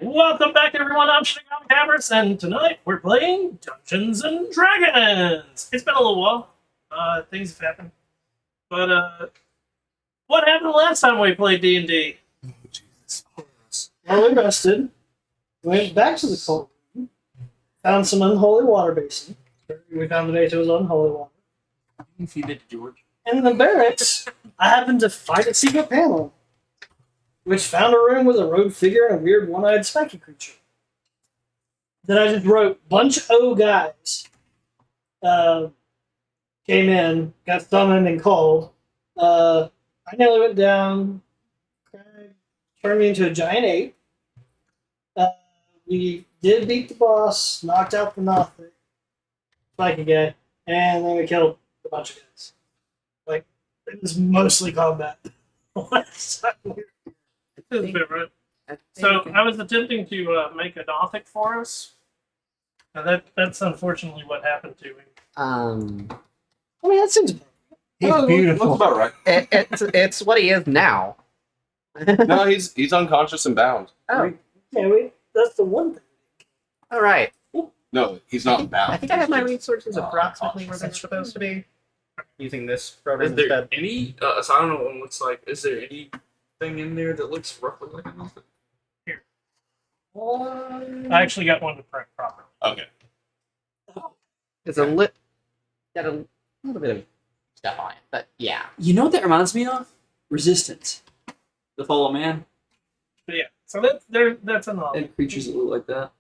Welcome back, everyone. I'm Shinigami Cameras, and tonight we're playing Dungeons and Dragons. It's been a little while. Things have happened, but what happened the last time we played D&D? Oh, Jesus. Well, we rested. Went back to the cold room. Found some unholy water basin. We found the base it was unholy water. You feed it to George. And in the barracks, I happened to find a secret panel, which found a room with a rogue figure and a weird one-eyed spiky creature. Then I just wrote, bunch O guys came in, got summoned and called. I nearly went down, turned me into a giant ape. We did beat the boss, knocked out the Nothic, spiky guy, and then we killed a bunch of guys. Like, it was mostly combat. That's a bit right. So I was attempting to make a Nothic for us. And that's unfortunately what happened to him. I mean, that seems... He's beautiful. That's about right. It's what he is now. No, he's unconscious and bound. Oh, Yeah, that's the one thing. all right. No, he's not bound. I think I have my resources Oh, approximately where they're that's supposed to be. Using this program Is there instead. any? So I don't know what it looks like. Is there anything in there that looks roughly like a Nothic? I actually got one to print properly. Okay. It's got a little bit of stuff on it, but yeah. You know what that reminds me of? Resistance. The Fallen Man. But yeah, so that's a Nothic. And creatures that look like that.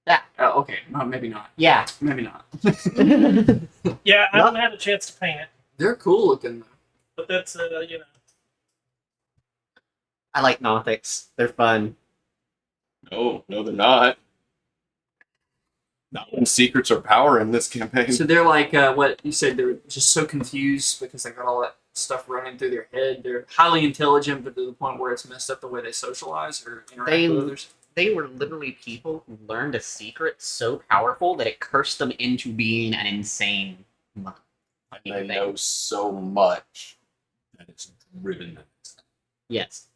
That. Oh, okay. No, maybe not. Yeah. Maybe not. Yeah, I haven't had a chance to paint it, They're cool looking though. but that's I like Nothics. They're fun. No, they're not. Not when secrets are power in this campaign. So they're like what you said. They're just so confused because they got all that stuff running through their head. They're highly intelligent, but to the point where it's messed up the way they socialize or interact with others. They were literally people who learned a secret so powerful that it cursed them into being an insane fucking They thing. know so much that it's driven them. Yes.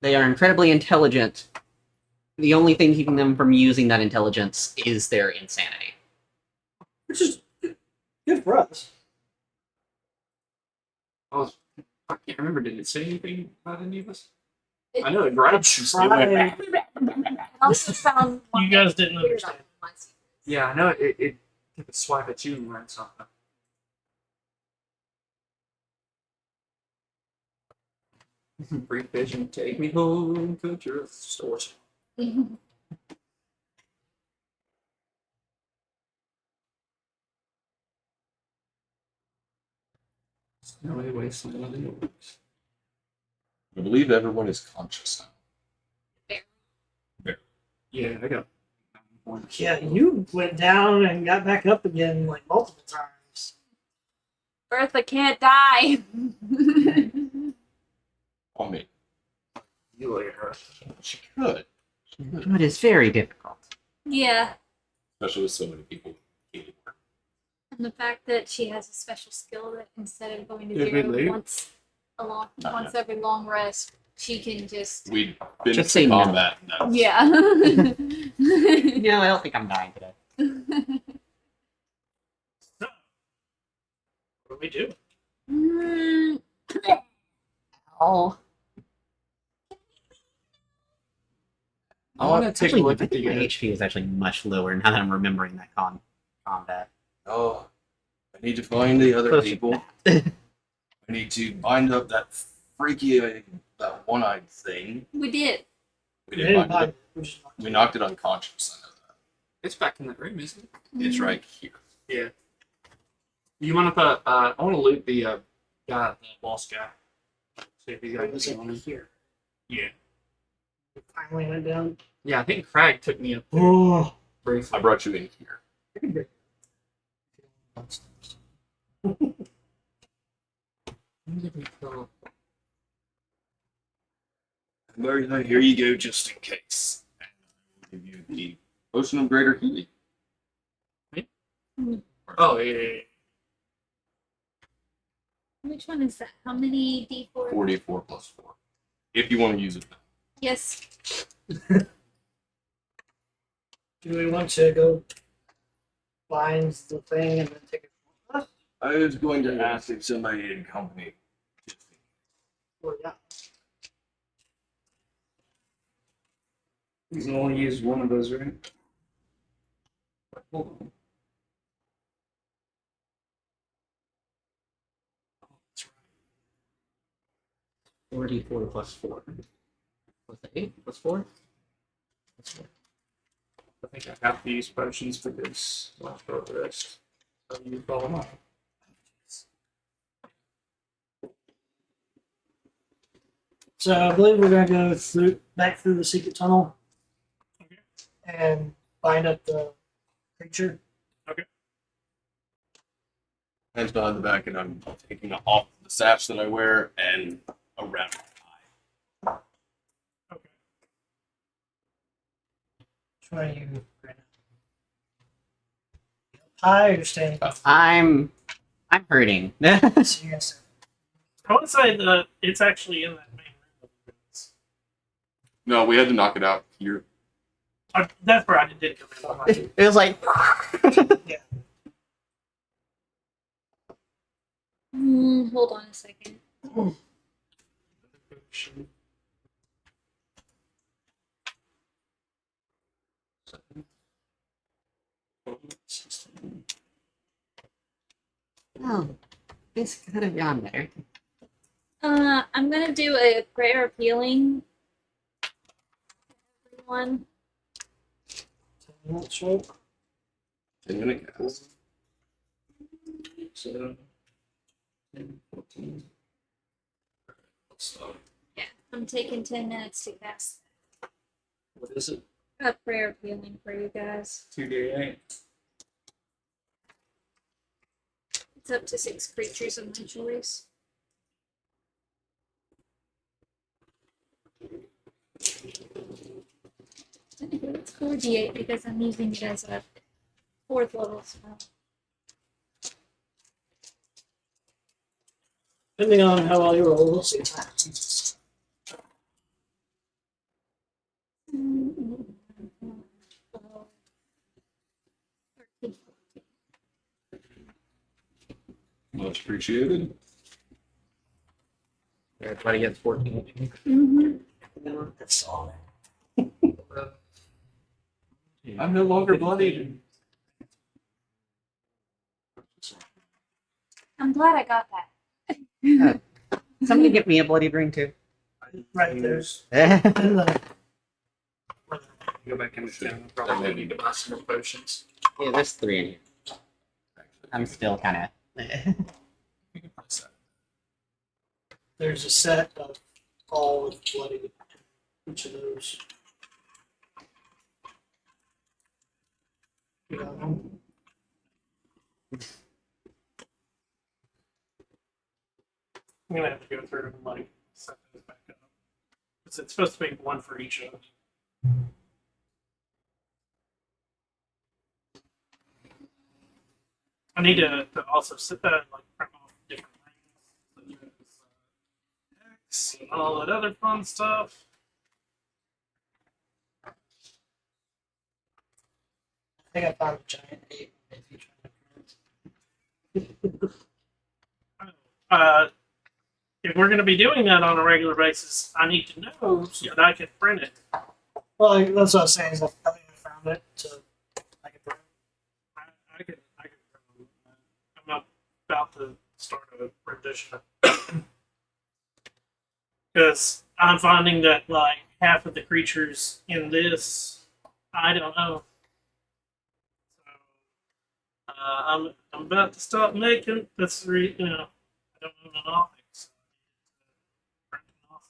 They are incredibly intelligent. The only thing keeping them from using that intelligence is their insanity. Which is good for us. I can't remember. Did it say anything about any of us? I know it grabbed you. Try- I also found one You guys that didn't weird understand. on my secrets. Yeah, I know it took a swipe at you and learned something. Brief vision, take me home, country stores. No way wasting another notes. I believe everyone is conscious now. Yeah, I got. Yeah, you went down and got back up again like multiple times. Bertha can't die. On me. You like her. She could. It is very difficult. Yeah, Especially with so many people. and the fact that she has a special skill that instead of going to Yeah, good zero lady. once every long rest, she can just We've been Just to say no. combat. No. yeah. No, I don't think I'm dying today. what do we do? Mm, Oh. I want to take Actually, a look I at think my the. HP is actually much lower now that I'm remembering that combat. Oh, I need to find the other Close. people. I need to bind up that freaky, that one-eyed thing. we did. We Yeah, didn't bind it. I- We knocked it unconscious. I know that. It's back in that room, isn't it? It's right here. Yeah. You want to? I want to loot the guy, the boss guy. See if he's got I was anything on him. here. Yeah. Finally went down. Yeah, I think Craig took me up there Oh. briefly. I brought you in here. Very here you go, just in case. I'll give you the potion of greater healing. Oh yeah. Which one is that? How many D4? 44 plus 4. If you want to use it. Yes. Do we want to go find the thing and then take it from us? I was going to ask if somebody in company. Or yeah. You can only use one of those, right? Hold on. 44 plus 4. Plus 8 plus 4? Plus 4. I think I have to use potions for this. Not for the rest. So you follow them up. So I believe we're gonna go back through the secret tunnel Okay. and find up the creature. Hands behind the back, and I'm taking off the sash that I wear and around my eye. Okay. Which one are you right now? High or staying? I'm hurting. So you're gonna say, I want to say that it's actually in that main room. No, we had to knock it out here. That's where I did come in. It was like Hold on a second. Potion. oh, this could have gone better. I'm gonna do a prayer of healing. Everyone. 10 minutes, right? 10-minute cast. 7, 10, 14. Let's start. Yeah, I'm taking 10 minutes to cast What is it? a prayer of healing for you guys. 2d8. It's up to 6 creatures of my choice. Technically, it's 4d8 because I'm using it as a 4th level spell. Depending on how well you roll, we'll see what happens. Much appreciated. Everybody gets 14. Mm-hmm. That's all. I'm no longer bloodied. I'm glad I got that. Somebody get me a bloody ring too. Right there's. Yeah, Go back into town. Probably need to buy some more potions. there's 3 in here. I'm still kind of. There's a set of all with bloody. Each of those. You know, I'm gonna have to go through and like set those back up. 'Cause it's supposed to be one for each of them. I need to also sit there and like print off different rings, such as X and all that other fun stuff. I think I found a giant ape. If you try to If we're going to be doing that on a regular basis, I need to know so that I can print it. Well, that's what I was saying. Is I think I found it. So I can print it. I can I'm about to start a rendition. Because I'm finding that like half of the creatures in this, I don't know. So, I'm about to start making. That's I don't know nothing. So I need to print it off.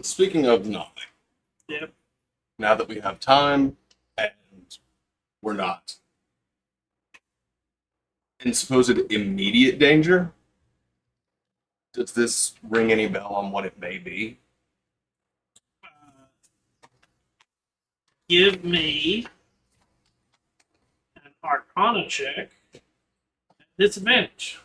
Speaking of nothing, Yep. now that we have time and we're not in supposed immediate danger, does this ring any bell on what it may be? Give me an Arcana check at disadvantage.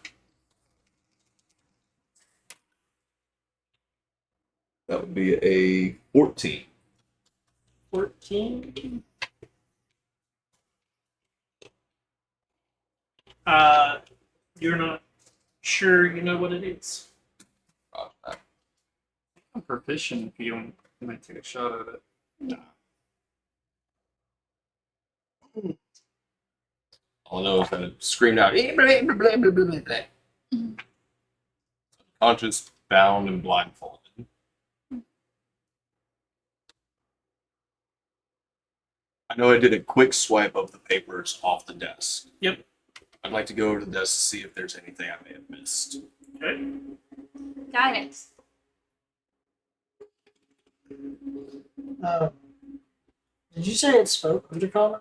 That would be a 14. 14. You're not sure you know what it is. I'm proficient if you don't might take a shot at it. All I know is that it screamed out, "Eh, blah, blah, blah, blah, blah, blah." Conscious, bound, and blindfolded. I know I did a quick swipe of the papers off the desk. Yep. I'd like to go over to the desk to see if there's anything I may have missed. Okay. Guidance. Did you say it spoke Undercommon?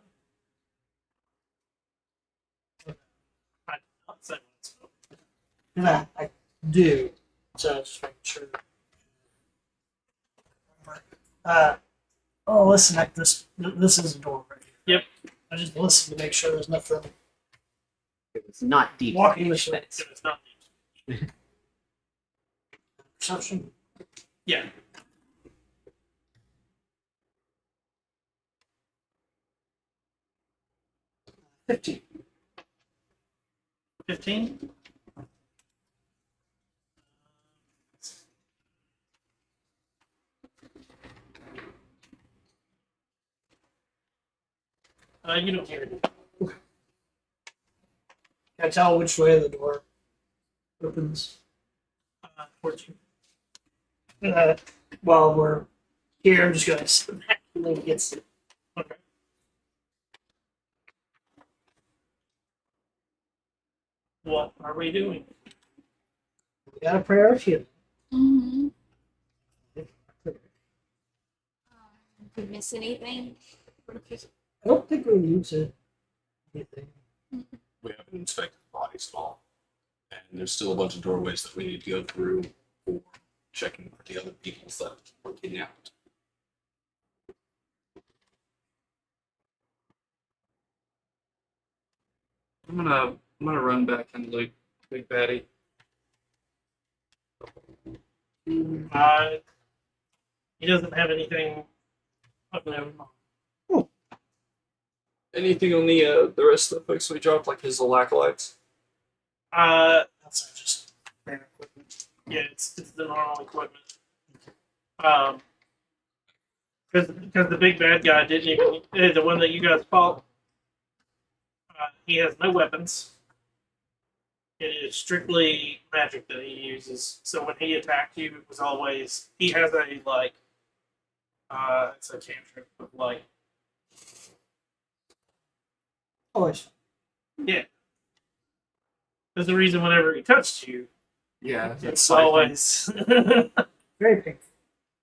I did not say what it spoke. Because I do. So just making sure. Oh, listen, this is a door right here. Yep. I just listen to make sure there's nothing. It's not deep. Walking the speech, ship. but it's- It's not deep. Perception. Yeah. 15. 15. You don't hear it. Can I tell which way the door opens? Towards you. While we're here, I'm just going to smack the link against it. Okay. What are we doing? We got a prayer of healing. Mm-hmm. Did we miss anything? I don't think we need to. Anything. We haven't inspected the bodies at all. And there's still a bunch of doorways that we need to go through for checking for the other people that were kidnapped. I'm gonna run back and loot Big Batty. He doesn't have anything of note. Anything on the rest of the folks we dropped, like his little acolytes? That's just prayer equipment. Yeah, it's the normal equipment. Because the big bad guy didn't even the one that you guys fought. He has no weapons. It is strictly magic that he uses. So when he attacked you, it was always he has a like. It's a cantrip of like Always. yeah. There's the reason whenever he touched you, Yeah, it's always. Very pink.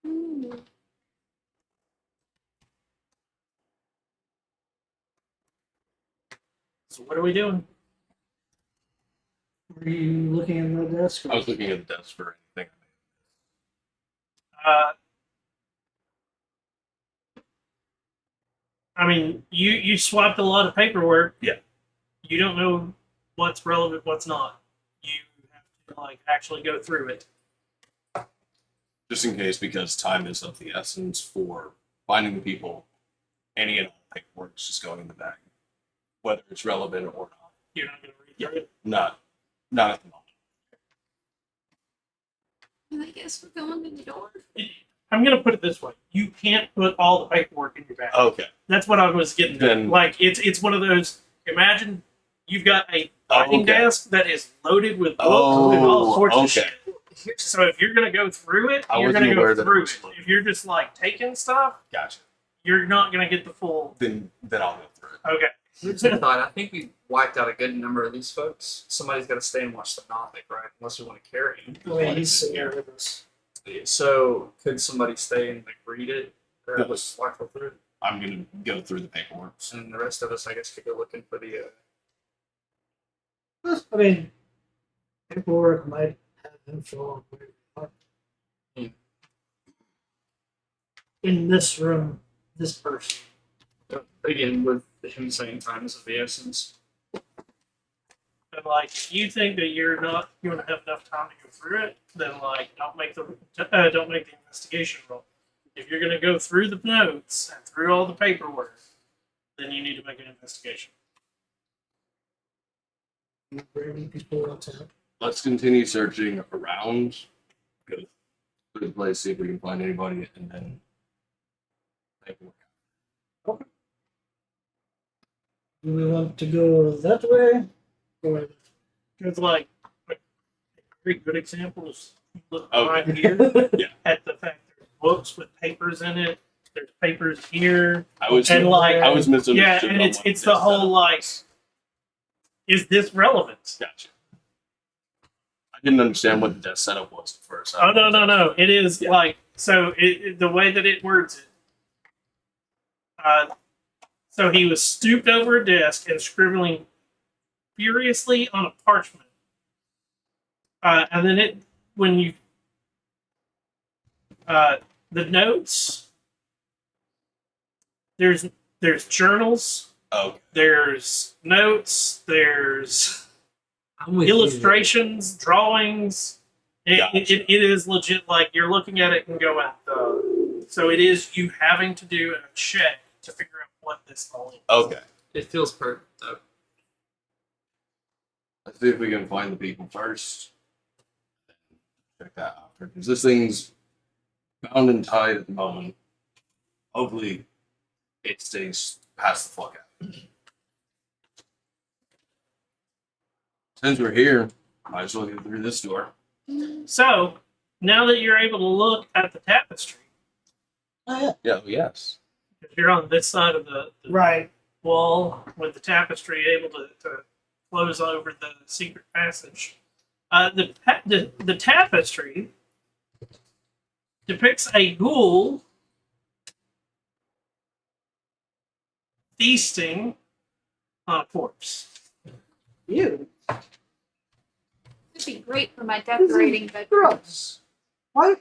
Mm. So what are we doing? Were you looking at the desk? I was looking at the desk for anything. I mean, you swapped a lot of paperwork. Yeah. You don't know what's relevant, what's not. You have to like actually go through it. Just in case, because time is of the essence for finding the people. Any and all paperwork is just going in the bag, whether it's relevant or not. You're not going to read through it. Not at the moment. I guess we're going to the door. I'm going to put it this way: you can't put all the paperwork in your bag. Okay. That's what I was getting. At. Then- Like it's one of those. Imagine you've got a writing okay. desk that is loaded with books and all sorts of okay. shit. So if you're going to go through it, I you're wasn't going to aware go that it through was it. loaded. If you're just like taking stuff, Gotcha. you're not going to get the full. Then I'll go through it. Okay. Here's the thought. I think we wiped out a good number of these folks. Somebody's got to stay and watch the Nothic, right? Unless we want to carry him. Oh, yeah, he's sitting here with us. So could somebody stay and like read it, or Yes. let's walk through it, I'm gonna go through the paperwork. and the rest of us, I guess, could go looking for the. I mean, paperwork might have info on where we are. In this room, this person. Again, with him saying time is of the essence. And like, if you think that you're not going to have enough time to go through it, then like don't make the investigation roll. If you're going to go through the notes and through all the paperwork, then you need to make an investigation. Bring people on top. Let's continue searching around. Go to the place, see if we can find anybody, and then paperwork. Do we want to go that way? Or Because like a very good example is look Okay. right here at the fact there's books with papers in it. There's papers here. I was And, like, I was misunderstood. Yeah, and on it's what it's this the whole setup like, was. is this relevant? Gotcha. I didn't understand what the death setup was at first. Oh no! It is Yeah. like so. The way that it words it. So he was stooped over a desk and scribbling furiously on a parchment. And then the notes. There's journals. Okay. There's notes. There's I'm with illustrations, drawings. Gotcha. It is legit. Like you're looking at it and going, so it is you having to do a check to figure out what this all is. Okay. It feels perfect though. Let's see if we can find the people first. Check that after. Because this thing's bound and tied at the moment. Hopefully, it stays past the fuck out. Since we're here, might as well get through this door. So now that you're able to look at the tapestry, oh, Yeah, yes. if you're on this side of the right. wall with the tapestry able to close over the secret passage, the tapestry depicts a ghoul feasting on a corpse. You. It'd be great for my decorating bedroom. Gross. What?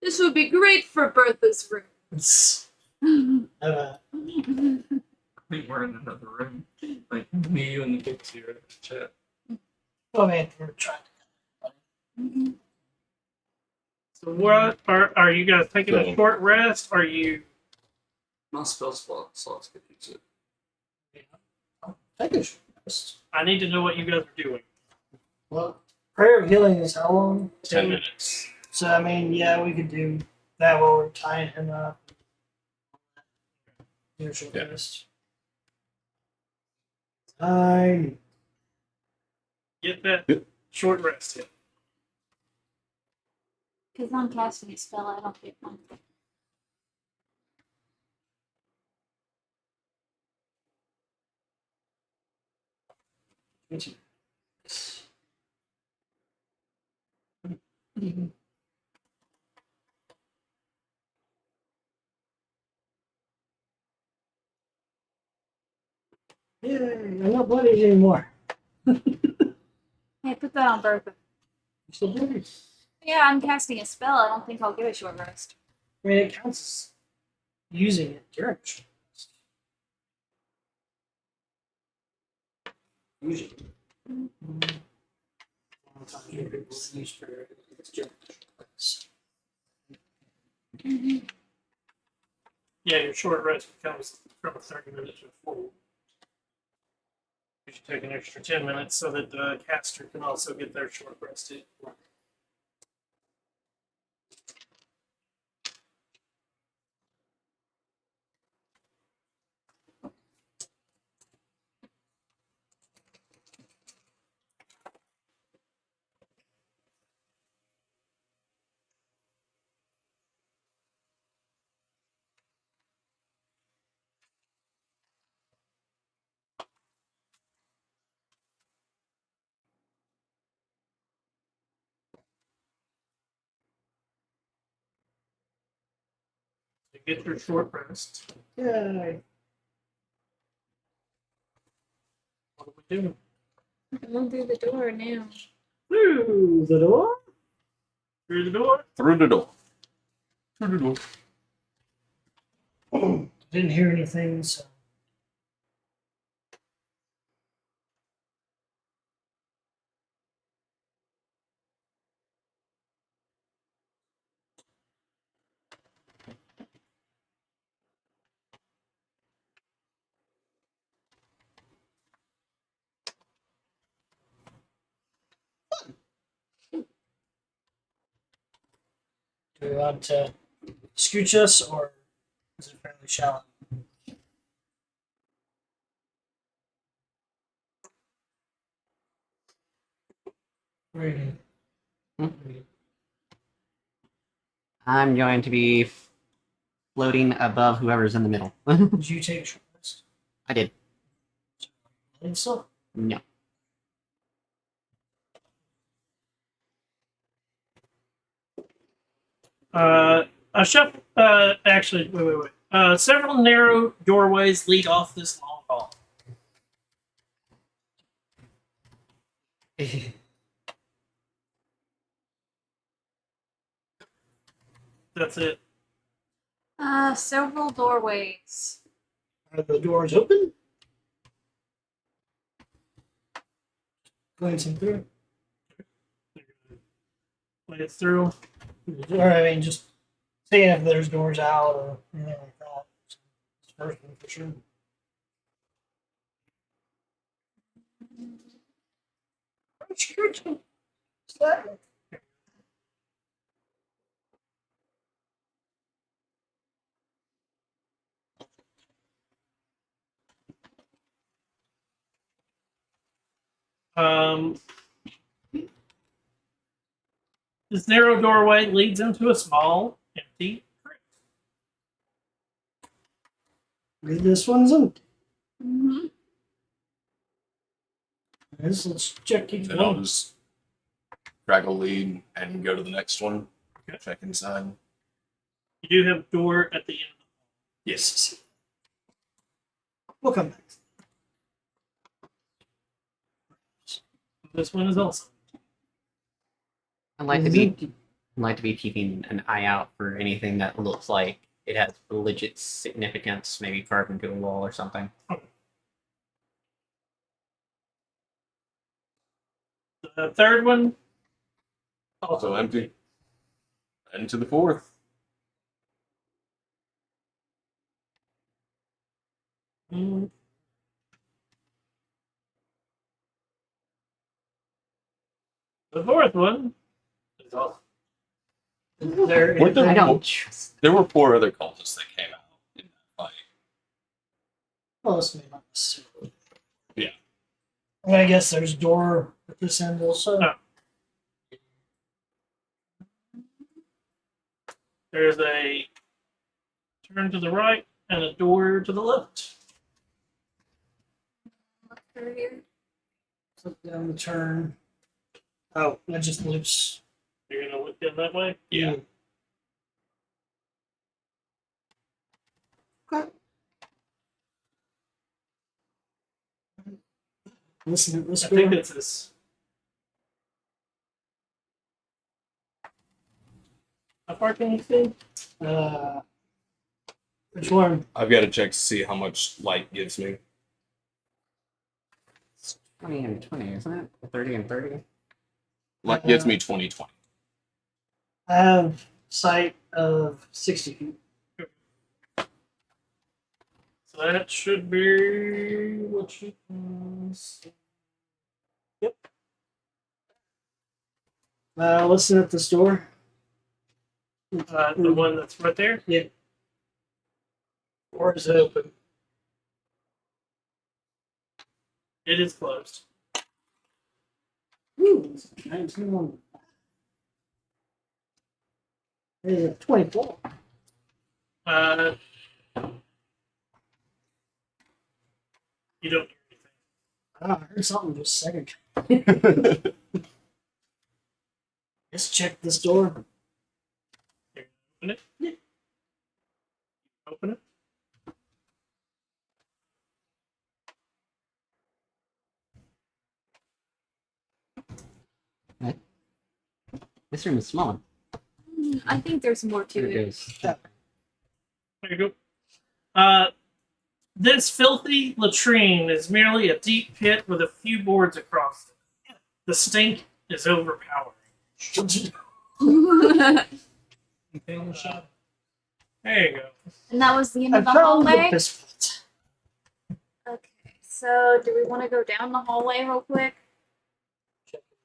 This would be great for Bertha's room. Uh, I think we're in another room. Like me, you, and the big two are in the chat. oh man, we're trying. So what are you guys taking a So- short rest? Are you My spell slots could use it. Take a short rest. I need to know what you guys are doing. Well, prayer of healing is how long? 10 minutes. So I mean, yeah, we could do that while we're tying him up. Do a short Yeah. rest. I Get that Yep. short rest in. Because I'm casting a spell, I don't get one. yeah, I'm not bloody anymore. Hey, put that on Bertha. I'm still bloody. Yeah, I'm casting a spell. I don't think I'll get a short rest. I mean, it counts as using it during a short rest. Usually. Sometimes people use prayer during a short rest. Yeah, your short rest becomes from a 30 minutes to a full. You should take an extra 10 minutes so that the caster can also get their short rest in. To get your short rest, Yay. what do we do? I'm through the door now. Through the door? Through the door? Through the door. Through the door. Didn't hear anything, so. Do we want to scooch us, or is it fairly shallow? Really? I'm going to be floating above whoever's in the middle. Did you take short rest? I did. I think so. No. A chef. Actually, wait. Several narrow doorways lead off this long hall. That's it. Several doorways. Are the doors open? Glancing through. Play it through. Or, I mean, just seeing if there's doors out or anything like that. It's first one for sure. Um, this narrow doorway leads into a small, empty crypt. This one's empty. Mm-hmm. Let's check each Then I'll one. just drag a lead and go to the next one. Okay. Check inside. You do have a door at the end. Yes. We'll come back. This one is also. I'd like to be keeping an eye out for anything that looks like it has legit significance, maybe carved into a wall or something. The third one. Also empty. Into the fourth. Mm. The fourth one is also. There Weren't is there I don't four- trust. There were 4 other cultists that came out in that fight. well, this may not necessarily. Yeah. And I guess there's a door at this end also. Oh. There's a turn to the right and a door to the left. Look through here. Flip down the turn. Oh, that just loops. You're gonna look in that way. Yeah. Okay. Listen to this I think door. it's this. How far can you see? Which one? I've got to check to see how much light gives me. 20 and 20, isn't it? 30 and 30? Light gives me 20/20. I have sight of 60 feet. So that should be what you can see. Yep. Listen at this door. The one that's right there. Or is it open? It is closed. Ooh, 19 on. It is a 24. You don't hear anything. I heard something just a second. Let's check this door. Open it. Yeah. Open it. This room is small. I think there's more to Here it it. goes. There you go. This filthy latrine is merely a deep pit with a few boards across it. The stink is overpowering. And There you go. that was the end I of the found the hallway. biscuit. Okay, so do we want to go down the hallway real quick?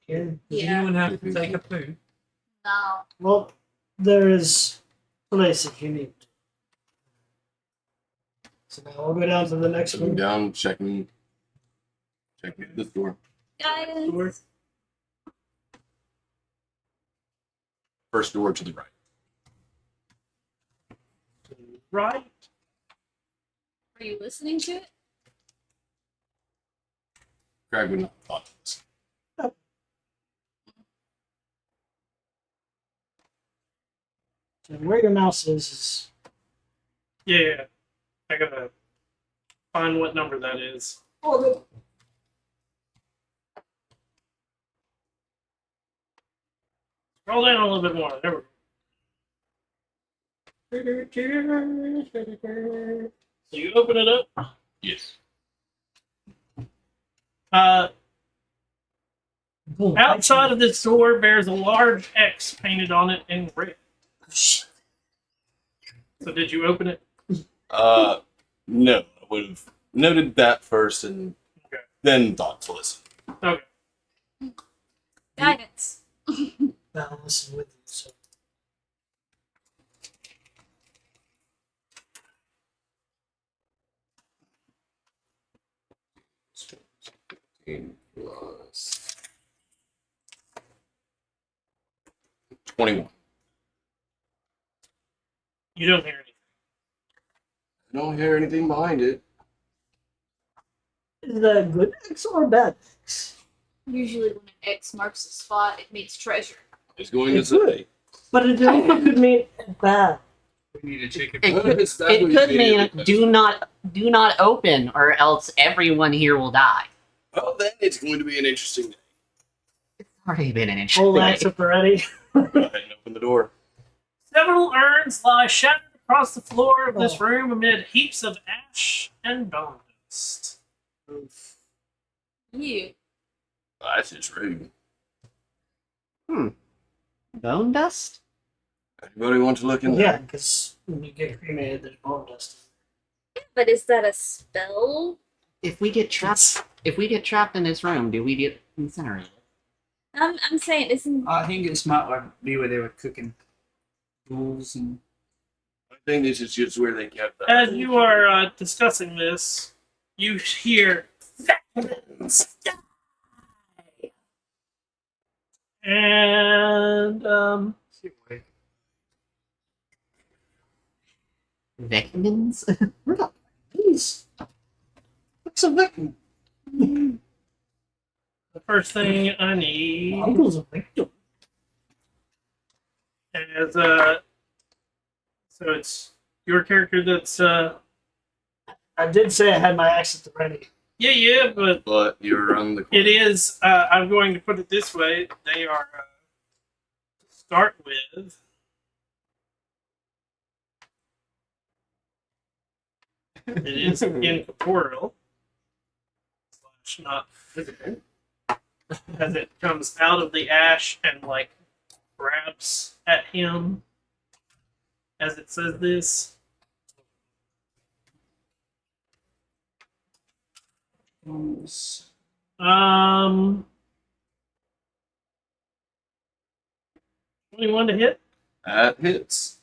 Here. Does Yeah. anyone have to take a poo? No. Well, there is places you need. So now we'll go down to the next So go one. down, checking this door. Guys, First door to the right. Right. are you listening to it? Greg would not have thought of this. So where your mouse is Yeah. I gotta find what number that is. Scroll down a little bit more. There we go. So you open it up. Yes. Outside of this door bears a large X painted on it in red. So did you open it? No. I would have noted that first and Okay. then thought to listen. Okay. Guidance. I'll listen with you. So Plus 21. You don't hear anything. I don't hear anything behind it. is that a good X or a bad X? Usually when an X marks a spot, it means treasure. I was going to It's say. But it also could mean bad. We need to check it. It could, That's what it you could made mean it. do not open, or else everyone here will die. Well, then it's going to be an interesting day. It's already been an Hold interesting X day. up already. Go ahead and open the door. Several urns lie shattered across the floor of this room amid heaps of ash and bone dust. You. Oh, that's just rude. Bone dust? Anybody want to look in Yeah, there? because when you get cremated, there's bone dust. But is that a spell? If we get trapped in this room, do we get incinerated? I'm saying, isn't I think this might like be where they were cooking ghouls and I think this is just where they kept that. As you are discussing this, you hear Vecna die. And Vecmans? We're not these. What's a victim? the first thing I need Uncle's a victim. is so it's your character that's I did say I had my accent ready. yeah, but But you're on the. it is I'm going to put it this way. They are to start with it is incorporeal / not physical as it comes out of the ash and like grabs at him as it says this. Um 21 to hit. That hits.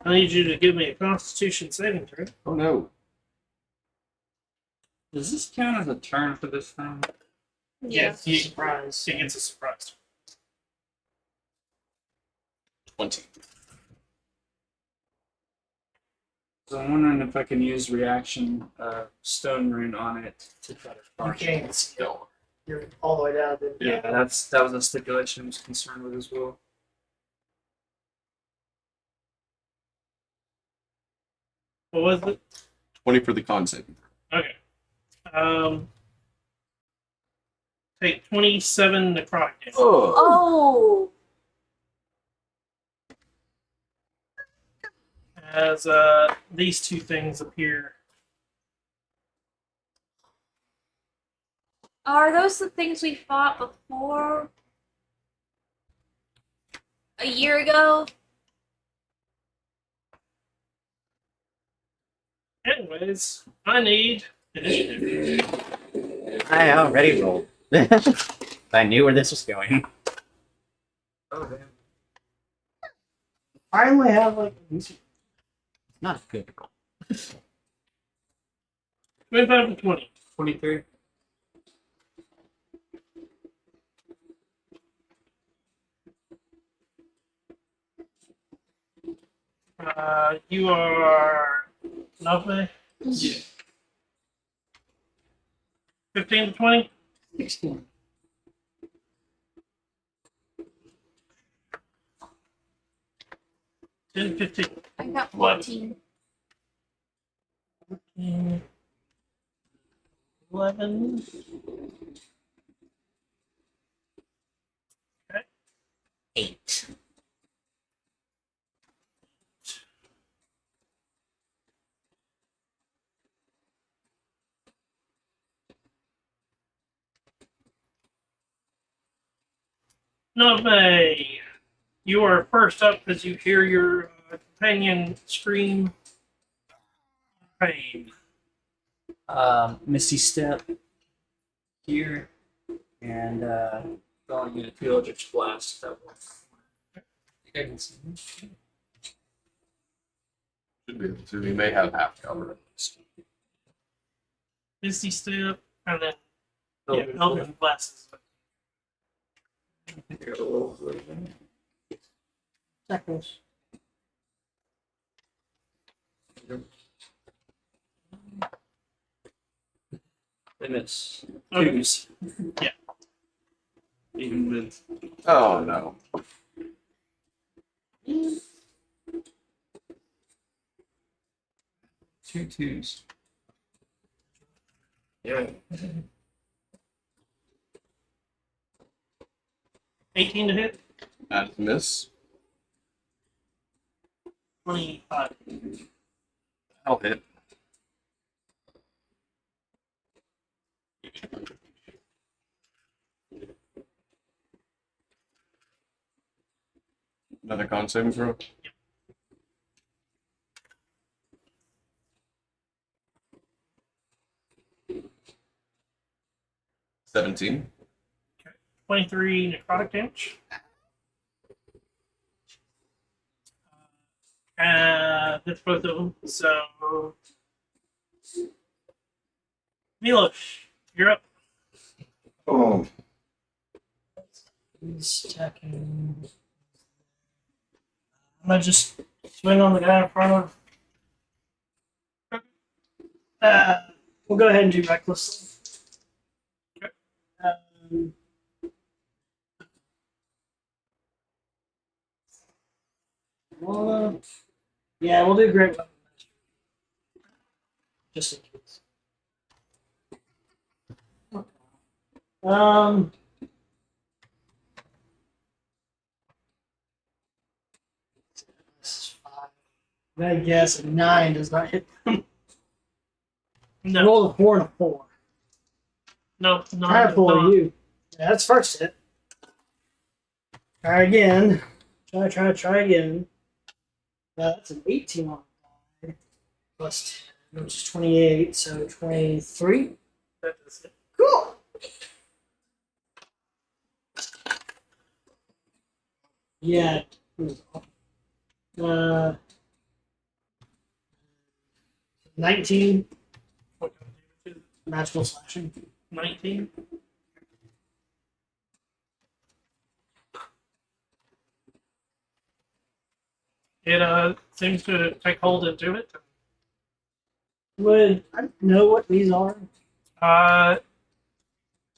I need you to give me a Constitution saving throw. Oh no. does this count as a turn for this thing? Yes, he Surprise. gets a surprise. 20. So I'm wondering if I can use reaction stone rune on it to try to You charge. can't see it. No. You're all the way down. Then. Yeah, that was a stipulation I was concerned with as well. What was it? 20 for the con saving. Okay. Take 27 necrotic damage. Oh. oh, As these two things appear. are those the things we fought before? A year ago? Anyways, I need initiative. I already rolled. I knew where this was going. Oh damn. finally have like a decent. Not a good roll. 25 to 20. 23. You are Nove. Yeah. 15 to 20. 16. Ten, 15. I got What? 14. 11. 8. Nove. You are first up as you hear your companion scream pain. Misty Step here, and going in a Eldritch Blast. That will. I think I can see him. Should be able to. We may have half cover. Misty Step, and then Eldritch Eldritch Blast. Blast. Here, a little bit. Seconds. They miss. Okay. Twos. Yeah. Even with Oh no. two twos. Yeah. 18 to hit. That is a miss. 25. I'll hit. Another con saving throw. Yep. 17. 23 necrotic damage. That's both of them. So, Milos, you're up. Oh. He's attacking. I'm gonna just swing on the guy in front of. We'll go ahead and do recklessly. Um, yeah, we'll do great weapon. Just in case. This is 5. I guess a 9 does not hit. No, Roll a 4 and a 4. no, Try to no. pull you. Yeah, that's first hit. Try again. Try again. That's an 18 on the die. Plus 10, which is 28, so 23. That is it. Cool. Yeah. Uh, 19 What kind of damage is it? magical slashing. 19. It seems to take hold into it. Would I know what these are?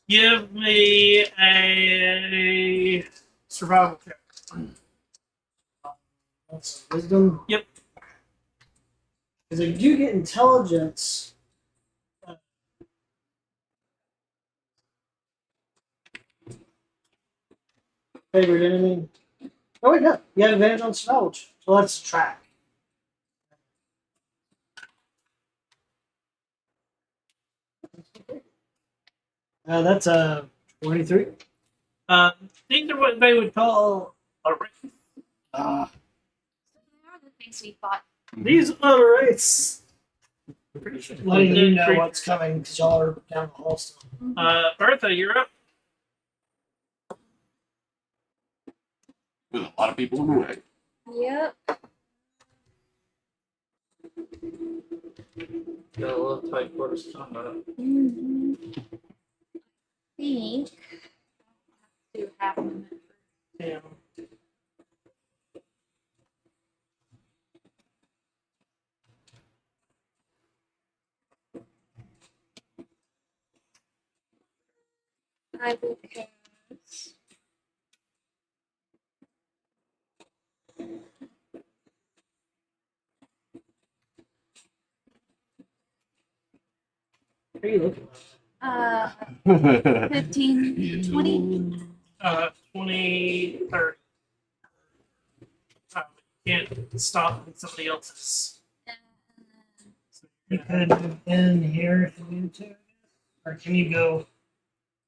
Give me a survival check. That's wisdom. Yep. Because I do get intelligence. Favorite enemy. Oh wait, no. You have advantage on survival check. So let's track. That's 23. These are what they would call a wraith. Ah, What are the things we fought? these are race. Pretty sure. Letting you know Creatures. what's coming because y'all are down the hall still. Bertha, you're up. With a lot of people in the way. Yep. Got a little tight quarters combat. Mm-hmm. Think do half a minute. Damn. I will cast. What are you looking Uh, Yeah, 15, 20. 20, 30. You can't stop somebody else's. So You you're gonna could move in here if you needed to, or can you go?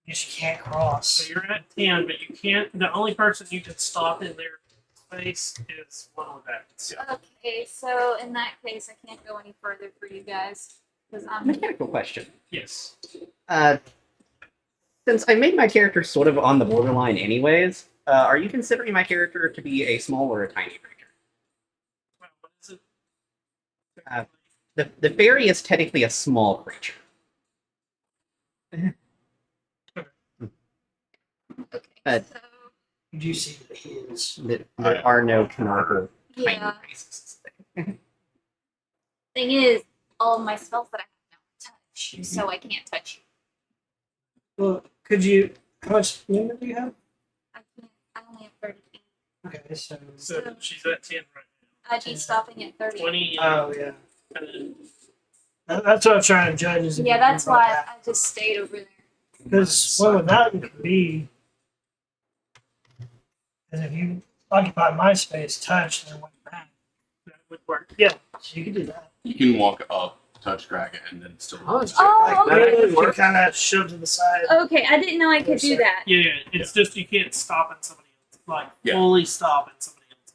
You just can't cross. So you're at 10, but you can't. The only person you can stop in their space is one with X. Okay, so in that case, I can't go any further for you guys because I'm. Mechanical question. Yes. Since I made my character sort of on the borderline anyways, are you considering my character to be a small or a tiny creature? Well, what is it? The fairy is technically a small creature. Okay, Uh, so You do see that he is. There are no canonical yeah. tiny races. Thing is, all of my spells that I have now touch, so I can't touch you. Well, could you? How much movement do you have? I can't. I only have 30 feet. Okay, so. So she's at 10 right I'd be stopping at now. 30. 20. Oh yeah. And then That's what I'm trying to judge. Is if Yeah, you that's brought why that. I just stayed over there. Because one without you could be. Because if you occupy my space, touch, and then went back, that would work. yeah, so you could do that. you can walk up, touch Kraken, and then still. Oh, it's Oh, Like okay. that, you kind of shove to the side. Okay, I didn't know I could do that. Yeah, it's just you can't stop in somebody else. Like, Yeah. fully stop in somebody else.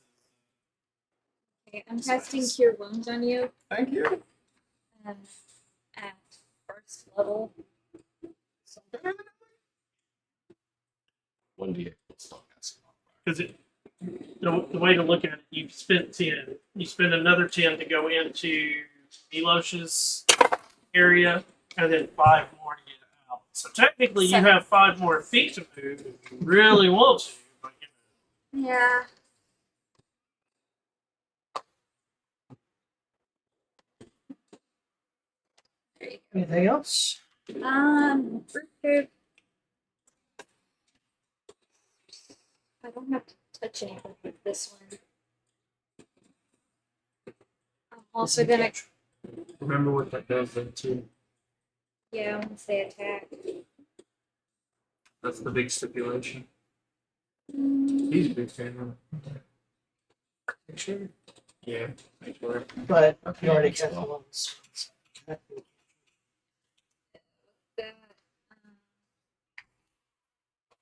Okay, I'm casting Cure Wounds on you. Thank you. At first level. 1d8. Stop casting. Because the way to look at it, you've spent 10. You spend another 10 to go into Milosh's area, and then 5 more to get out. So technically, you Seven. have 5 more feet to move if you really want to. But Yeah. There you Anything else? go. I don't have to touch anything with this one. I'm also gonna, Remember what that does then too. yeah, once they attack. That's the big stipulation. Mm, He's a big fan of Sure. it. Yeah, make sure. But Okay, you already that's cast well. one. So that,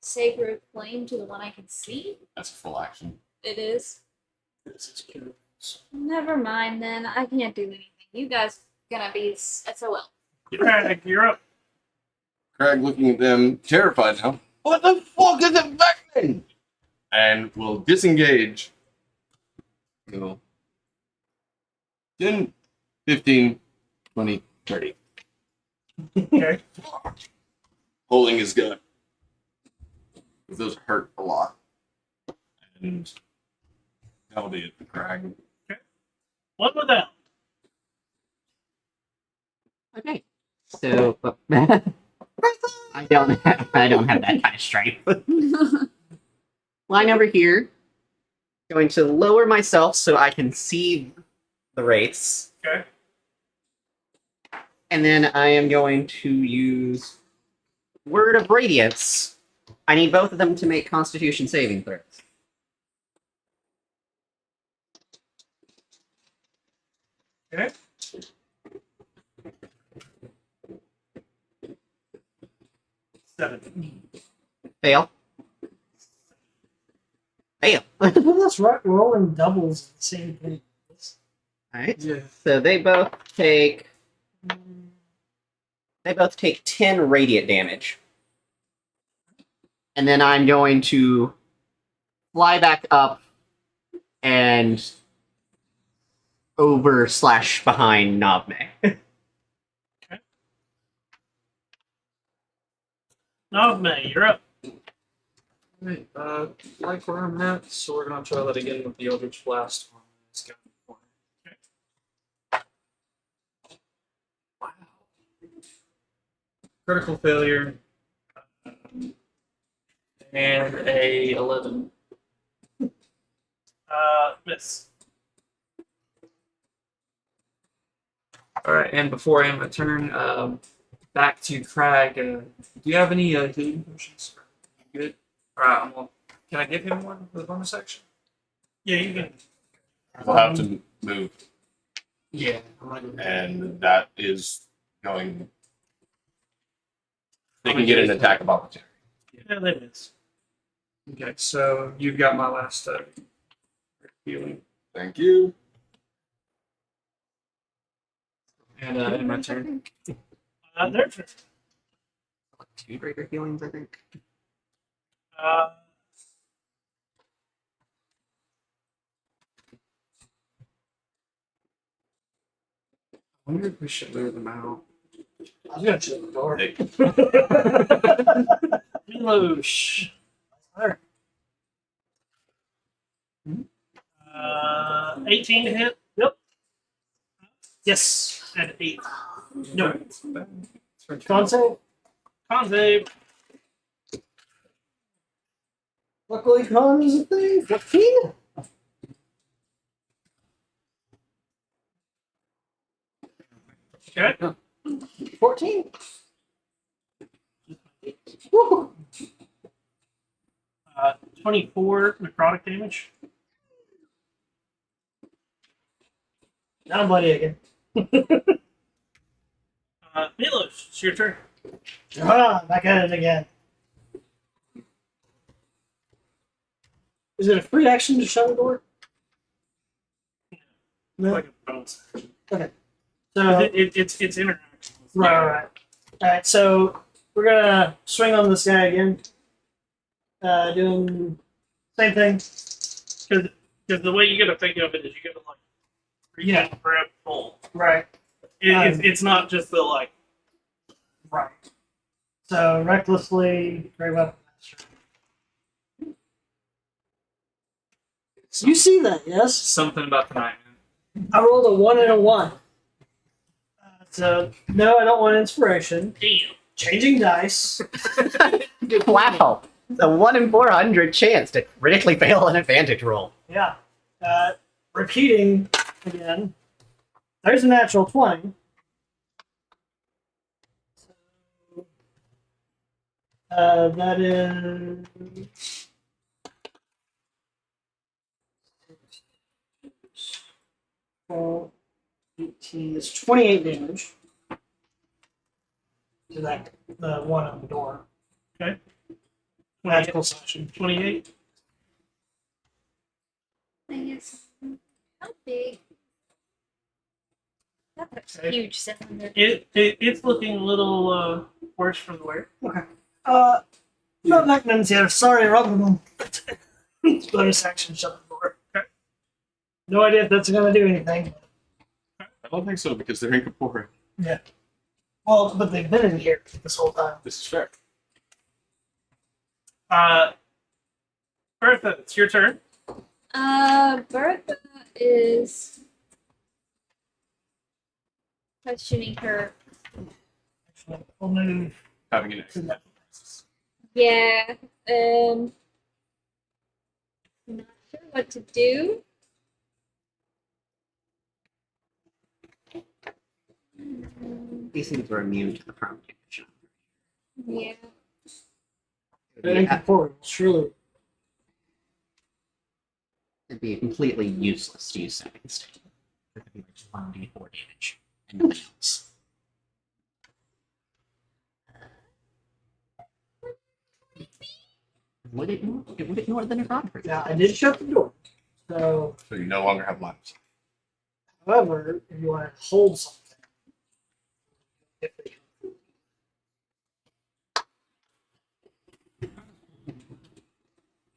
Sacred Flame to the one I can see? That's a full action. It is. this is cute. Never mind then. I can't do anything. You guys gonna be SOL. Craig, you're up. Craig looking at them, terrified now. What the fuck is it Vecna? And will disengage. Go. 10, 15, 20, 30. Okay. Holding his gun. Those hurt a lot. And that'll be it for Craig. One without. Okay. So I don't have that kind of strength. Line over here. Going to lower myself so I can see the wraiths. Okay. And then I am going to use Word of Radiance. I need both of them to make Constitution saving throws. Okay. Seven. Fail. Fail. That's right. Rolling doubles is the same thing. Alright. Yeah. So they both take 10 radiant damage. And then I'm going to fly back up and over / behind Navme. Navme, you're up. Right, like where I'm at, so we're gonna try that again with the Eldritch Blast on this guy in the corner. Wow. Critical failure. And a 11. Miss. Alright, and before I end my turn, back to Crag. Do you have any healing potions? You good? Alright, can I give him one for the bonus action? Yeah, you can. We'll have to move, Yeah. I'm gonna go and that is going. They can get an attack of opportunity. Yeah, they miss. Okay, so you've got my last healing. Thank you. And in my turn. Their turn. 2 greater healings, I think. Uh, I wonder if we should move them out. I was gonna shut the door. Hey, Milosh. Alright. 18 to hit. Yep. Yes. And 8. No. Con save. Con save. Luckily, con is a thing. 15. Okay. 14. Woo. 24 necrotic damage. Now I'm bloody again. Milosh, it's your turn. Back at it again. Is it a free action to shut the door? No. Like a bonus. So It's interaction. right. All right. So we're gonna swing on this guy again. Doing same thing. Because the way you gotta think of it is you gotta like reach out and grab full. Right. It's not just the like. Right. So recklessly, great weapon master. You see that, yes? Something about the night, man. I rolled a 1 and a 1. So no, I don't want inspiration. Damn. Changing dice. Wow. A 1 in 400 chance to critically fail an advantage roll. Yeah. Repeating again. There's a natural 20. That is 12, 18. It's 28 damage to that the one on the door. Okay. Magical session. 28. Thing is, how big? That's a Okay. huge cylinder. It's looking a little worse for the wear. No Vecnans here. Sorry, Robin. Bonus action, shut the door. Okay. No idea if that's going to do anything. I don't think so because they're incorporeal. Well, but they've been in here this whole time. This is fair. Bertha, it's your turn. Bertha is questioning her. Actually, I'll move Having an to that. Yeah. Not sure what to do. These things are immune to the prone damage. Yeah. Surely. It'd be completely useless to use second state. It could be like 1d4 damage and nothing else. Would it ignore the necrotic? Now, I did shut the door. So, So you no longer have lives. however, if you want to hold something,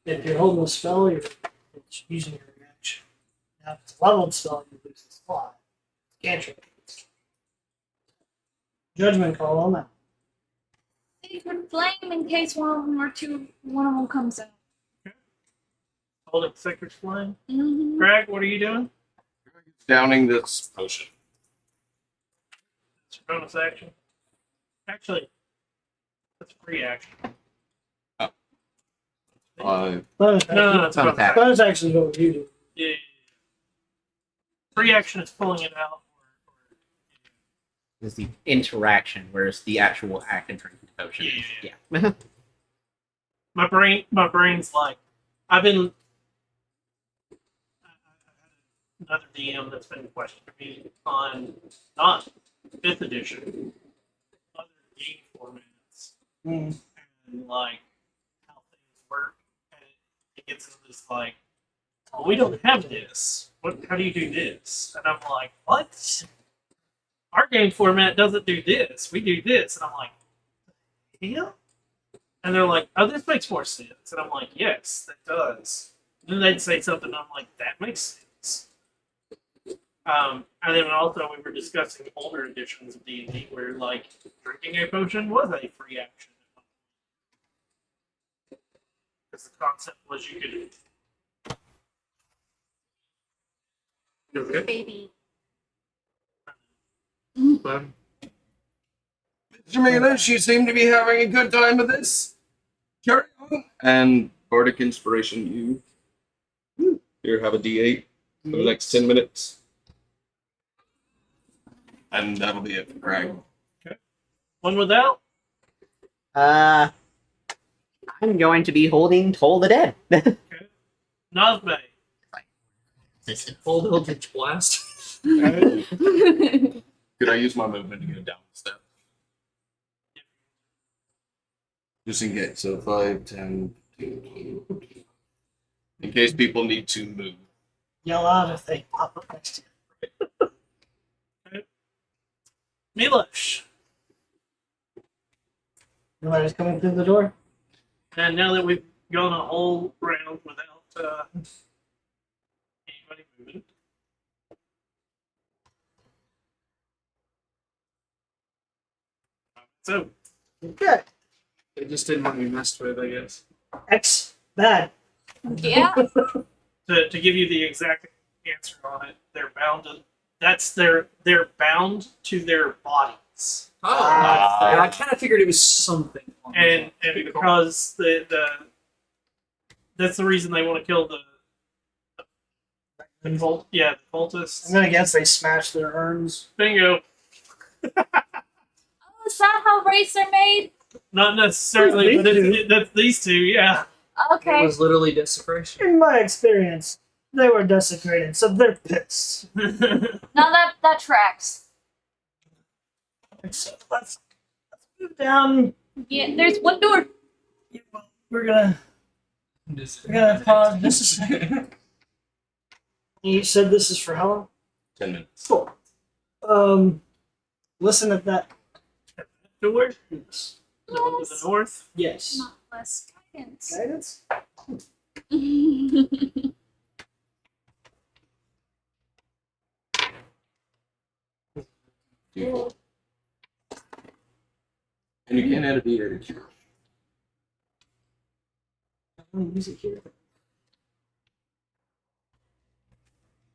if you're holding a spell, it's using your reaction. Now, if it's a leveled spell, you lose the slot. Cantrip. Judgment call on that. sacred flame in case one of them comes out. Holding sacred flame. Mm-hmm. Greg, what are you doing? Downing this potion. It's a bonus action. Actually, that's a free action. Uh, Bonus No, it's a Bonus bonus action. action. Bonus action is what you do. Yeah. Free action is pulling it out. Is the interaction, whereas the actual act of drinking the potion. Yeah. Yeah. My brain's like, I've been. Another DM that's been questioning me on not 5th edition, other game formats, Mm. and like how things work. And it gets into this like, well, we don't have this. How do you do this? And I'm like, what? Our game format doesn't do this. We do this. And I'm like, yeah? And they're like, oh, this makes more sense. And I'm like, yes, that does. And then they'd say something, and I'm like, that makes sense. And then also we were discussing older editions of D&D where, like, drinking a potion was a free action. Because the concept was you could... You okay? Baby. But Jamila, you seem to be having a good time with this. Carry on. And Bardic Inspiration, you. Here, have a D8 for the next 10 minutes. And that'll be it for Craig. One without? I'm going to be holding Toll the Dead. Nazbe. full Eldritch Blast. Could I use my movement to get a down step? Just in case. So 5, 10, 15, 20. In case people need to move. Yell out if they pop up next to you. Milosh. Nobody's coming through the door. And now that we've gone a whole round without anybody moving. So, Okay. They just didn't want to be messed with, I guess. X bad. Yeah. to give you the exact answer on it, they're bound to they're bound to their bodies. Oh, I kind of figured it was something. along those And lines. and Good call. because that's the reason they want to kill the cult, the cultists. I'm gonna guess they smashed their urns. Bingo. Oh, is that how race are made? Not necessarily, but that's these two, yeah. It Okay. was literally desecration. In my experience, they were desecrated, so they're pissed. Now that tracks. So let's move down. Yeah, there's one door. We're gonna pause just a second. You said this is for how long? 10 minutes. Cool. Listen at that. Door, Yes. the one to the north. Yes. Not less guidance. Guidance. D4. And you can't add a D8 to your I'm gonna use it here.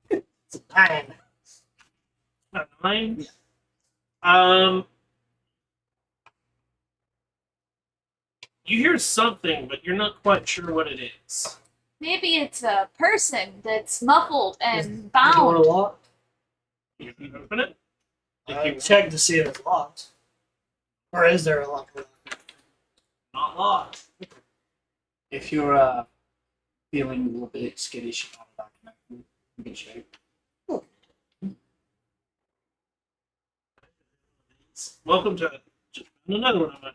It's a 9. A 9. Yeah. You hear something, but you're not quite sure what it is. Maybe it's a person that's muffled and The door bound. locked. You can open it. I checked to see if it's locked. Or is there a lock? Not locked. If you're feeling a little bit skittish about a document, you can shape. Welcome to just another one of my.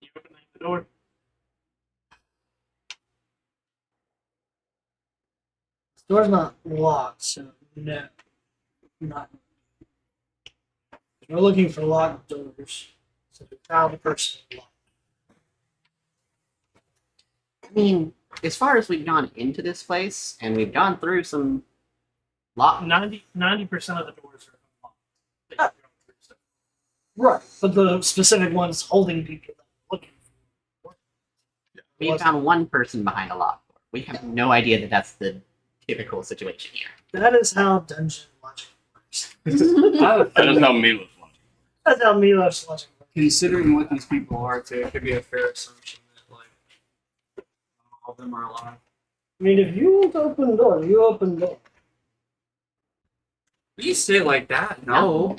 You opening the door? The door's not locked, so no. Not. We're looking for locked doors. So we found a person locked. I mean, as far as we've gone into this place, and we've gone through some lock. 90% of the doors are unlocked. that you've gone through, so. Right, but the specific ones holding people that are looking for. We found one person behind a locked door. We have no idea that that's the typical situation here. That is how dungeon logic works. I have a That is feeling, how Mila's one. That's how Milos logic works. considering what these people are, too, it could be a fair assumption that like all of them are alive. I mean, if you want to open the door, you open the door. You say it like that? No.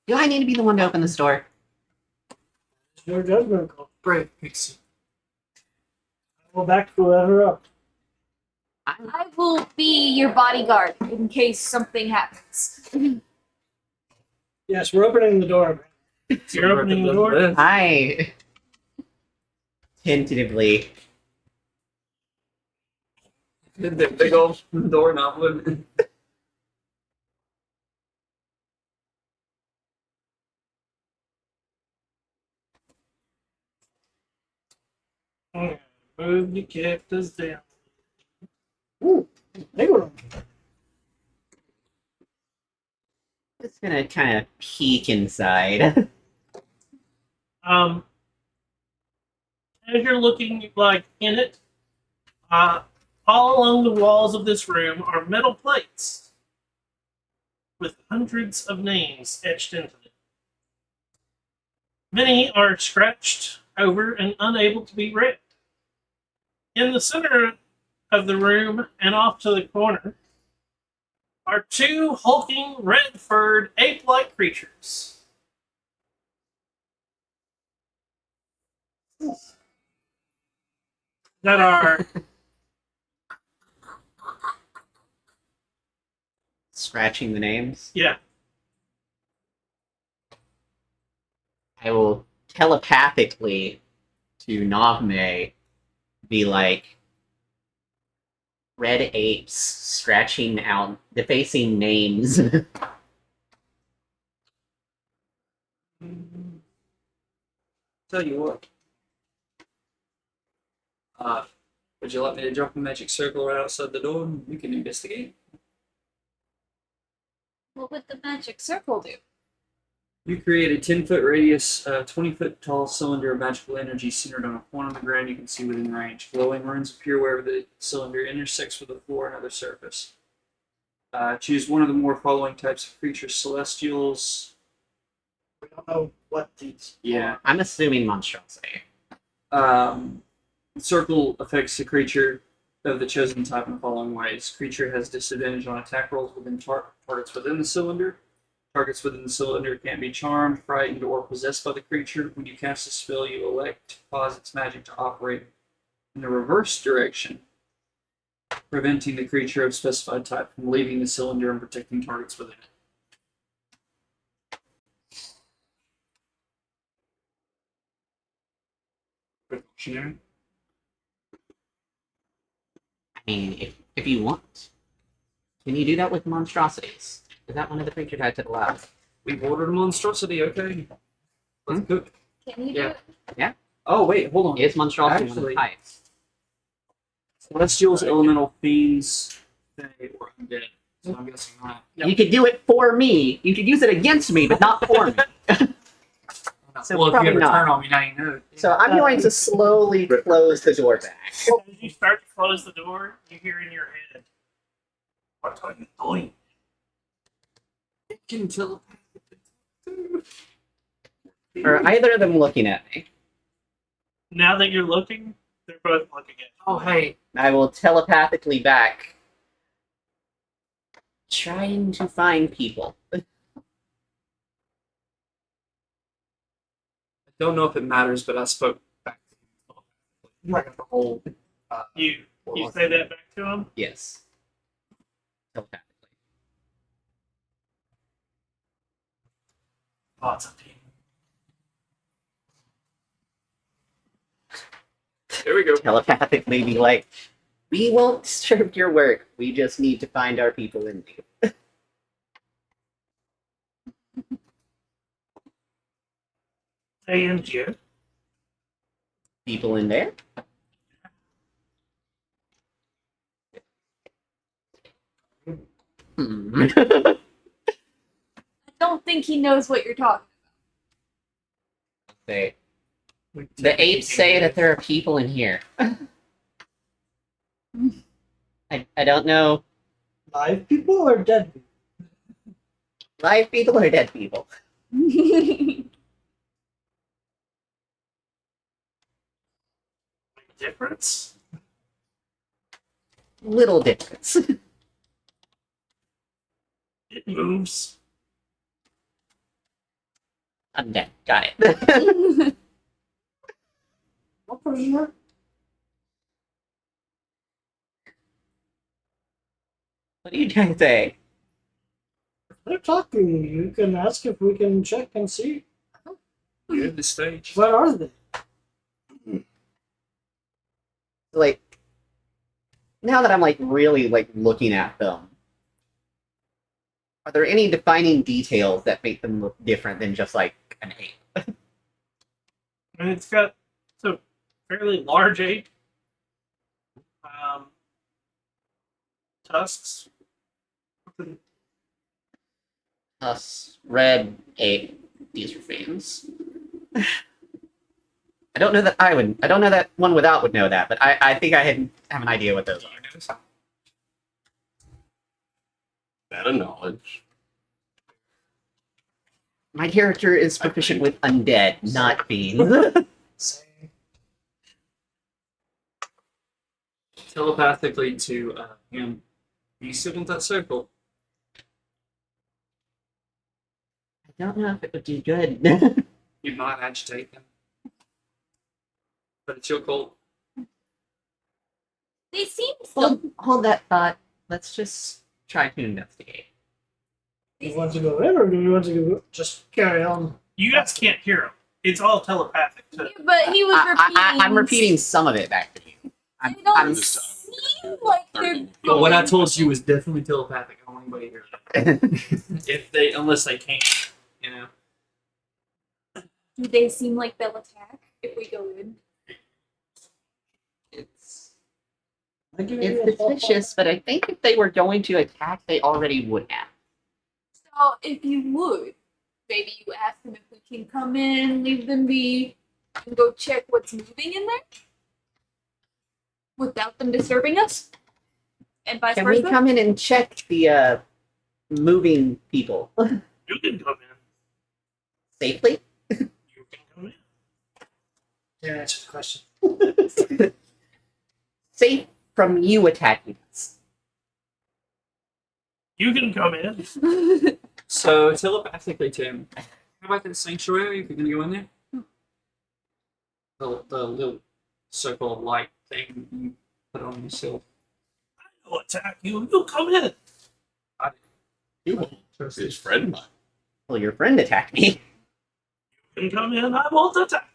Do I need to be the one to open this door? It's your judgment call. Brave Pixie. Go back to whoever up. I will be your bodyguard in case something happens. Yes, we're opening the door. You're opening the door? I tentatively. The big old door not moving. Okay, move the cactus down. They go. Just gonna kind of peek inside. As you're looking like in it, all along the walls of this room are metal plates with hundreds of names etched into them. Many are scratched over and unable to be read. In the center of the room and off to the corner are two hulking, red-furred, ape-like creatures. That are Scratching the names. yeah. I will telepathically to Navme be like red apes scratching out defacing names. Tell you what. Would you like me to drop a magic circle right outside the door and you can investigate? What would the magic circle do? You create a 10-foot radius, 20-foot tall cylinder of magical energy centered on a point on the ground you can see within range. Glowing runes appear wherever the cylinder intersects with the floor and other surface. Choose one of the more following types of creatures: celestials. We don't know what these. Yeah. I'm assuming monstrosity. Circle affects the creature of the chosen type in the following ways. Creature has disadvantage on attack rolls within targets within the cylinder. Targets within the cylinder can't be charmed, frightened, or possessed by the creature. When you cast a spell, you elect to cause its magic to operate in the reverse direction, preventing the creature of specified type from leaving the cylinder and protecting targets within it. Precautionary. I mean, if you want, can you do that with monstrosities? Is that one of the creature types that allows? We've ordered a monstrosity, okay? Let's cook. Can you Yeah. do it? Oh, wait, hold on. Is monstrosity one of Actually- the types? Celestials, elemental fiends, they or undead. So I'm guessing not. Yep. You could do it for me. You could use it against me, but not for me. So well, if you probably ever not. turn on me, now you know. So I'm going to slowly close the door back. As you start to close the door, you hear in your head, "What are you doing?" It can telepathy. Are either of them looking at me? Now that you're looking, they're both looking at you. Oh, hey. I will telepathically back. Trying to find people. I don't know if it matters, but I spoke back to him. Like the whole. You say that back to him. Yes. Telepathically. Lots of people. There we go. Telepathically be like, we won't disturb your work. We just need to find our people in you. And you. People in there? Hmm. don't think he knows what you're talking They, the apes say that there are people in here. I don't know. Live people or dead people? Live people or dead people? about. Difference? Little difference. It moves. Undead. Got it. What prisoner? What are you trying to say? They're talking. You can ask if we can check and see. You're in the stage. What are they? Like, now that I'm like really like looking at them, are there any defining details that make them look different than just like an ape? And it's got a fairly large ape. Tusks. Us, red ape, these are fans. I don't know that I would. I don't know that one without would know that, but I think I have an idea what those are. That of knowledge. My character is proficient with undead, not fiends. Same. Telepathically to him. You sit in that circle. I don't know if it would do good. You might agitate them. But it's your call. They seem so. Hold that thought. Let's just try to investigate. Do you want to go in or do you want to go just carry on? You guys can't hear him. It's all telepathic. To But he was repeating. I'm repeating some of it back to you. They don't I'm seem like they're. But what I going- told you was definitely telepathic. I don't want anybody here. Unless they can't, you know. Do they seem like they'll attack if we go in? I give you It's a suspicious, but I think if they were going to attack, they already would have. So if you would, maybe you ask them if we can come in, leave them be, and go check what's moving in there without them disturbing us, and vice Can we versa. come in and check the moving people you can come in. safely? You can come in. Didn't answer the question. Safe from you attacking us. You can come in. So telepathically, Tim, how about the sanctuary? If you're gonna go in there, the little circle of light thing you put on yourself. I'll attack you. You come in. He won't. His friend might. Well, your friend attacked me. You can come in. I won't attack.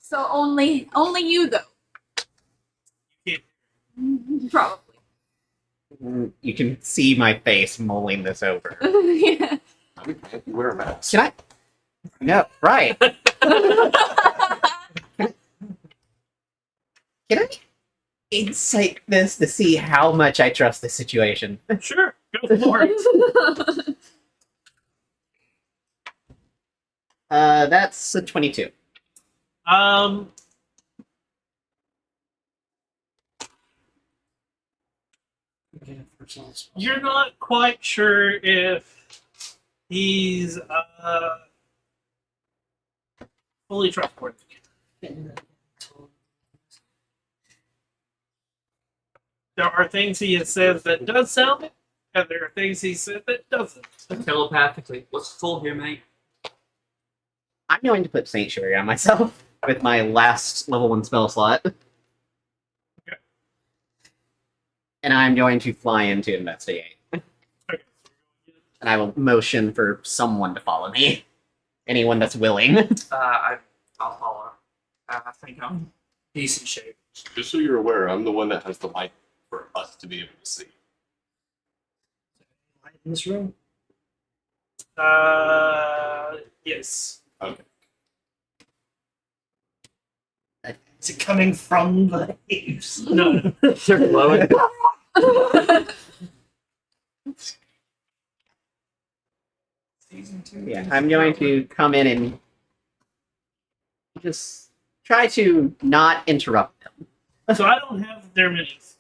So only you though. You Probably. You can see my face mulling this over. Yeah. I mean, can't you wear a mask? Can I? No, right. Can I insight this to see how much I trust this situation? Sure. Go for it. That's a 22. You're not quite sure if he's fully trustworthy. There are things he has said that does sound it, and there are things he said that doesn't. Telepathically, what's full here, mate? I'm going to put Sanctuary on myself with my last level 1 spell slot. Okay. And I'm going to fly in to investigate. Okay. And I will motion for someone to follow me. Anyone that's willing. I'll follow. I think I'm decent shape. Just so you're aware, I'm the one that has the light for us to be able to see. Light in this room? Yes. Okay. Is it coming from the apes? No. They're glowing. Season 2. Yeah, I'm going to come in and just try to not interrupt them. So I don't have their minis.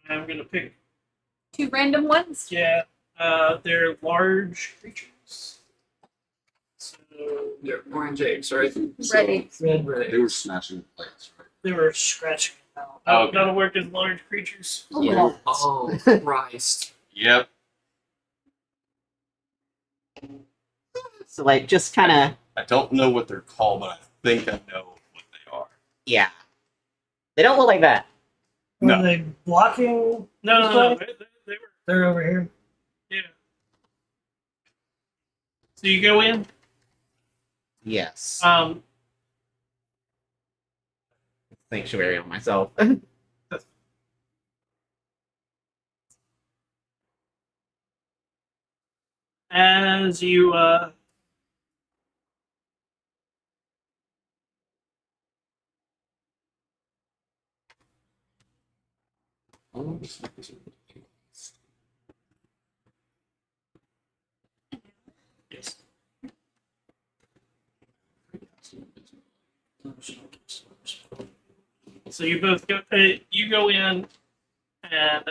I'm gonna pick. 2 random ones. Yeah, they're large creatures. So They're orange apes, right? Ready. Red. Red They were apes. smashing plates, right? they were scratching it out. Oh, okay. That'll work as large creatures. Yeah. Oh, Christ. Yep. So like just kind of I don't know what they're called, but I think I know what they are. yeah. They don't look like that. No. Are they blocking? No. They were. They're over here. Yeah. So you go in. Yes. Um, Sanctuary on myself. as you yes. So you both go. You go in, and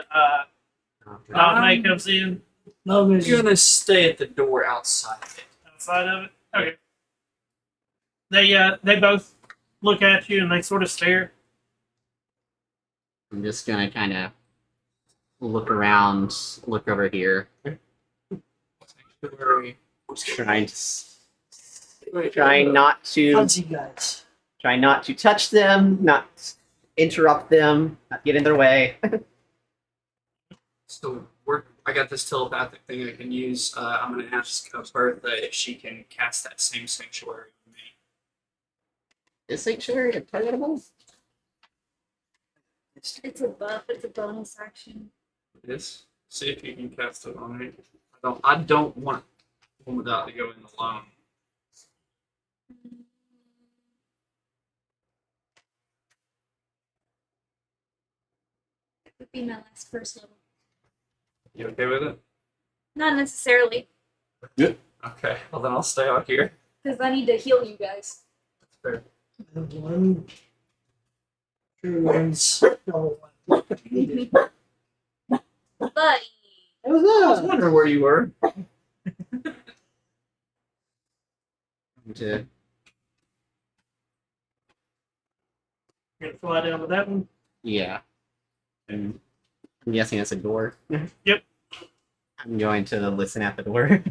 Name comes in No I'm vision. gonna stay at the door outside of it. outside of it. Okay. They both look at you and they sort of stare. I'm just gonna kind of look around, look over here, Sanctuary. trying not to Fuzzy guys. touch them, not interrupt them, not get in their way. So I got this telepathic thing I can use. I'm gonna ask Bertha if she can cast that same sanctuary on me. Is sanctuary targetable? It's a buff. It's a bonus action. This. See if you can cast it on me. I don't want one without to go in alone. That would be my last first level. You okay with it? Not necessarily, Okay. Well then I'll stay out here. because I need to heal you guys. That's fair. And one. True ones. Double one. Buddy. What I was was that? wondering where you were. To You're gonna fly down to that one. yeah. And I'm guessing it's a door. Yep. I'm going to listen at the door.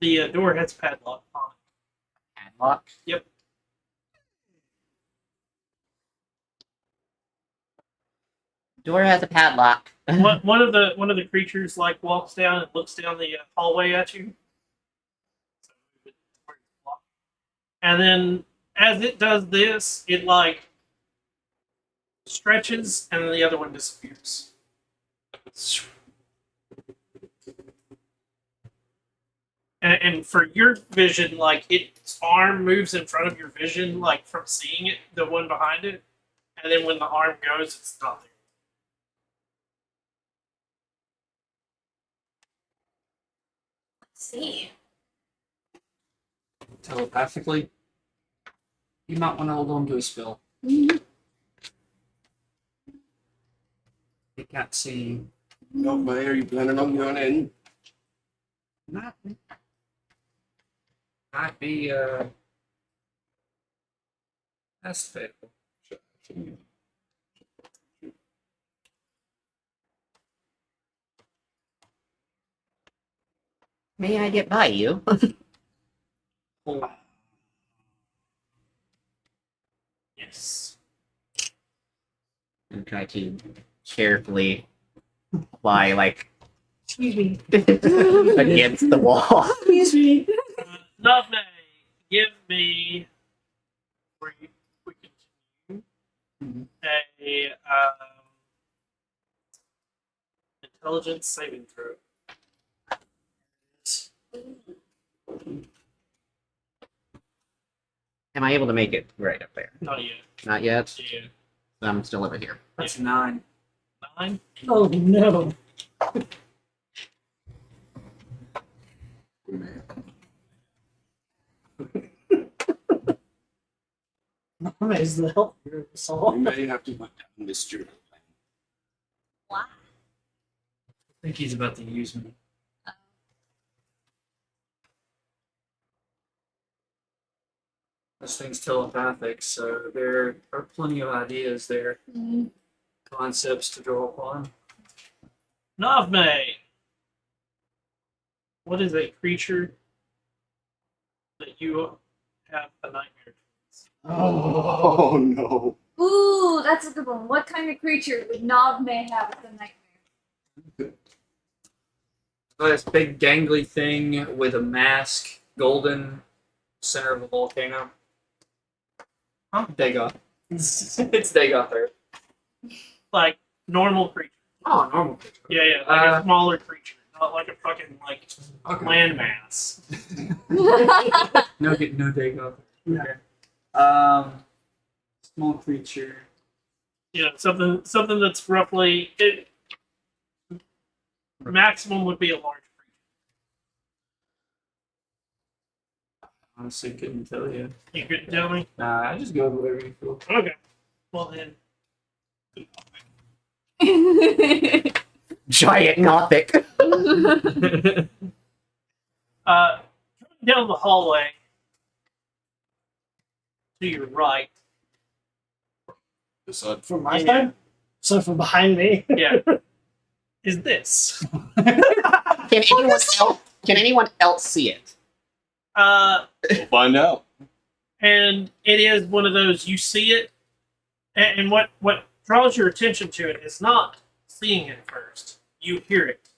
The door has padlock on Padlock. Yep. Door has a padlock. it. One of the creatures like walks down and looks down the hallway at you. And then as it does this, it like stretches and then the other one disappears. And for your vision, like its arm moves in front of your vision, like from seeing it, the one behind it, and then when the arm goes, it's not there. Let's see. Telepathically. You might want to hold on to a spell. Mhm. You can't see. No way are you planning on going in? Might be that's faithful. May I get by you? Yes. And try to carefully fly like Excuse me. against the wall. Excuse me. Nutmeg, give me. We continue. A intelligence saving throw. Am I able to make it right up there? Not yet. Not yet. Yeah. I'm still over here. That's 9. 9. Oh no. Is the help here We song? may have to put down this journal. Wow. I think he's about to use me. This thing's telepathic, so there are plenty of ideas there, Mm. concepts to draw upon. Navme. What is a creature that you have a nightmare? Oh. Oh no. Ooh, that's a good one. What kind of creature would Nob may have with a nightmare? This big gangly thing with a mask, golden, center of a volcano. Huh? Dagoth. It's Dagoth there. Like normal creature. Oh, normal creature. Yeah, like a smaller creature, not like a fucking like Okay. landmass. No Dagoth. No. Okay. Small creature. Yeah, something that's roughly maximum would be a large Honestly, couldn't tell you. creature. You couldn't tell me? Nah, I just go with whatever you feel. Okay. Well then, Giant Gothic. coming down the hallway to your right. This side. From my Yeah. side? So from behind me? Yeah. Is this? Can anyone else see it? We'll find out. And it is one of those you see it, and what draws your attention to it is not seeing it first. You hear it.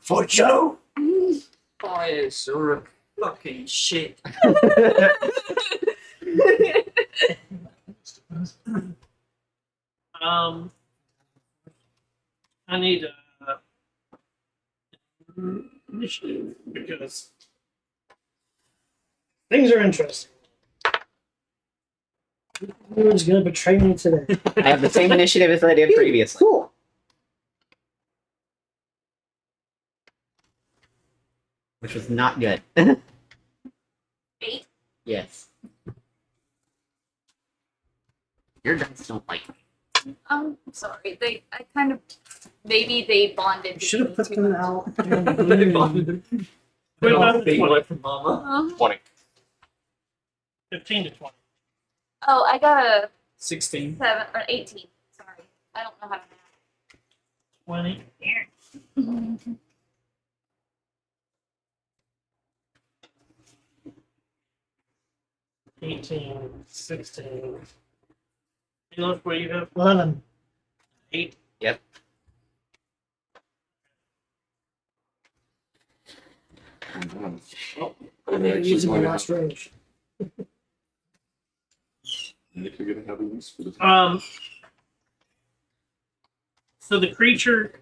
For Joe? Oh, yeah, so fucking shit. I need initiative because Things are interesting. Who's gonna betray me today? I have the same initiative as I did previously. Cool. Which was not good. 8. Yes. Your dice don't like me. I'm sorry. I kind of maybe they bonded. You should have put between them the two. out. They bonded. They all being away from mama. 20. 15 to 20. Oh, I got a 16. 7 or 18. Sorry, I don't know how to 20. math. 18, 16. You look where you have 11. 8. Oh, I'm using my last rage. If you're gonna have a use for this. So the creature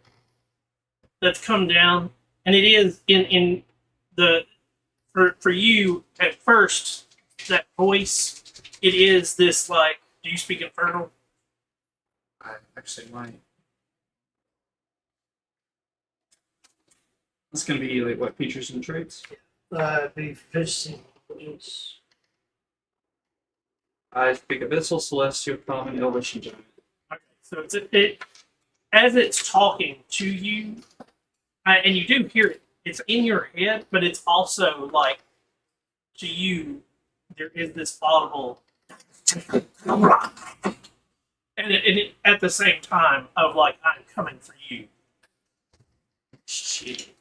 that's come down, and it is in the for you at first that voice. It is this like. Do you speak Infernal? I actually might. It's gonna be like what features and traits? Be fishing. I speak Abyssal, Celestial, Common, Elvish, and Giant. Okay, so it as it's talking to you, and you do hear it. It's in your head, but it's also like to you. There is this audible, and it at the same time of like I'm coming for you. Shit.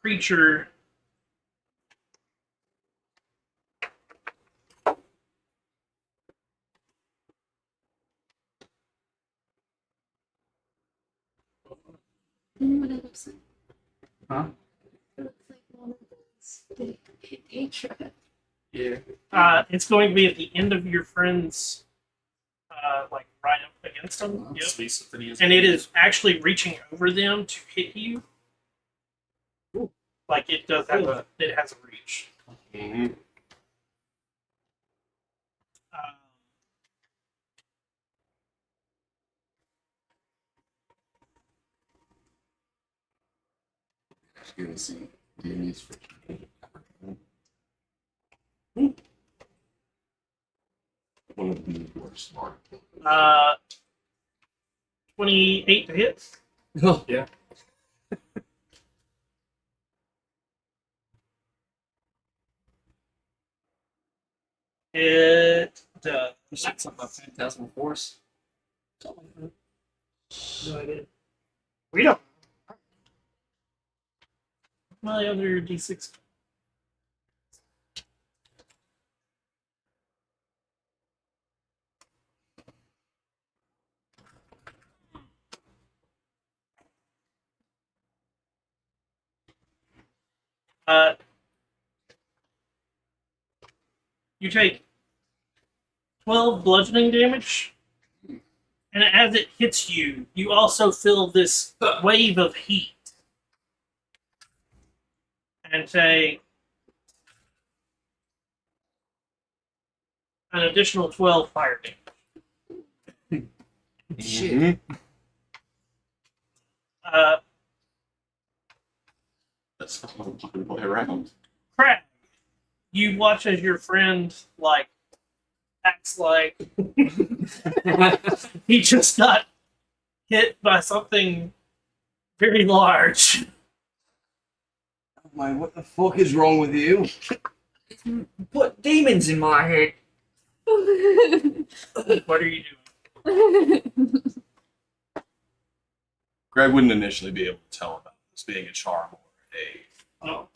Creature. You know what it looks like? Huh? It looks like one of those Daedra. Yeah. It's going to be at the end of your friend's, like right up against them. Yep. Sweet Symphony is And it is actually reaching over them to hit you. Like it does have it has a reach. Mhm. Um, Just gonna see DMs for one of the who are smart. 28 to hit. Oh, yeah. It does. You said something about Phantasmal Force. No idea. We don't. My other d6. Uh, you take 12 bludgeoning damage, and as it hits you, you also feel this wave of heat. And take an additional 12 fire damage. Shit. Uh, That's not a fun way around. Crack, you watch as your friend, like, acts like he just got hit by something very large. Oh my, what the fuck is wrong with you? Put demons in my head. What are you doing? Greg wouldn't initially be able to tell about this being a charm or a. Oh,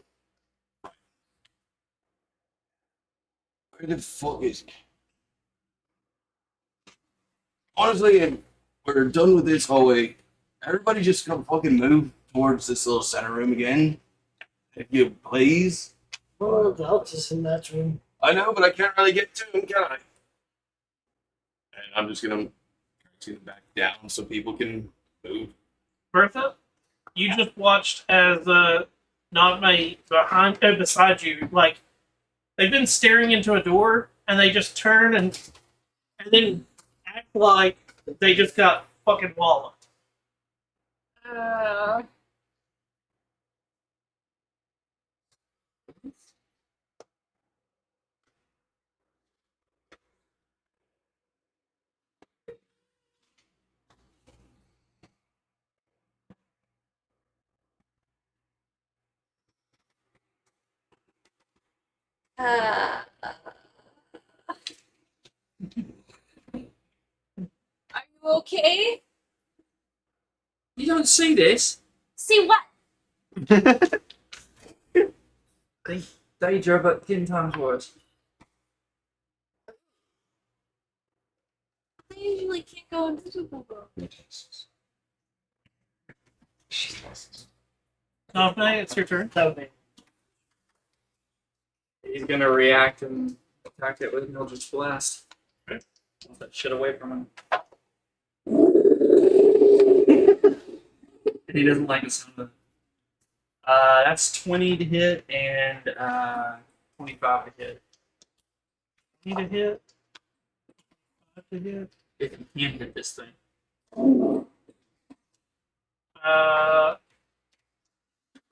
Where the fuck is. Honestly, if we're done with this hallway, everybody just come fucking move towards this little center room again. If you please. Oh, the Elks is in that room. I know, but I can't really get to him, can I? And I'm just gonna to back down so people can move. Bertha, you just watched as Nagme beside you, like they've been staring into a door, and they just turn and then act like they just got fucking walloped. Are you okay? You don't see this? See what? They drove up 10 times worse. They usually can't go invisible. Nagme, it's your turn. That would be. He's gonna react and attack it with Mildred's Blast. Okay. Move that shit away from him. He doesn't like the sound of it. That's 20 to hit and 25 to hit. Need a hit. 5 to hit. If you can hit this thing.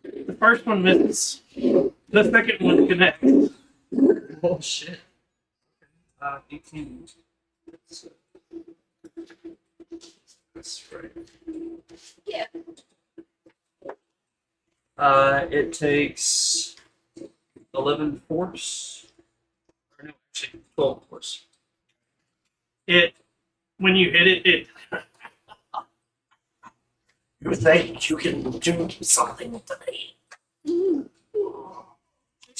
The first one misses. The second one connects. Oh shit. 18. That's right. Yeah. It takes 11 force. Or no, actually 12 force. It, when you hit it, it. You think you can do something to me?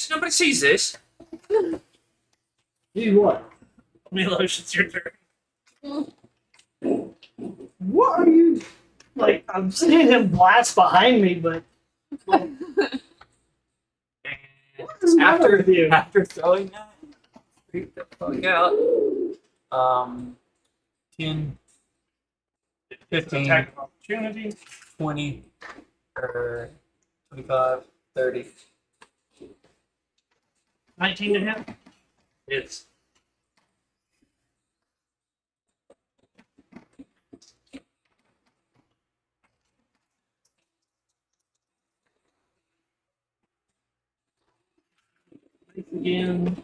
Nobody sees this. Do what? Milos, it's your turn. What are you? Like, I'm seeing him blast behind me, but And what is the matter with you? after throwing that, freak the fuck out. 10, 15, Attack of opportunity. 20, or 25, 30. 19 to hit. It's 'Again.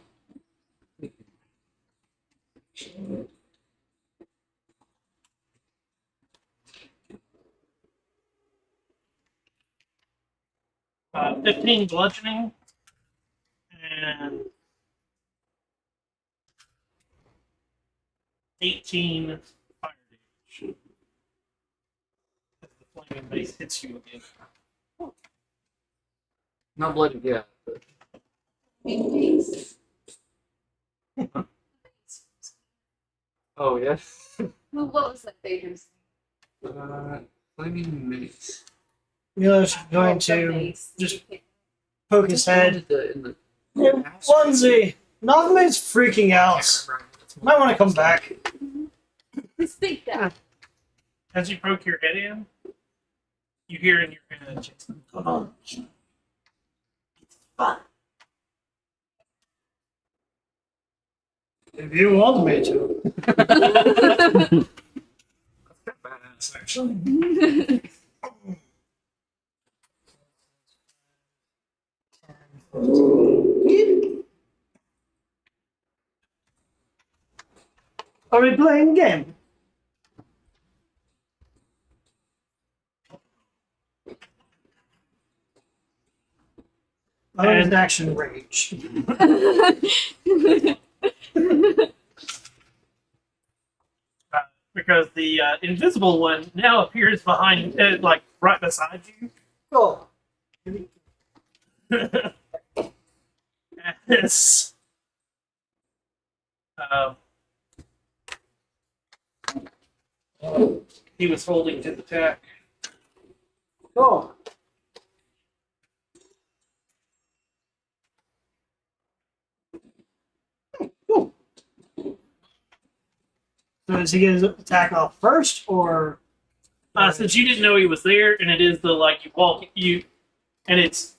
Uh, 15 bludgeoning. And 18 fire damage. As the flaming base hits you again. Not bloody, yeah. But oh yeah. What was that dangerous? Flaming mace. Milo's going to just poke his head. In the Hey, Onesie! Nagama's freaking out. Might want to come back. Just think that. As you poke your head in, you hear in your head, Come on. It's fun. If you want me to. Badass, actually. Are we playing a game? Bonus action rage. because the invisible one now appears behind, like right beside you. Oh. Yes. He was holding his attack. Oh. So does he get his attack off first, or? Since you didn't know he was there, and it is the like you walk and it's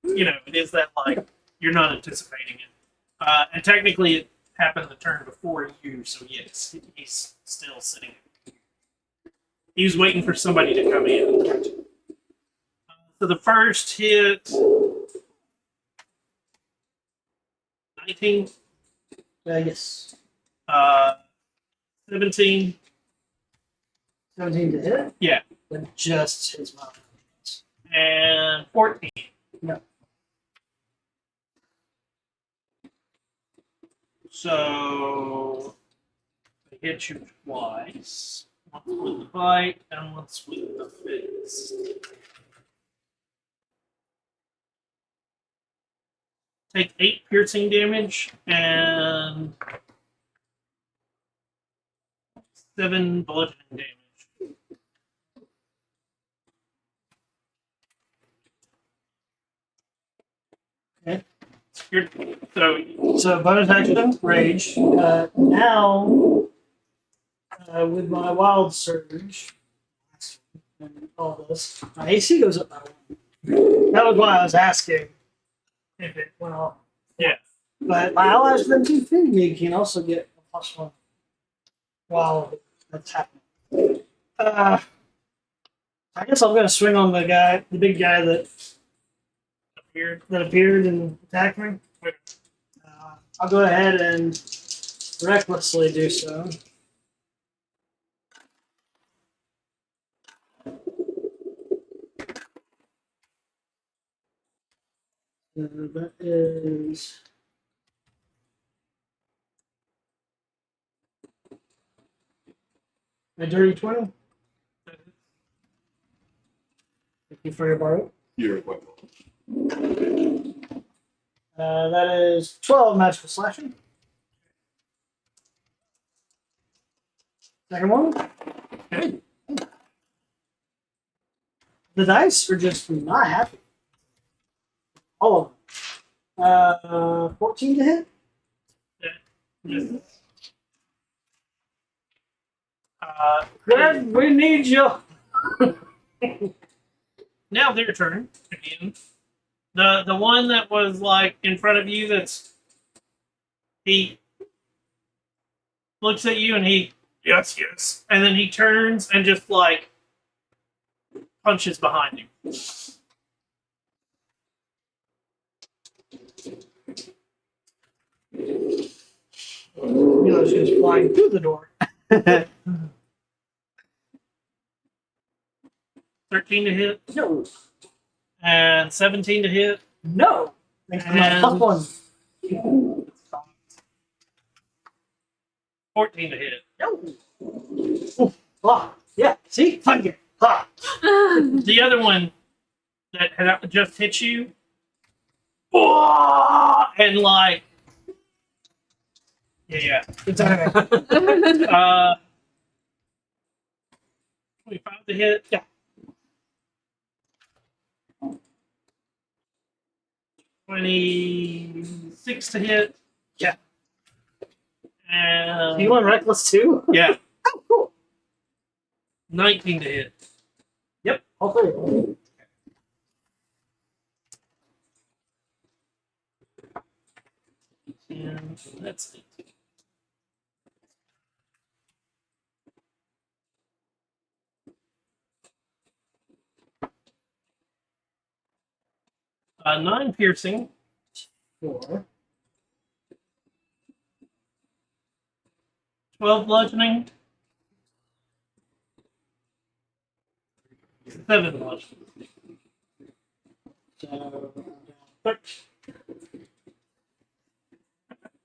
it is that like you're not anticipating it, and technically it happened the turn before you, so yes, he's still sitting. He was waiting for somebody to come in. So the first hit, 19, Yes. 17, 17 to hit? Yeah. But just his mouth. and 14. No. So they hit you twice. Once with the bite and once with the fist. Take 8 piercing damage and 7 bludgeoning damage. Okay. So bonus action, rage. Now, with my wild surge and all this, my AC goes up by 1. That was why I was asking if it went off. Yeah. But my allies within 2 feet of me can also get a +1 while that's happening. I guess I'm gonna swing on the big guy that appeared and attacked me. I'll go ahead and recklessly do so. That is a dirty 20. Thank you for your borrow. You're quite welcome. That is 12 magical slashing. Second one. Okay. The dice are just not happy. All of them. 14 to hit. Yes. Greg, we need you. now their turn again. The one that was like in front of you, he looks at you and he yes, and then he turns and just like punches behind you. Milo's just flying through the door. 13 to hit No. and 17 to hit. No. Thanks for my plus one. 14 to hit. No. Ah, yeah. See? Fun game. Ah. The other one that had just hit you, and like, yeah. It's okay. 25 to hit. Yeah. 26 to hit. Yeah. And You want reckless too? yeah, Oh, cool. 19 to hit. Yep. All three. And that's it. Nine piercing, 4. 12 bludgeoning, 7 bludgeoning. So,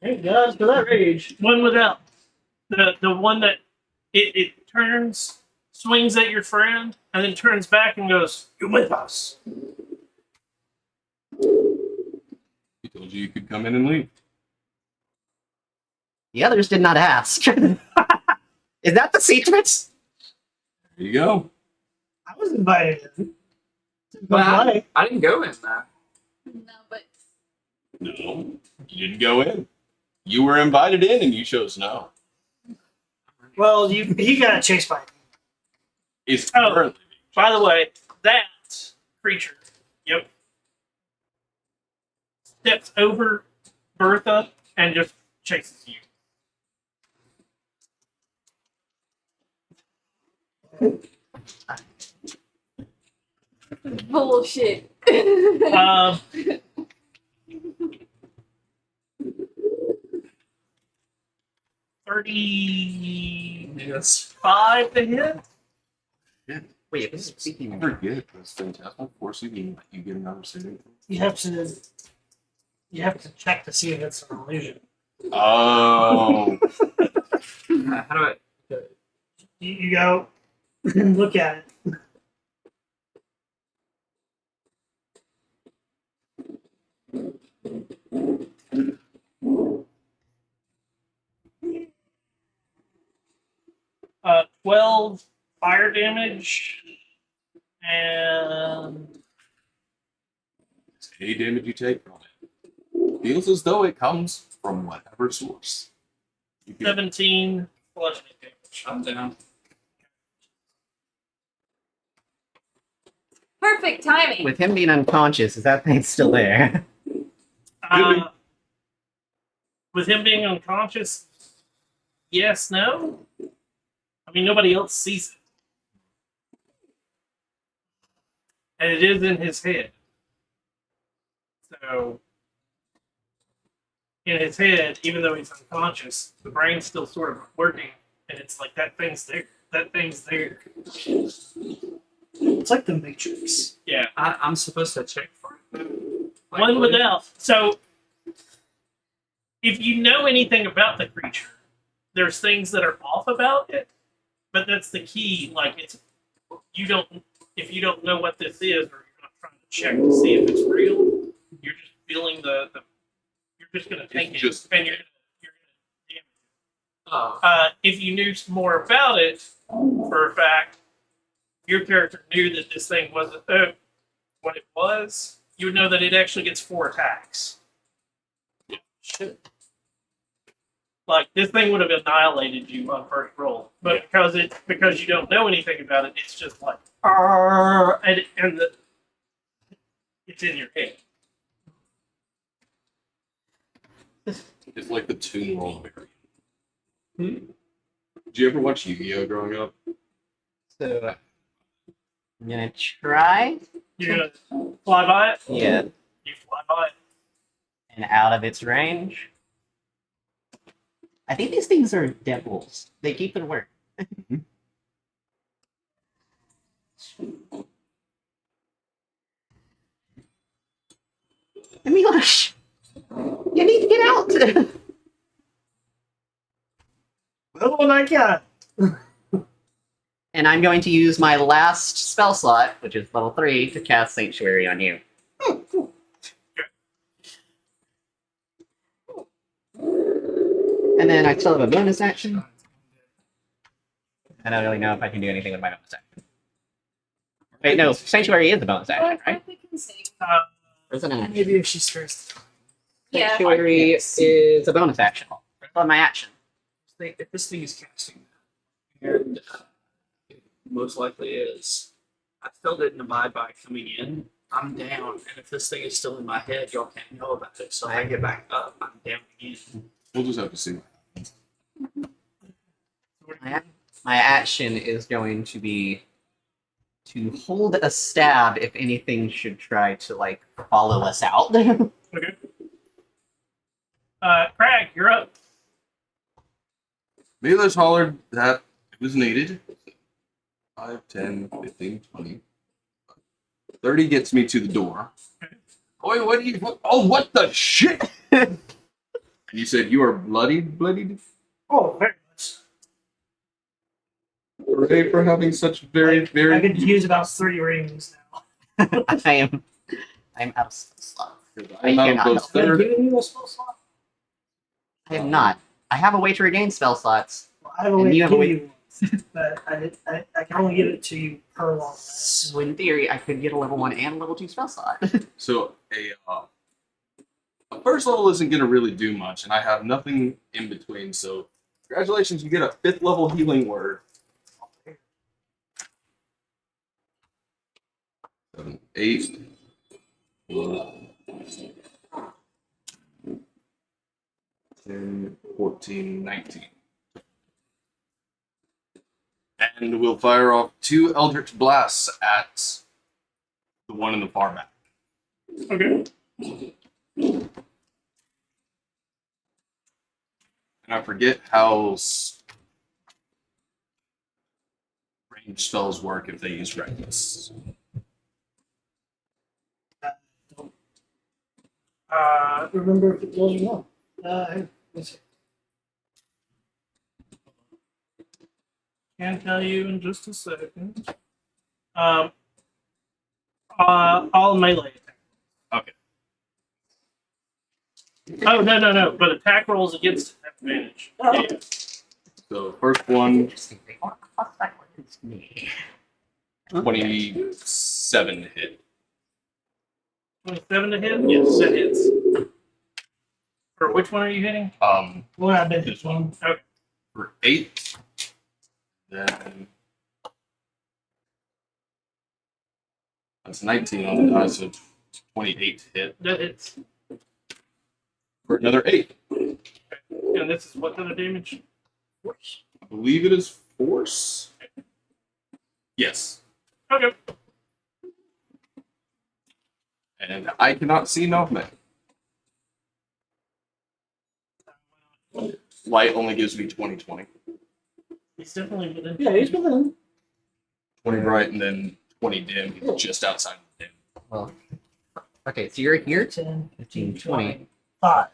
thank God for that rage. One without. The one that it turns, swings at your friend, and then turns back and goes, "You with us." He told you could come in and leave. The others did not ask. Is that the secret? There you go. I was invited in. Well, I didn't go in that. No, but No, you didn't go in. You were invited in and you chose no. Well, he got chased by me. It's Oh. currently. By the way, that creature, yep, steps over Bertha and just chases you. bullshit. Um, 35 to hit. Wait, this is speaking I of. forget this Phantasmal forcing you let you get another saving. You have to check to see if it's an illusion. Oh. How do I? You go and look at it. 12 fire damage and Any damage you take from it feels as though it comes from whatever source. You can 17 bludgeoning damage. I'm down. Perfect timing. With him being unconscious, is that thing still there? With him being unconscious, yes, no. I mean, nobody else sees it. And it is in his head. So, in his head, even though he's unconscious, the brain's still sort of working. And it's like, that thing's there. That thing's there. It's like the Matrix. Yeah. I'm supposed to check for it. Like, One without. So, if you know anything about the creature, there's things that are off about it, but that's the key. Like, it's if you don't know what this is, or you're not trying to check to see if it's real, you're just feeling you're just gonna take it, and you're gonna damage Oh. it. If you knew more about it, for a fact, your character knew that this thing wasn't what it was. You would know that it actually gets 4 attacks. Shit. Like, this thing would have annihilated you on first roll, but because you don't know anything about it, it's just like, and It's in your head. It's like the Toon World variant. Did you ever watch Yu-Gi-Oh growing up? So I'm gonna try. You're gonna fly by it. Yeah, You fly by it. and out of its range. I think these things are devils. They keep it work. Milosh, you need to get out. Well, what I got? And I'm going to use my last spell slot, which is level 3, to cast Sanctuary on you. And then I still have a bonus action. I don't really know if I can do anything with my bonus action. Wait, no, Sanctuary is a bonus action, right? There's an action. Maybe if she starts. Yeah. Sanctuary is a bonus action. On my action. If this thing is casting that, and it most likely is, I still didn't abide by coming in. I'm down, and if this thing is still in my head, y'all can't know about it. So if I get back up, I'm down again. We'll just have to see. My action is going to be to hold a stab if anything should try to, like, follow us out. Okay. Crag, you're up. Milos hollered that it was needed. 5, 10, 15, 20. 30 gets me to the door. Oh, what do you... what the shit? And you said you are bloodied? Oh, very much. Hooray for having such very... I could use about 3 rings now. I'm out of spell slot. I'm out of those Have I third. given you a spell slot? I am not. I have a way to regain spell slots. Well, I have a And way you to have a give way- you one, but I can only give it to you per long rest. So in theory, I could get a level 1 and level 2 spell slot. So a first level isn't going to really do much, and I have nothing in between. So congratulations, you get a 5th level healing word. 7, 8. 10, 14, 19. And we'll fire off 2 Eldritch Blasts at the one in the far back. Okay. And I forget how range spells work if they use Reckless. Remember if it was or not. Here, let's see. Can tell you in just a second. All melee attack. Okay. Oh, no. But attack rolls against it have advantage. Oh. Yeah. So first one, Interesting. They want to fuck back against me. 27 to hit. 27 to hit? Yes, that hits. For which one are you hitting? Well, I've been this one. For 8. Then that's 19 on the die, so 28 to hit. That hits. For another 8. And this is what kind of damage? Force. I believe it is force. Yes. Okay. And I cannot see Novme. Light only gives me 20/20. He's definitely within. Yeah, he's within. 20 bright and then 20 dim. He's just outside of the dim. Well, okay, so you're here. 10, 15, 20. 5.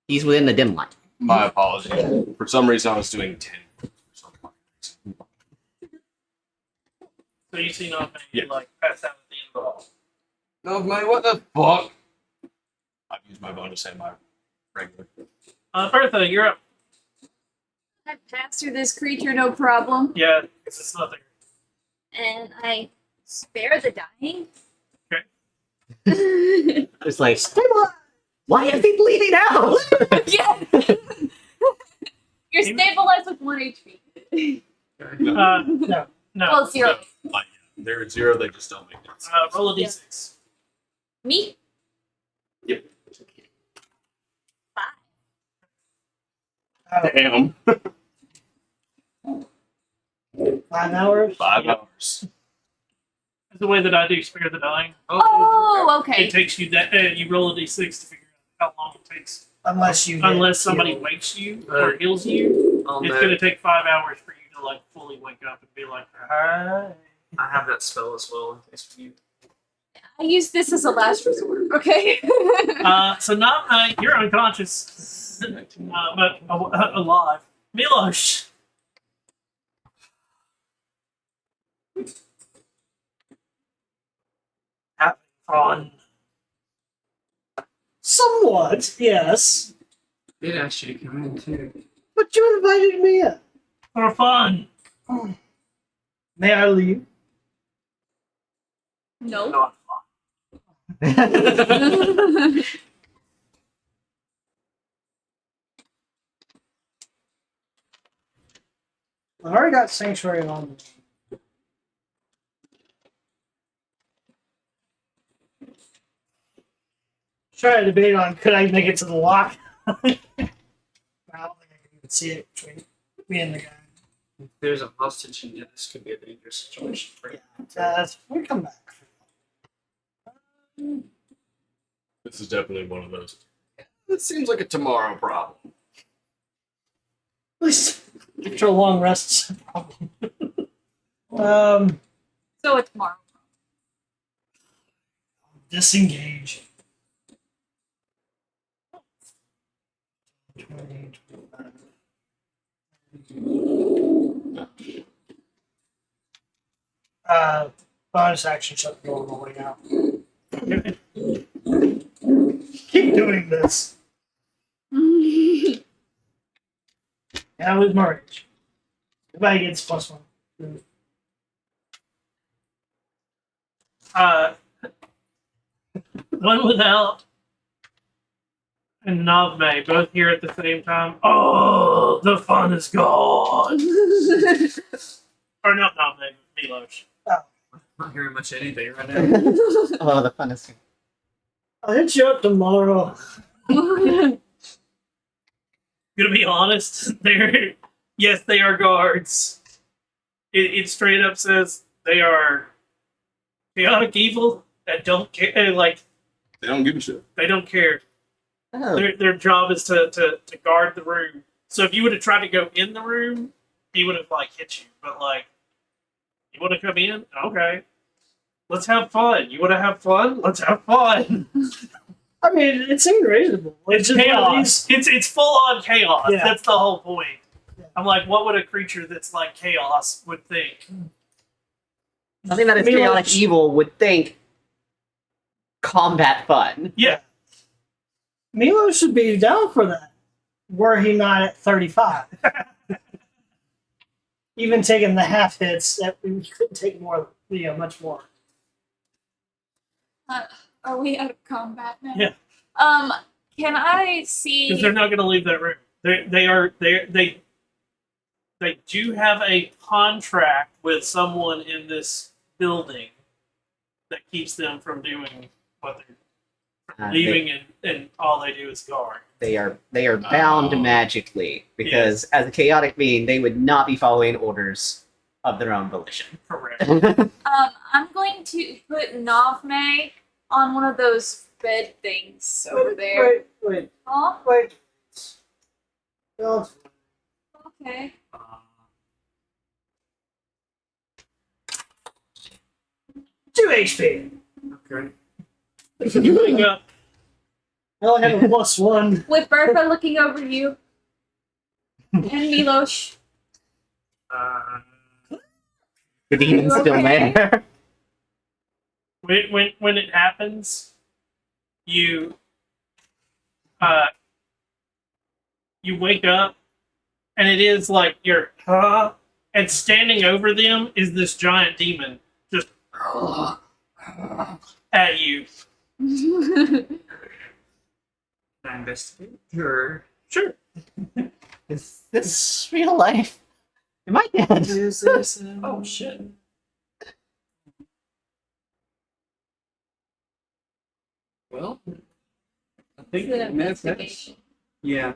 He's within the dim line. My apologies. For some reason, I was doing 10. So you see Novme Yeah. like pass out at the end of the hall. Novme, what the fuck? I've used my bonus and my regular. Bertha, you're up. I pass through this creature, no problem. Yeah, because it's not there. And I spare the dying. Okay. It's like, why is he bleeding out? Yeah. You're stabilized with 1 HP. No. Well, 0. They're at 0, they just don't make it. Roll a d6. Me? Yep. 5. Damn. 5 hours. 5 Yep. hours. That's the way that I do Spare the Dying. Oh, okay. It takes you that you roll a d6 to figure out how long it takes. Unless you. get Unless somebody healed. wakes you or heals you, On it's that, going to take 5 hours for you to like fully wake up and be like, hi. I have that spell as well. In case you. I use this as a last resort, okay? So not you're unconscious, but alive. Milosh. Having fun. Somewhat, yes. Did ask you to come in too. But you invited me in. For fun. May I leave? No. Not I already got Sanctuary on. Trying to debate on could I make it to the lock? I don't think I can even see it between me and the guy. If there's a hostage in here, this could be a dangerous situation for you. We come back. This is definitely one of those. It seems like a tomorrow problem. At least after a long rest, it's a problem. So it's tomorrow. Disengage. 20, 25. Bonus action, shut the door on the way out. Keep doing this. Yeah, I lose my rage. Everybody gets +1. One without and Navme both here at the same time. Oh, the fun is gone. Or not Navme, Milosh. Not hearing much of anything right now. Oh, the funnest thing. I'll hit you up tomorrow. Gonna be honest, they're yes, they are guards. It straight up says they are chaotic evil that don't care. Like They don't give a shit. they don't care. Oh, Their job is to guard the room. So if you would have tried to go in the room, he would have like hit you. But like, you want to come in? Okay, let's have fun. You want to have fun? Let's have fun. I mean, it seemed reasonable. It's just one of chaos. It's full on chaos. Yeah. That's the whole point. Yeah. I'm like, what would a creature that's like chaos would think? something that is I mean, chaotic like- evil would think combat fun. Yeah, Milo should be down for that. Were he not at 35? Even taking the half hits, that we couldn't take more. Much more. Are we out of combat now? Yeah. Can I see? because they're not going to leave that room. They do have a contract with someone in this building that keeps them from doing what they're leaving, and all they do is guard. They are bound Oh. magically because as a chaotic being, they would not be following orders of their own volition. Correct. I'm going to put Navme on one of those bed things over there. Wait. Oh, Well, okay. 2 HP. Okay. You wake up. I only have a +1. With Bertha looking over you. And Milosh. The demon's still Okay. there. When it happens, you you wake up, and it is like you're and standing over them is this giant demon just at you. Can I investigate? Sure. Sure. Is this real life? Am I dead? Is this? Oh shit. Well, I It's think an Matt, that's- investigation. yeah.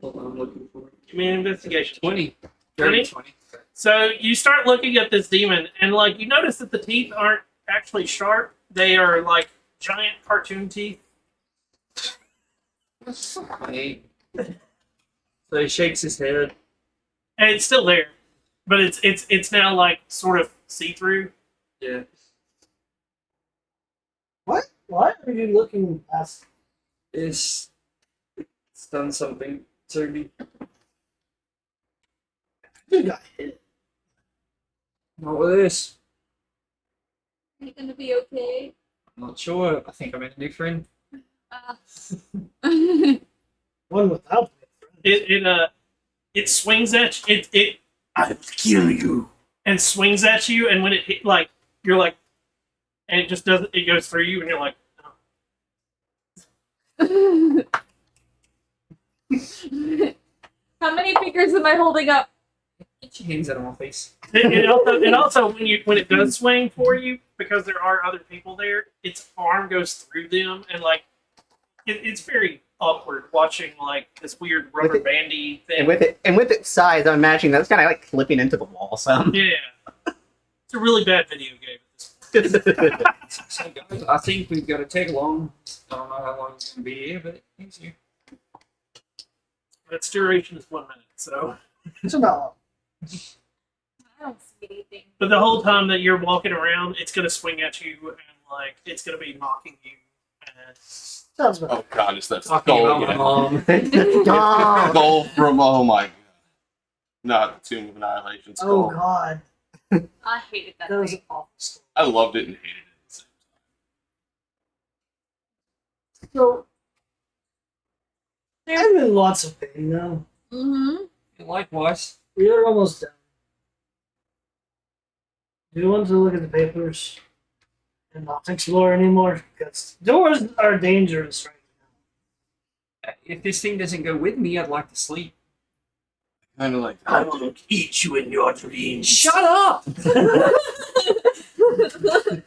Hold on, I'm looking for it. Give me an investigation. 20. 20? 20. So you start looking at this demon, and like you notice that the teeth aren't actually sharp; they are like giant cartoon teeth. Wait. So he shakes his head. And it's still there, but it's now like sort of see through. Yeah. What? Why are you looking past? It's done something to me. You got hit. Not with this. Are you gonna be okay? I'm not sure. I think I made a new friend. One without It swings at you. It I will kill you and swings at you, and when it hit, like you're like, and it just doesn't. It goes through you, and you're like, oh. How many fingers am I holding up? Get your hands out of my face. And also when it does swing for you, because there are other people there, its arm goes through them, and like it's very awkward watching like this weird rubber With it- bandy thing. And with its size, I'm imagining that's kind of like clipping into the wall. Some. Yeah, it's a really bad video game. So guys, I think we've got to take along. I don't know how long it's going to be here, but he's here. Its duration is 1 minute, so. It's about long. I don't see anything. But the whole time that you're walking around, it's gonna swing at you and like it's gonna be mocking you. And Sounds about Oh god, it's that Talking skull about my again. Oh. Skull from oh my god. Not the Tomb of Annihilation Oh skull. god. I hated that That was thing. awful. Story. I loved it and hated it at the same time. So I'm in lots of pain now. Mm-hmm. Likewise. We are almost done. Do you want to look at the papers and not explore anymore? Because doors are dangerous right If this thing doesn't go with me, I'd like to sleep. Kind of like I will eat you in your dreams. Shut up!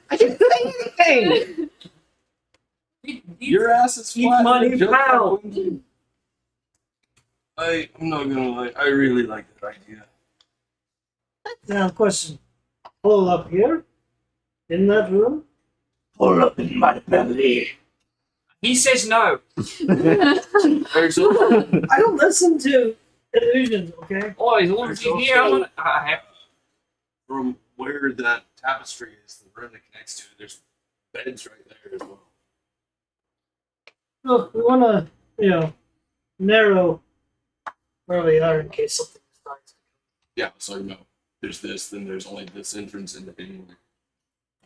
I didn't say anything. your ass is Eat flat. money, You're just pal. like Wendy. I'm not gonna lie. I really like that idea. now. Question: pull up here, in that room. Pull up in my belly. He says no. There's a, I don't listen to illusions. Okay. Oh, as long as There's he's here, I'm also- gonna. I have. from where that tapestry is, the room that connects to it. There's beds right there as well. So we want to, narrow where we are in case something starts. Yeah, so there's this, then there's only this entrance into anywhere.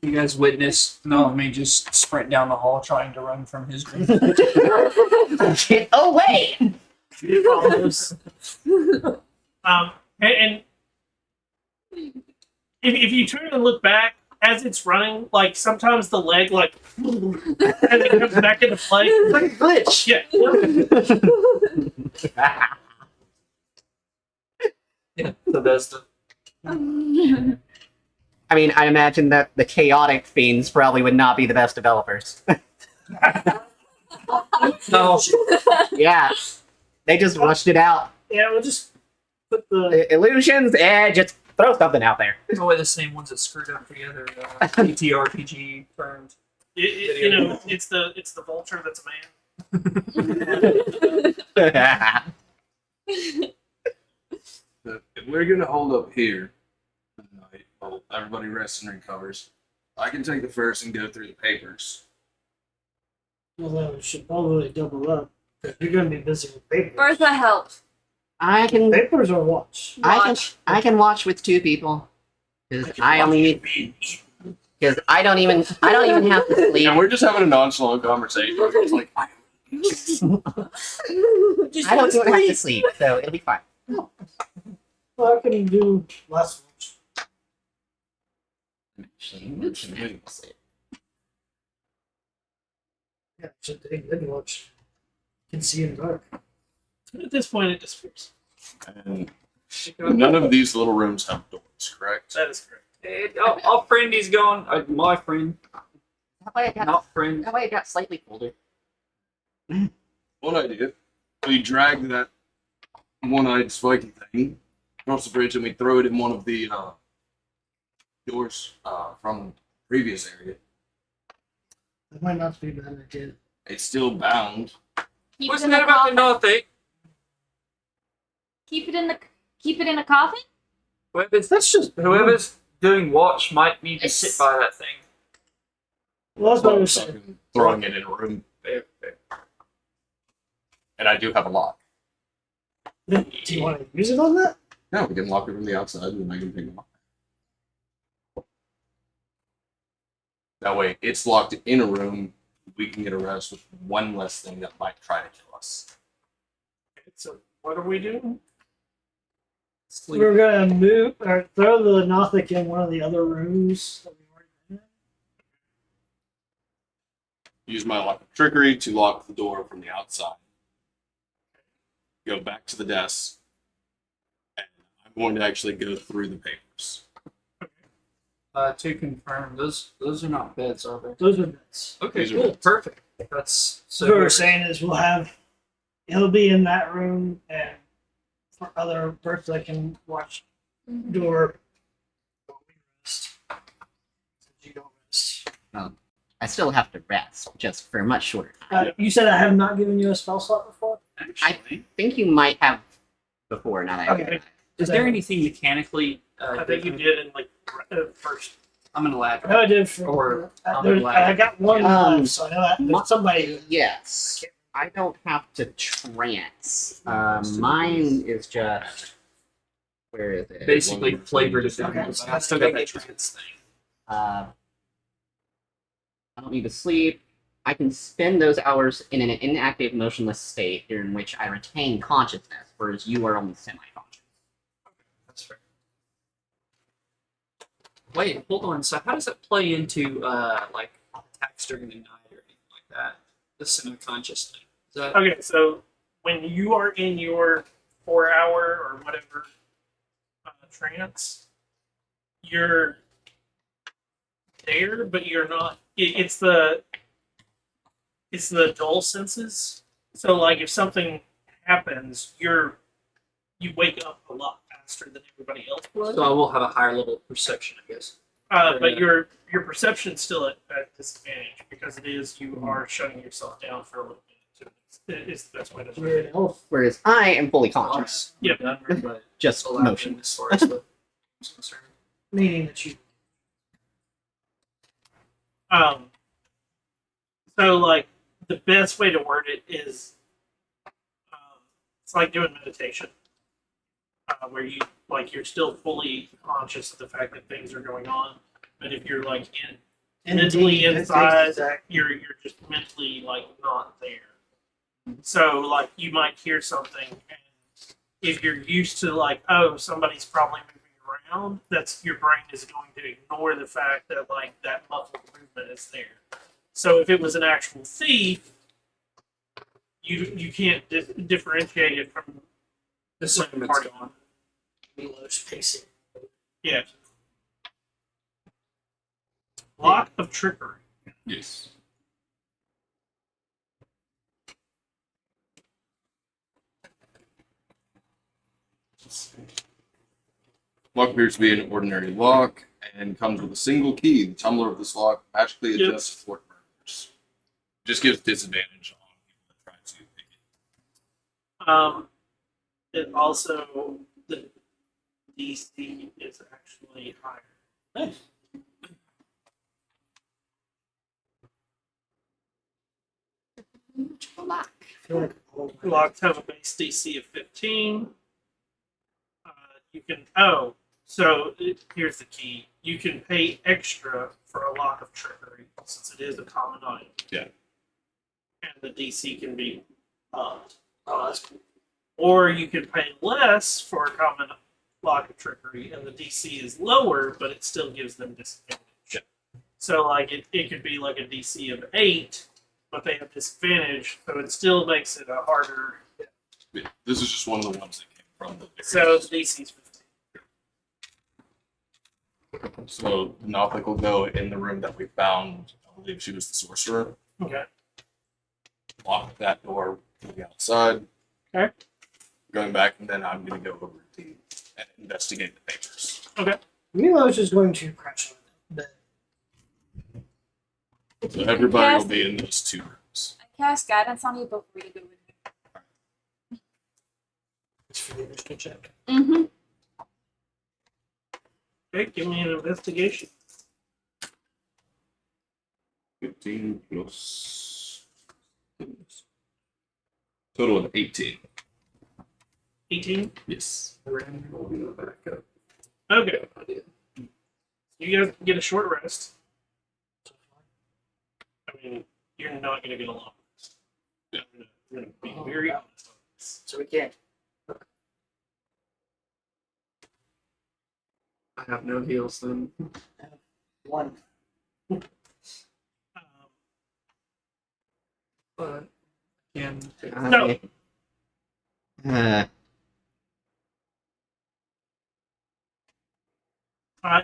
You guys witness me just sprint down the hall trying to run from his room. Get away. Follows. And if you turn and look back as it's running, like sometimes the leg like and it comes back into play. It's like a glitch. Yeah. Yeah, the best of. I mean, I imagine that the chaotic fiends probably would not be the best developers. No. Yeah, they just rushed it out. Yeah, we'll just put the. Illusions, just throw something out there. Probably the same ones that screwed up the other TTRPG firms. It's the vulture that's a man. If we're gonna hold up here for the night, while everybody rests and recovers, I can take the first and go through the papers. Although we should probably double up. Because you're going to be busy with papers. Bertha helped. I can Papers or watch? I can watch with two people. Because I only need. Because I don't even have to sleep. And we're just having a nonchalant conversation. We're just like, I don't even have to sleep, so it'll be fine. Well, I can do last watch. Yeah, should take good watch. Can see in the dark. At this point, it disappears. and none of these little rooms have doors, correct? That is correct. Our friend is gone. My friend, That way it got, not friend. that way it got slightly colder. One idea. We drag that one-eyed spiky thing across the bridge and we throw it in one of the doors from the previous area. That might not be a bad idea. It's still bound. Keep What's it in that the about the coffin. north? Keep it in a coffin. Whoever's doing watch might need to sit by that thing. Well, that's what I was saying. Throwing it in a room. And I do have a lock. Do you want to use it on that? Yeah, we can lock it from the outside and I can take it off. That way, it's locked in a room. We can get a rest with one less thing that might try to kill us. So what are we doing? Sleep. We're gonna move or throw the Nothic in one of the other rooms that we already been in. Use my lock of trickery to lock the door from the outside. Go back to the desk. And I'm going to actually go through the papers. To confirm, those are not beds, are they? Those are bits. Okay, These are cool, beds. perfect. That's so. So what we're saying is he'll be in that room and for other birds that can watch door. Rest. You don't rest. I still have to rest, just for a much shorter time. You said I have not given you a spell slot before? I think you might have before, now that I Okay. Is there anything mechanically? I think you did in like first. I'm gonna lag. I know I did for. Or I got one left, so I know that there's somebody who. Yes. I don't have to trance. Mine is just. Where is it? Basically flavored it down. Okay. But I still got that trance thing. I don't need to sleep. I can spend those hours in an inactive, motionless state during which I retain consciousness, whereas you are only semi-conscious. That's fair. Wait, hold on. So how does that play into like attacks during the night or anything like that? The semi-conscious thing. Is that Okay, so when you are in your 4-hour or whatever trance, you're there, but you're not. It's the dull senses. So like if something happens, you wake up a lot faster than everybody else would. so I will have a higher level of perception, I guess. But your perception's still at disadvantage because it is you are shutting yourself down for a little bit. It's the best way to do it. Whereas I am fully conscious, Yep. But just allowed motion. as far as the is concerned. Meaning that you. So like the best way to word it is, it's like doing meditation, where you're still fully conscious of the fact that things are going on, but if you're like mentally inside, you're just mentally like not there. So like you might hear something, and if you're used to like, oh, somebody's probably moving around, that's your brain is going to ignore the fact that like that muffled movement is there. So if it was an actual thief, you can't differentiate it from The segment's party. gone. Milo's pacing. Yeah. Lot of trickery. Yes. Lock appears to be an ordinary lock and comes with a single key. The tumbler of this lock magically Yep. adjusts for burglars. Just gives disadvantage on people that try to pick it. It also the DC is actually higher. Nice. Locks have a base DC of 15. You can here's the key. You can pay extra for a lock of trickery since it is a common item. Yeah. And the DC can be upped. Oh, that's cool. Or you can pay less for a common lock of trickery, and the DC is lower, but it still gives them disadvantage. Yeah. So, like, it could be like a DC of 8, but they have disadvantage, so it still makes it a harder. Yeah, this is just one of the ones that came from the So, the DC is 15. So Nothic will go in the room that we found. I believe she was the sorcerer. Okay. lock that door from the outside. Okay. Going back, and then I'm going to go over and investigate the papers. Milo's just going to crash on the bed. So everybody will be in those 2 rooms. I cast guidance on you before you go in there. It's for the initiative check. Mm-hmm. Okay, give me an investigation. 15 plus. Total of 18. 18. Yes. Randy will be the backup. Okay. You guys get a short rest. I mean, you're not going to get a long rest. Yeah. We're going to be very honest on this. So we can't. I have no heals then. One. Um, But can No.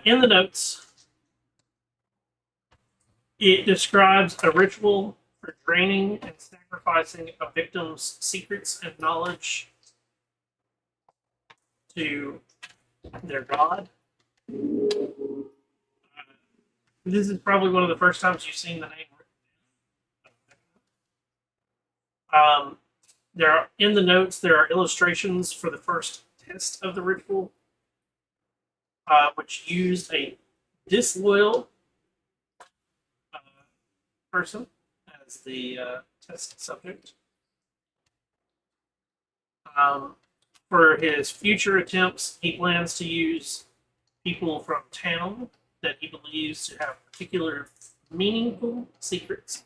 In the notes, it describes a ritual for draining and sacrificing a victim's secrets and knowledge to their god. This is probably one of the first times you've seen the name written. In the notes, there are illustrations for the first test of the ritual, which used a disloyal person as the test subject. For his future attempts, he plans to use people from town that he believes to have particular meaningful secrets.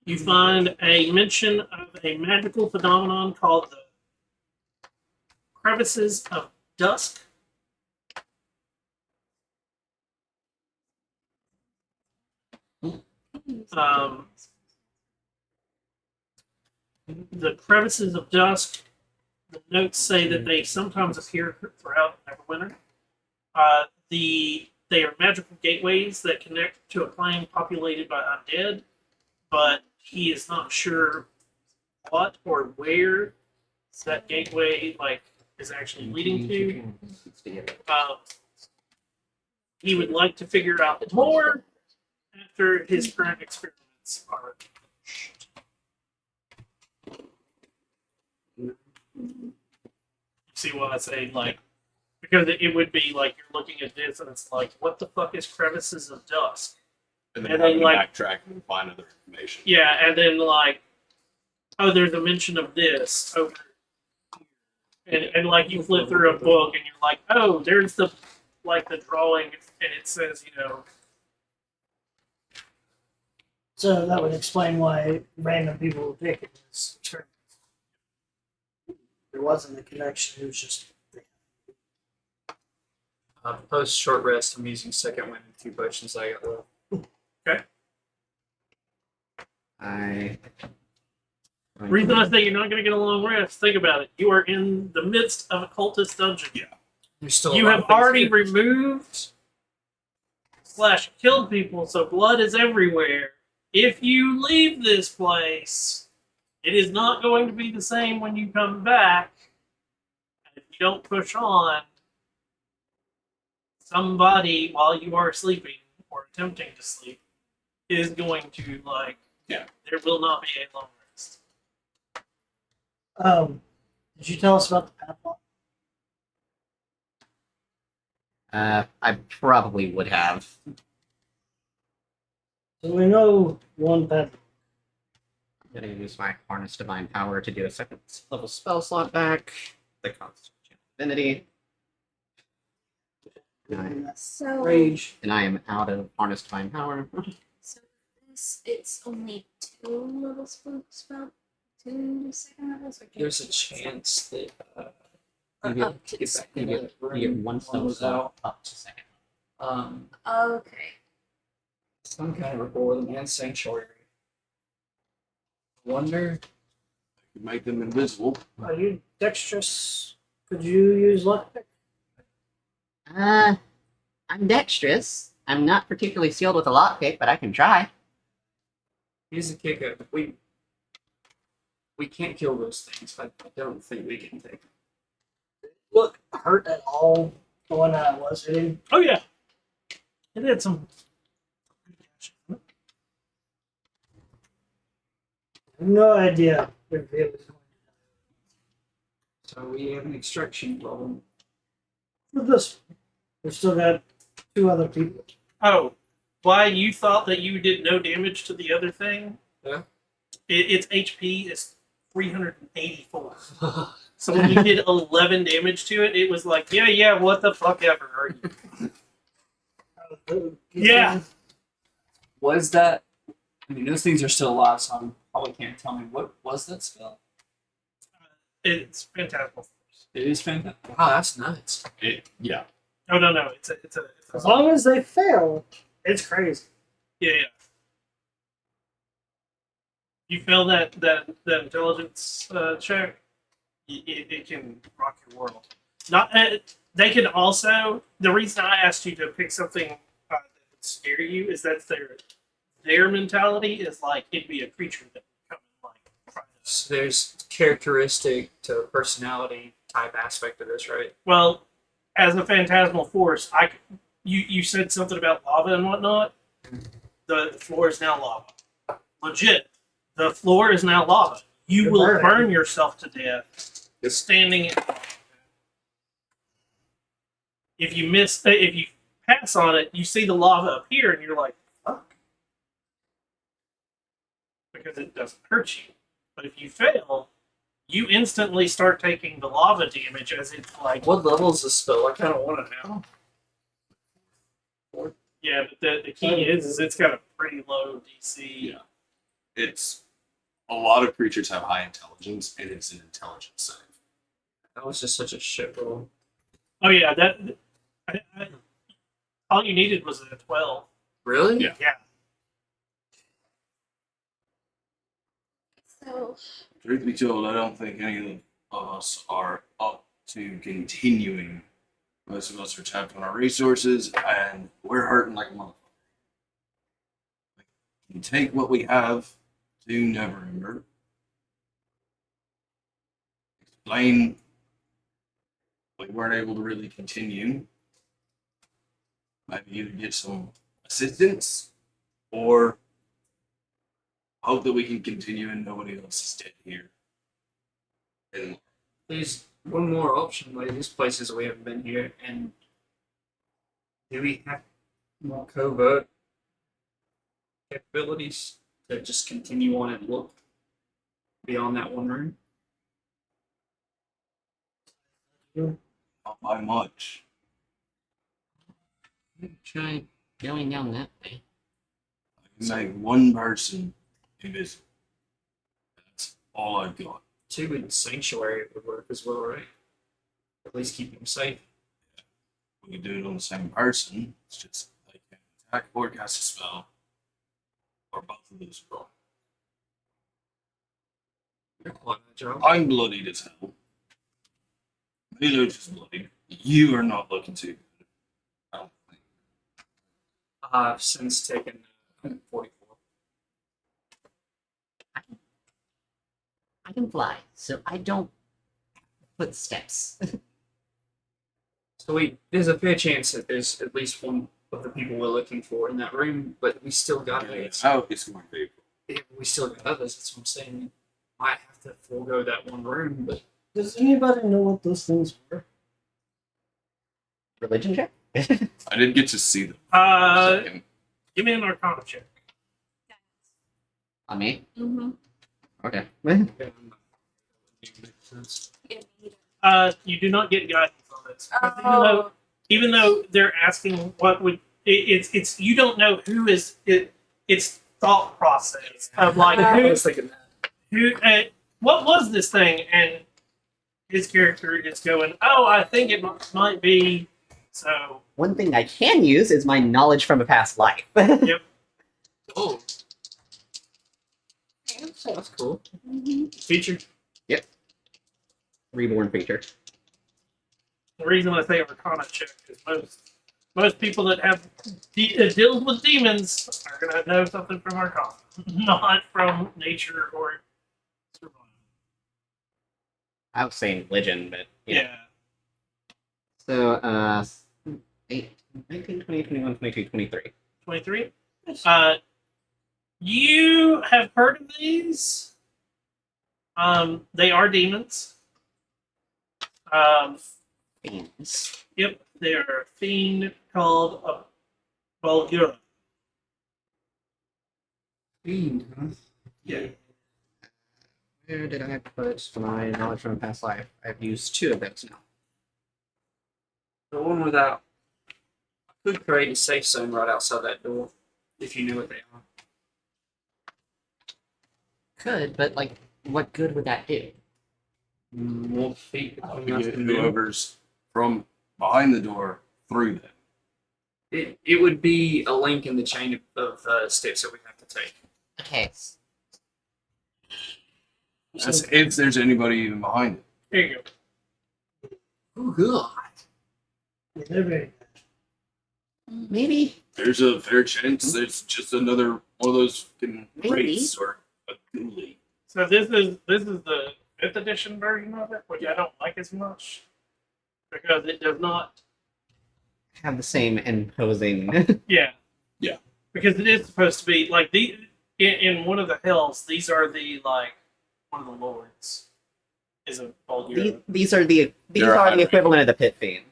You find a mention of a magical phenomenon called the crevices of dusk. The crevices of dusk, the notes say that they sometimes appear throughout Neverwinter. They are magical gateways that connect to a plane populated by undead, but he is not sure what or where that gateway is actually leading to. He would like to figure out more after his current experiments are finished. You see what I say? Because it would be like you're looking at this and it's like, what the fuck is crevices of dusk? And then And having then, to backtrack and find other information. Yeah, and then oh, there's a mention of this over here. And you flip through a book and you're like, oh, there's the drawing and it says, So that would explain why random people were picking this experiment. There wasn't a connection, it was just. post short rest, I'm using second wind and 2 potions I got left. reason I say you're not going to get a long rest, think about it. You are in the midst of a cultist dungeon. Yeah. There's still You have already removed / killed people, so blood is everywhere. If you leave this place, it is not going to be the same when you come back. And if you don't push on, somebody, while you are sleeping or attempting to sleep, is going to there will not be a long rest. Did you tell us about the padlock? I probably would have. So we know one padlock. I'm gonna use my Harness Divine Power to do a second level spell slot back. The Constitution Divinity. So, Rage. And I am out of Harness Divine Power. so it's only 2 levels spell, 2 second levels, or There's a chance that or You up to get, second. you get 1 spell Close slot out. up to second. Okay. Some kind of rapport with the man's sanctuary. Wonder. You make them invisible. Are you dexterous? Could you use luck pick? I'm dexterous. I'm not particularly skilled with a lockpick, but I can try. Here's the kicker. We can't kill those things. I don't think we can take them. Look, hurt at all the one that I was hitting. Oh yeah, it had some. No idea if it was going So we have an extraction problem. for this. We still got 2 other people. Oh, why you thought that you did no damage to the other thing? Yeah. Its HP is 384. So when you did 11 damage to it, it was like, yeah, what the fuck ever are you? Yeah. Was that? I mean, those things are still alive, so I probably can't tell me what was that spell. It's fantastic. It is fantastic. Wow, that's nuts. Yeah. Oh no, it's a As long as they fail, it's crazy. yeah. You fail that intelligence check, it can rock your world. Not they can also. The reason I asked you to pick something that would scare you is that their mentality is like it'd be a creature that would come and like try to. So there's characteristic to personality type aspect of this, right? Well, as a phantasmal force, you said something about lava and whatnot. The floor is now lava. Legit. The floor is now lava. You You're will burning. burn yourself to death standing in. If you pass on it, you see the lava appear and you're like, fuck. Because it doesn't hurt you. But if you fail, you instantly start taking the lava damage as it's like. What level is this spell? I kind of want to know. Yeah, but the key is it's got a pretty low DC. Yeah. It's a lot of creatures have high intelligence, and it's an intelligence save. That was just such a shit roll. Oh yeah, all you needed was a 12. Really? Yeah. Yeah. So, Truth be told, I don't think any of us are up to continuing. Most of us are tapped on our resources, and we're hurting like a motherfucker. We can take what we have to Neverember. Explain we weren't able to really continue. Maybe either get some assistance or hope that we can continue and nobody else is dead here. And There's one more option. Like, these places we haven't been here, and do we have more covert capabilities to just continue on and look beyond that one room? not by much. Try going down that way. I can make one person invisible. That's all I've got. Two in sanctuary would work as well, right? At least keep them safe. We can do it on the same person. It's just they can attack or cast a spell. Or both of those are wrong. You're quite a job. I'm bloodied as hell. Milos is bloodied. You are not looking too good. I don't think. I've since taken 44. I can fly, so I don't have footsteps. So there's a fair chance that there's at least one of the people we're looking for in that room, but we still got others. How is my vehicle? We still got others. That's what I'm saying. We might have to forego that one room, but Does anybody know what those things were? Religion check? I didn't get to see them. Give me an Arcana check. On me? mm-hmm. Okay. yeah, I'm not- it makes sense. You do not get guidance on this. Oh, Even though they're asking what would it's you don't know who is it. It's thought process of like I who was thinking that. what was this thing, and his character is going, oh, I think it might be. So One thing I can use is my knowledge from a past life. Oh. That's cool. mm-hmm. feature. Reborn feature. The reason I say Arcana check is most most people that have deals with demons are gonna know something from Arcana, not from nature or survival. I was saying religion, but yeah. Yeah. So, 8, 19, 20, 21, 22, 23. 23. You have heard of these. They are demons. Fiends. Yep, they are a fiend called a Bulgura. Fiend, huh? Yeah. Where did I put my knowledge from past life? I've used 2 of those now. The one without. I could create a safe zone right outside that door if you knew what they are. Could, but like, what good would that do? More feet To between us get and them. whoever's from behind the door through them. It would be a link in the chain of steps that we have to take. Okay. That's if there's anybody even behind it. Here you go. Oh, God. Maybe. There's a fair chance there's just another one of those fucking Maybe. wraiths or a ghoulie. So this is the 5th edition version of it, which I don't like as much because it does not. Have the same imposing. Yeah. Yeah. Because it is supposed to be like in one of the hells. These are the like one of the lords is a Bulgura. These are the They're high equivalent of the pit fiend.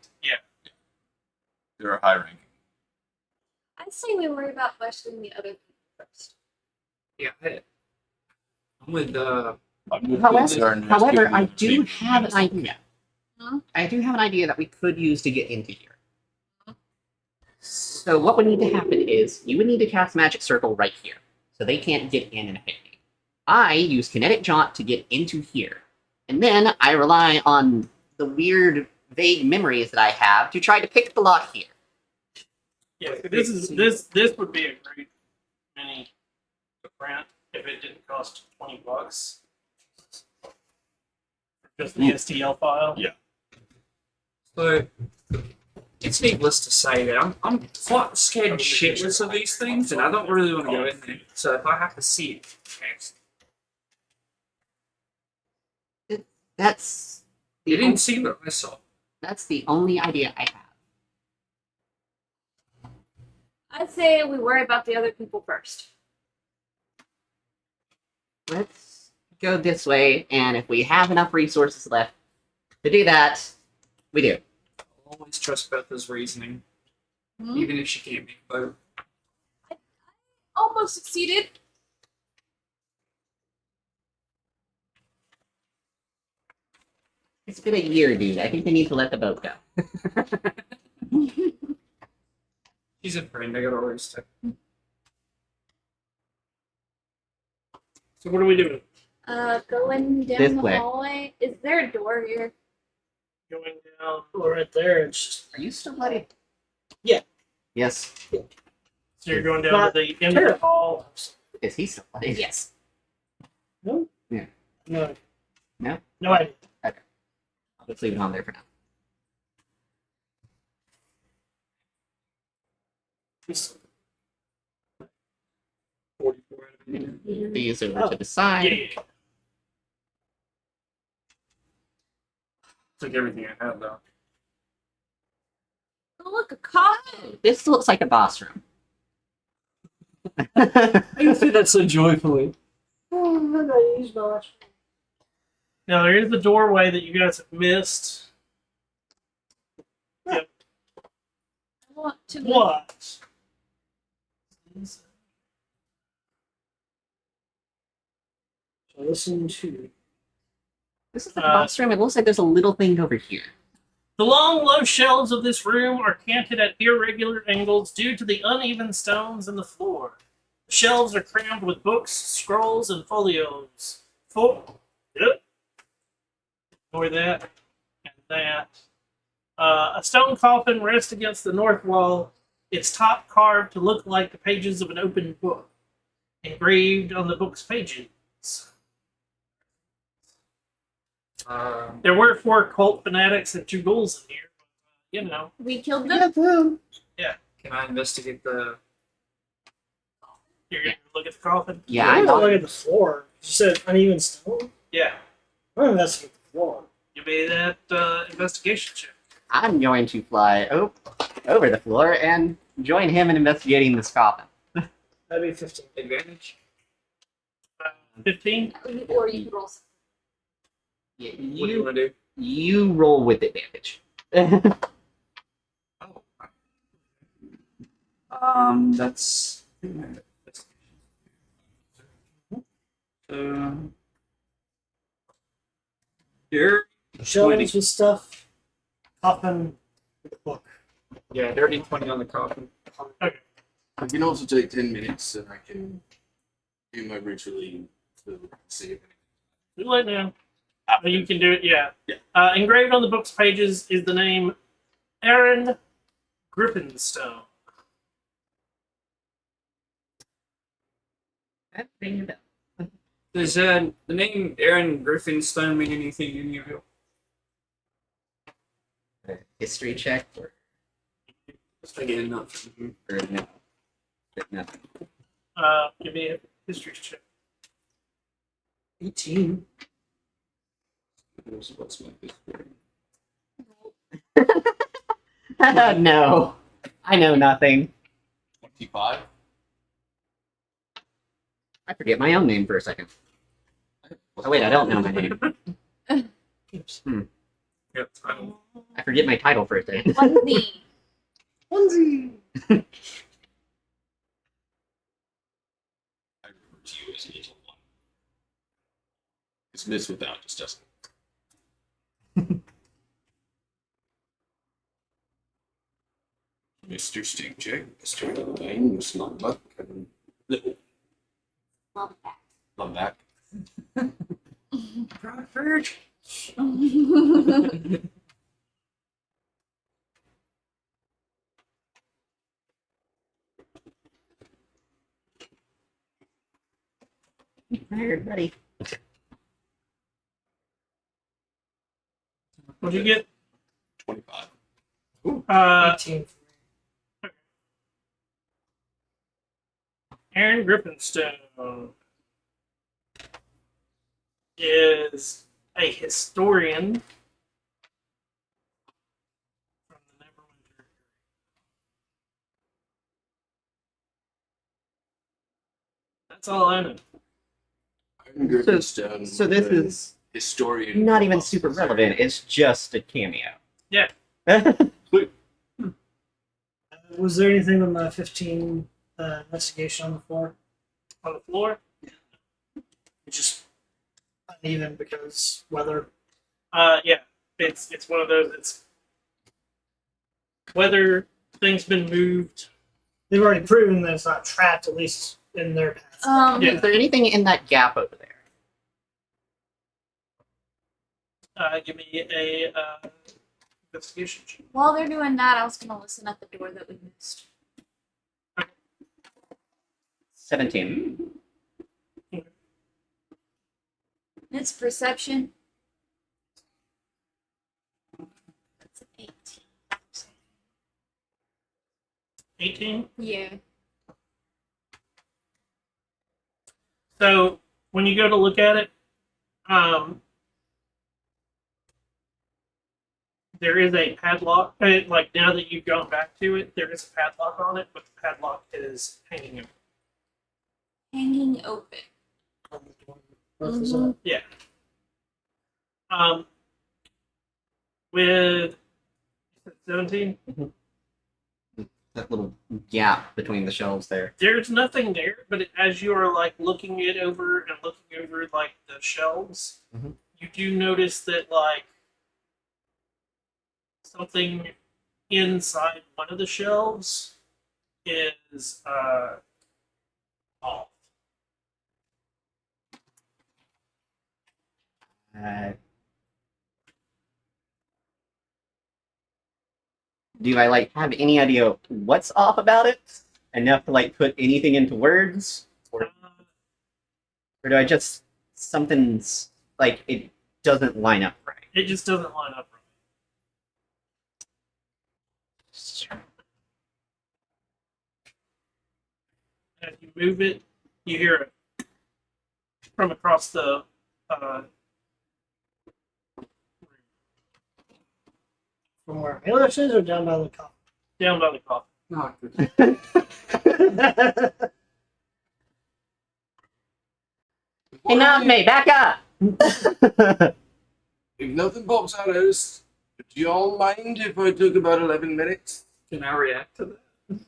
They're a high ranking. I'd say we worry about questioning the other people first. Yeah, I'm with I'm more However, concerned as however, to I the do people have an who idea. Huh? I do have an idea that we could use to get into here. So what would need to happen is you would need to cast Magic Circle right here, so they can't get in and hit me. I use Kinetic Jaunt to get into here, and then I rely on the weird, vague memories that I have to try to pick the lock here. Yeah. So this would be a great mini to print if it didn't cost $20 for just the STL file. Yeah. So it's needless to say that I'm quite scared shitless of these things, and I don't really want to go in there. So if I have to see it, That's the you didn't see what I saw. that's the only idea I have. I'd say we worry about the other people first. Let's go this way, and if we have enough resources left to do that, we do. Always trust Betha's reasoning, Hmm? even if she can't make a vote. Almost succeeded. It's been a year, dude. I think they need to let the boat go. She's a friend. I got to raise to. So what are we doing? Going down This the way. hallway. Is there a door here? Going down. Right there. It's just Are you still bloody? Yeah. Yes. So you're going down Not to the end of the hall. Is he still bloody? Yes. no. Yeah. No. No? No idea. I'll just leave it on there for now. Just- 44 out of 80. Move these over Oh. to the side. Yeah. Took everything I had though. Oh, look, a coffin. This looks like a boss room. You say that so joyfully. Now there is the doorway that you guys have missed. I want to. What? Listen to. This is the boss room. It looks like there's a little thing over here. The long, low shelves of this room are canted at irregular angles due to the uneven stones in the floor. The shelves are crammed with books, scrolls, and folios. Yep. Ignore that and that. A stone coffin rests against the north wall, its top carved to look like the pages of an open book, engraved on the book's pages. There were 4 cult fanatics and 2 ghouls in here, but, you know. We killed them. Can I investigate the? You're gonna look at the coffin. Yeah, I'm I gonna know. look at the floor. You said uneven stone? Yeah. I'm gonna investigate the floor. You made that investigation check. I'm going to fly over the floor and join him in investigating this coffin. That'd be 15. Advantage. 15. Or you could roll. Yeah, What do you want to do? you roll with advantage. That's. Here. Shelves with stuff. Coffin with a book. Yeah, dirty 20 on the coffin. I can also take 10 minutes and I can do my ritually to save it. Too late now. You can do it, yeah. Yeah. Engraved on the book's pages is the name Aaron Griffinstone. That ring a bell. Does the name Aaron Griffinstone mean anything to any of you? History check Again, not for me. or no? Nothing. Give me a history check. 18. What's my history? No, I know nothing. 25? I forget my own name for a second. Oh wait, I don't know my name. Yep. I don't. I forget my title for a second. Onesie. Onesie! I refer to you as Little One. It's Miss Without, just doesn't. Mr. Stinkjack, Mr. Lane, Miss Longbuck, and Little. Love that. Love that. Bradford. Tired, buddy. What'd you get? 25. 18. Aaron Griffinstone is a historian from the Neverwinter. That's all I know. Iron Griffinstone. So this was is historian. not even super relevant. It's just a cameo. Yeah. Was there anything with my 15 investigation on the floor? On the floor? Just uneven because weather. Yeah. It's one of those. It's whether things been moved. They've already proven that it's not trapped, at least in their path. Yeah. Is there anything in that gap over there? Give me a investigation check. While they're doing that, I was gonna listen at the door that we missed. 17. It's perception. That's an 18. 18. Yeah. So when you go to look at it, there is a padlock. Like now that you've gone back to it, there is a padlock on it, but the padlock is hanging open. Hanging open. Mhm. Yeah. With 17, That little gap between the shelves there. there's nothing there, but as you are like looking it over and looking over like the shelves, Mhm. you do notice that like something inside one of the shelves is off. Do I like have any idea what's off about it? Enough to like put anything into words? Or do I just something's like it doesn't line up right? It just doesn't line up right. as you move it, you hear it from across the From where Milos is or down by the coffin? down by the coffin. No, good. Enough, me, back up! If nothing pops out at us, do y'all mind if I took about 11 minutes? Can I react to that?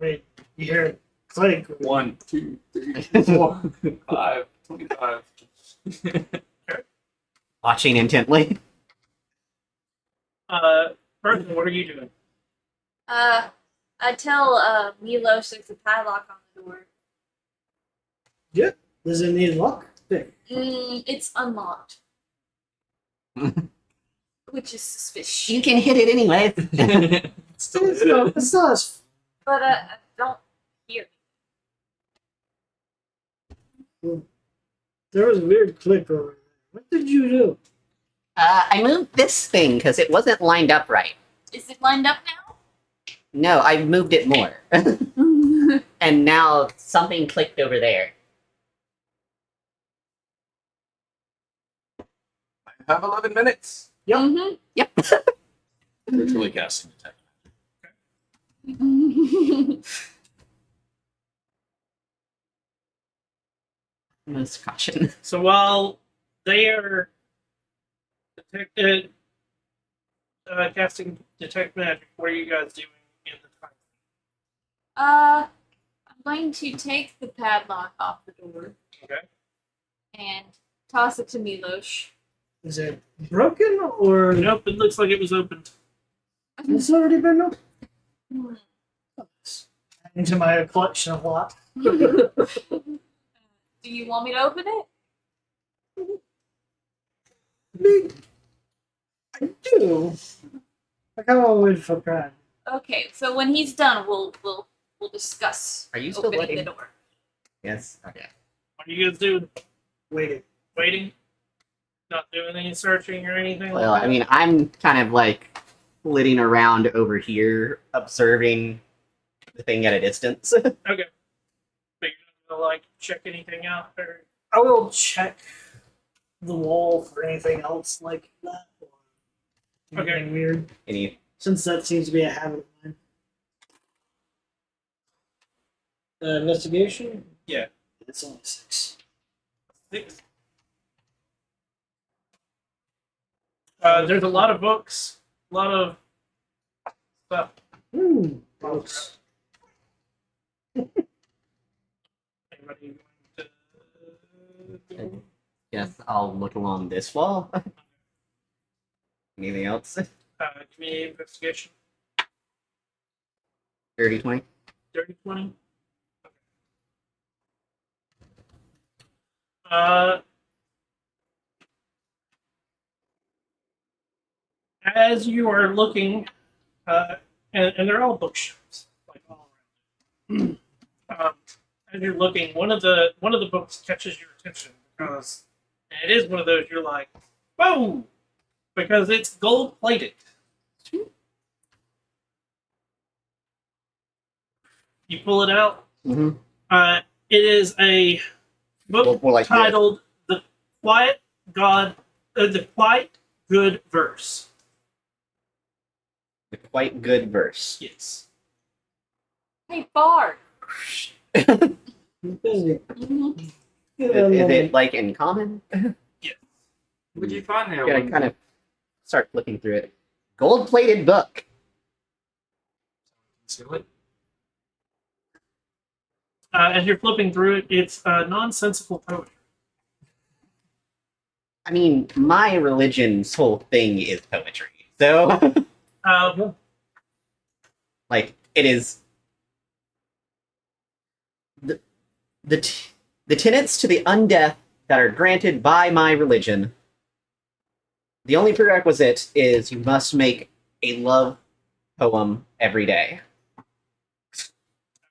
Wait, you hear it click. 1, 2, 3, 4, 5, 25. Watching intently. Bertha, what are you doing? I tell Milos there's a padlock on the door. Does it need luck? It's unlocked. Which is suspicious. You can hit it anyway. It's not as But I don't hear. there was a weird click over there. What did you do? I moved this thing because it wasn't lined up right. Is it lined up now? No, I moved it more. And now something clicked over there. I have 11 minutes. Mm-hmm. Yep. Virtually casting attack. Most caution. So while they are casting detect magic, what are you guys doing in the time? I'm going to take the padlock off the door Okay. and toss it to Milos. Is it broken or Nope, it looks like it was opened. it's already been opened? Hmm. Into my collection of lot. Do you want me to open it? I do. I kind of wait for Brad. Okay, so when he's done, we'll discuss Are you still opening waiting? the door. Yes. Okay. What are you guys doing? Waiting. Waiting? Not doing any searching or anything Well, like that? I mean, I'm kind of like flitting around over here, observing the thing at a distance. Okay. But you're not gonna like check anything out or I will check the wall for anything else like that. Or Okay. anything weird. Any? Since that seems to be a habit of mine. Investigation? Yeah. It's only 6. 6. There's a lot of books, a lot of stuff. Books. Anybody going to Yes, I'll look along this wall. Anything else? give me an investigation? 30, 20? 30, 20? Okay. As you are looking, and they're all bookshelves, like all around. As you're looking, one of the books catches your attention because and it is one of those you're like, whoa, because it's gold plated. You pull it out. Mm-hmm. It is a book More like this. titled "The Quiet God," the Quiet Good Verse. A quite good verse. Yes. Hey, Bard. Busy. Mhm. Give Is them it like in common? What'd you find there? Yeah, I kind of start flipping through it. Gold-plated book. See what? As you're flipping through it, it's nonsensical poetry. I mean, my religion's whole thing is poetry. So, like, it is the tenets to the undeath that are granted by my religion. The only prerequisite is you must make a love poem every day. I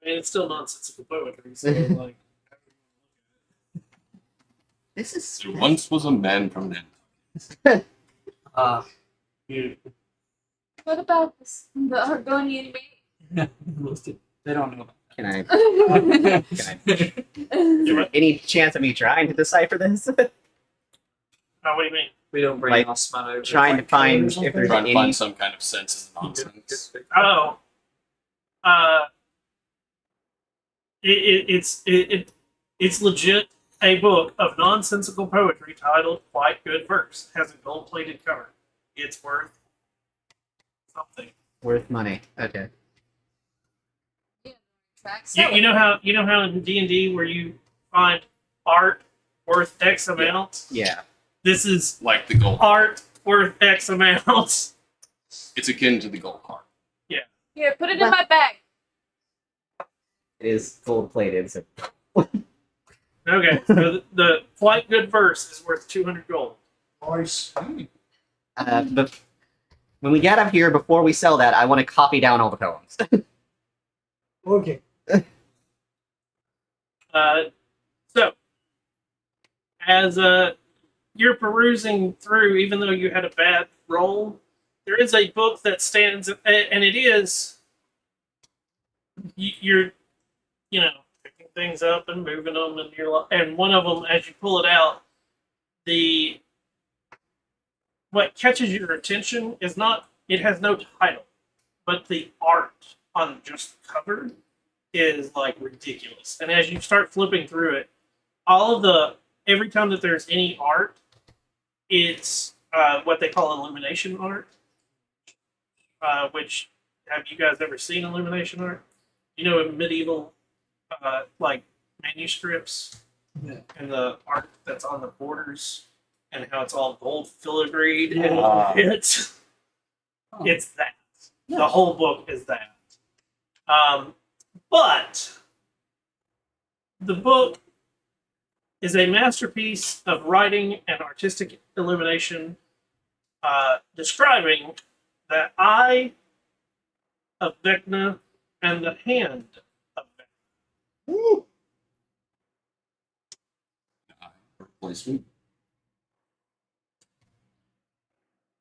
mean, it's still nonsensical poetry, so like. This is There once was a man from Nantucket. You What about this? The Argonian maid? listed. They don't know. Can I? That's Can I? Is there any chance of me trying to decipher this? Oh, what do you mean? We don't bring Like, Osman over. Trying to find if something? there's Trying to any. find some kind of sense in the nonsense. Oh, uh, it's legit a book of nonsensical poetry titled "Quite Good Verse." Has a gold-plated cover. It's worth something. Worth money. Okay. You know how in D&D where you find art worth X amount. Yeah. This is Like the gold. art worth X amount. It's akin to the gold heart. Here, put it in my bag. It is gold plated. So. Okay, so the Quite Good Verse is worth 200 gold. Nice. But when we get up here, before we sell that, I want to copy down all the poems. Okay. So, as you're perusing through, even though you had a bad roll, there is a book that stands, and it is you're, picking things up and moving them, and one of them, as you pull it out, what catches your attention is not, it has no title, but the art on just the cover is like ridiculous. And as you start flipping through it, every time that there's any art, it's what they call illumination art. Which, have you guys ever seen illumination art? In medieval like manuscripts, Yeah. and the art that's on the borders, and how it's all gold filigreed, and it's that. The whole book is that. But the book is a masterpiece of writing and artistic illumination, describing the eye of Vecna and the hand of Vecna. Woo! Replacement.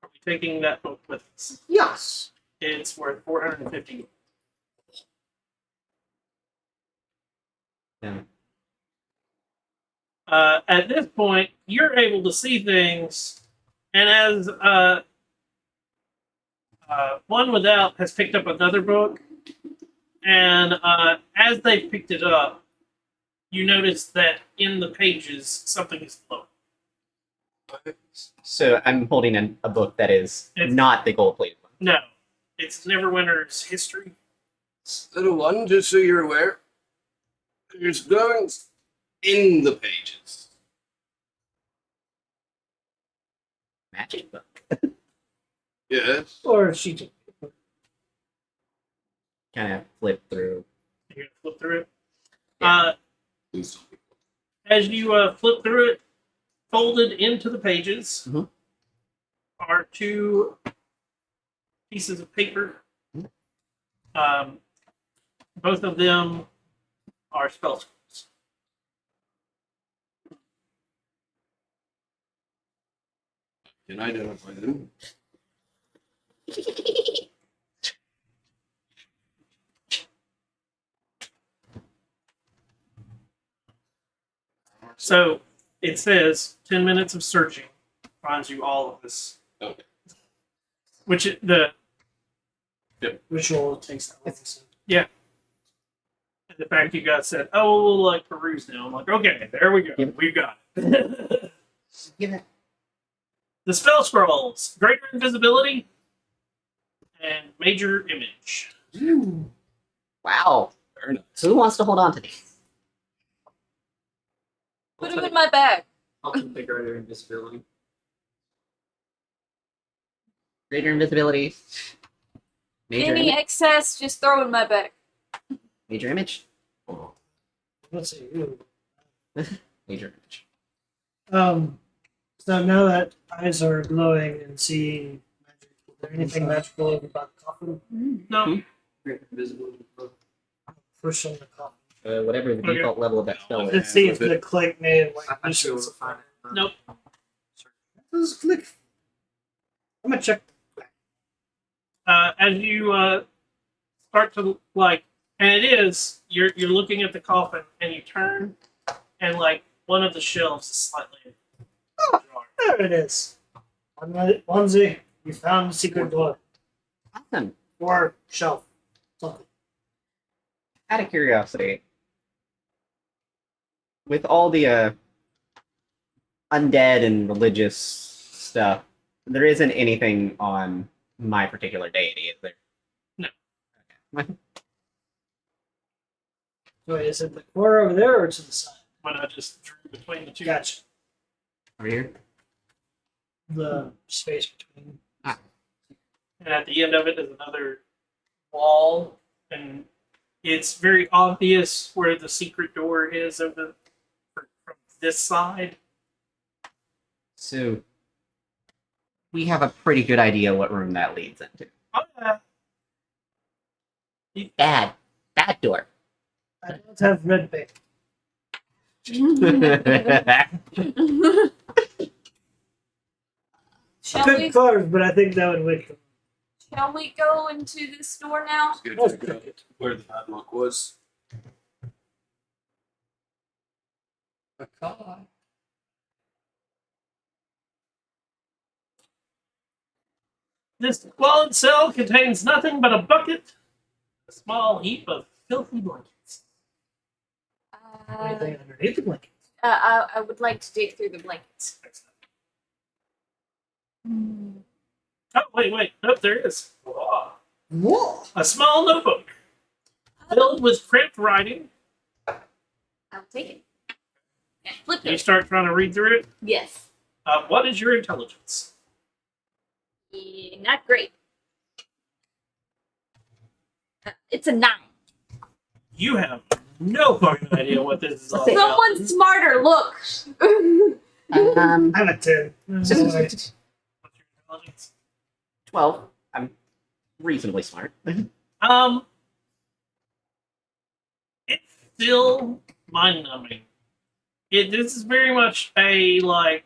Are we taking that book with us? Yes. It's worth 450. Yeah. At this point, you're able to see things, and as one without has picked up another book, and as they picked it up, you notice that in the pages something is floating. So I'm holding a book that is It's- not the gold plated one. No, it's Neverwinter's history. Little one, just so you're aware, there's drawings in the pages. Magic book. Yes. Or she. Kind of flip through. You're gonna flip through it. Yeah. Please don't be. As you flip through it, folded into the pages Mhm. are two pieces of paper. Both of them are spell scrolls. Can I identify them? So it says 10 minutes of searching finds you all of this. Okay. Ritual takes that long. So. The fact you guys said, "Oh, we'll like peruse now." I'm like, okay, there we go. Yep. We got it. Give it. The spell scrolls: greater invisibility and major image. Wow. Fair enough. So who wants to hold on to these? Put them in my bag. I'll take the greater invisibility. Greater invisibility. Major Any image. excess, just throw in my bag. Major image. Let's see. Ooh. Major image. So now that eyes are glowing and seeing magic, is there anything magical about the coffin? No, Greater invisibility. Push on the coffin. Whatever the Okay. default level of that spell is. Let's see if with the click made I like should be able to find it. nope. Does click? I'm gonna check. As you start to like And it is. You're looking at the coffin, and you turn, and like one of the shelves is slightly ajar. There it is. Onesie, you found the secret door. Awesome. Or shelf. Something. Out of curiosity, with all the undead and religious stuff, there isn't anything on my particular deity, is there? No. Okay. Wait, is it the corner over there or to the side? But I just drew between the two. Gotcha. Over here? The space between. And at the end of it is another wall, and it's very obvious where the secret door is from this side. So, we have a pretty good idea what room that leads into. Oh, yeah. Bad door. I don't have red paint. Shall Good we? cards, but I think that would wake them. Shall we go into this door now? It's good Oh, to go where the padlock was. This squalid cell contains nothing but a bucket, a small heap of filthy blankets. Anything underneath the blanket. I would like to dig through the blankets. Oh, wait. Nope, there is. Oh, Whoa! a small notebook filled with crimped writing. I'll take it. And flip You it. start trying to read through it. Yes. What is your intelligence? Not great. It's a 9. You have no fucking idea what this is all about. Someone smarter, look. Um, I'm a 10. What's your intelligence? 12. I'm reasonably smart. It's still mind-numbing. This is very much a, like,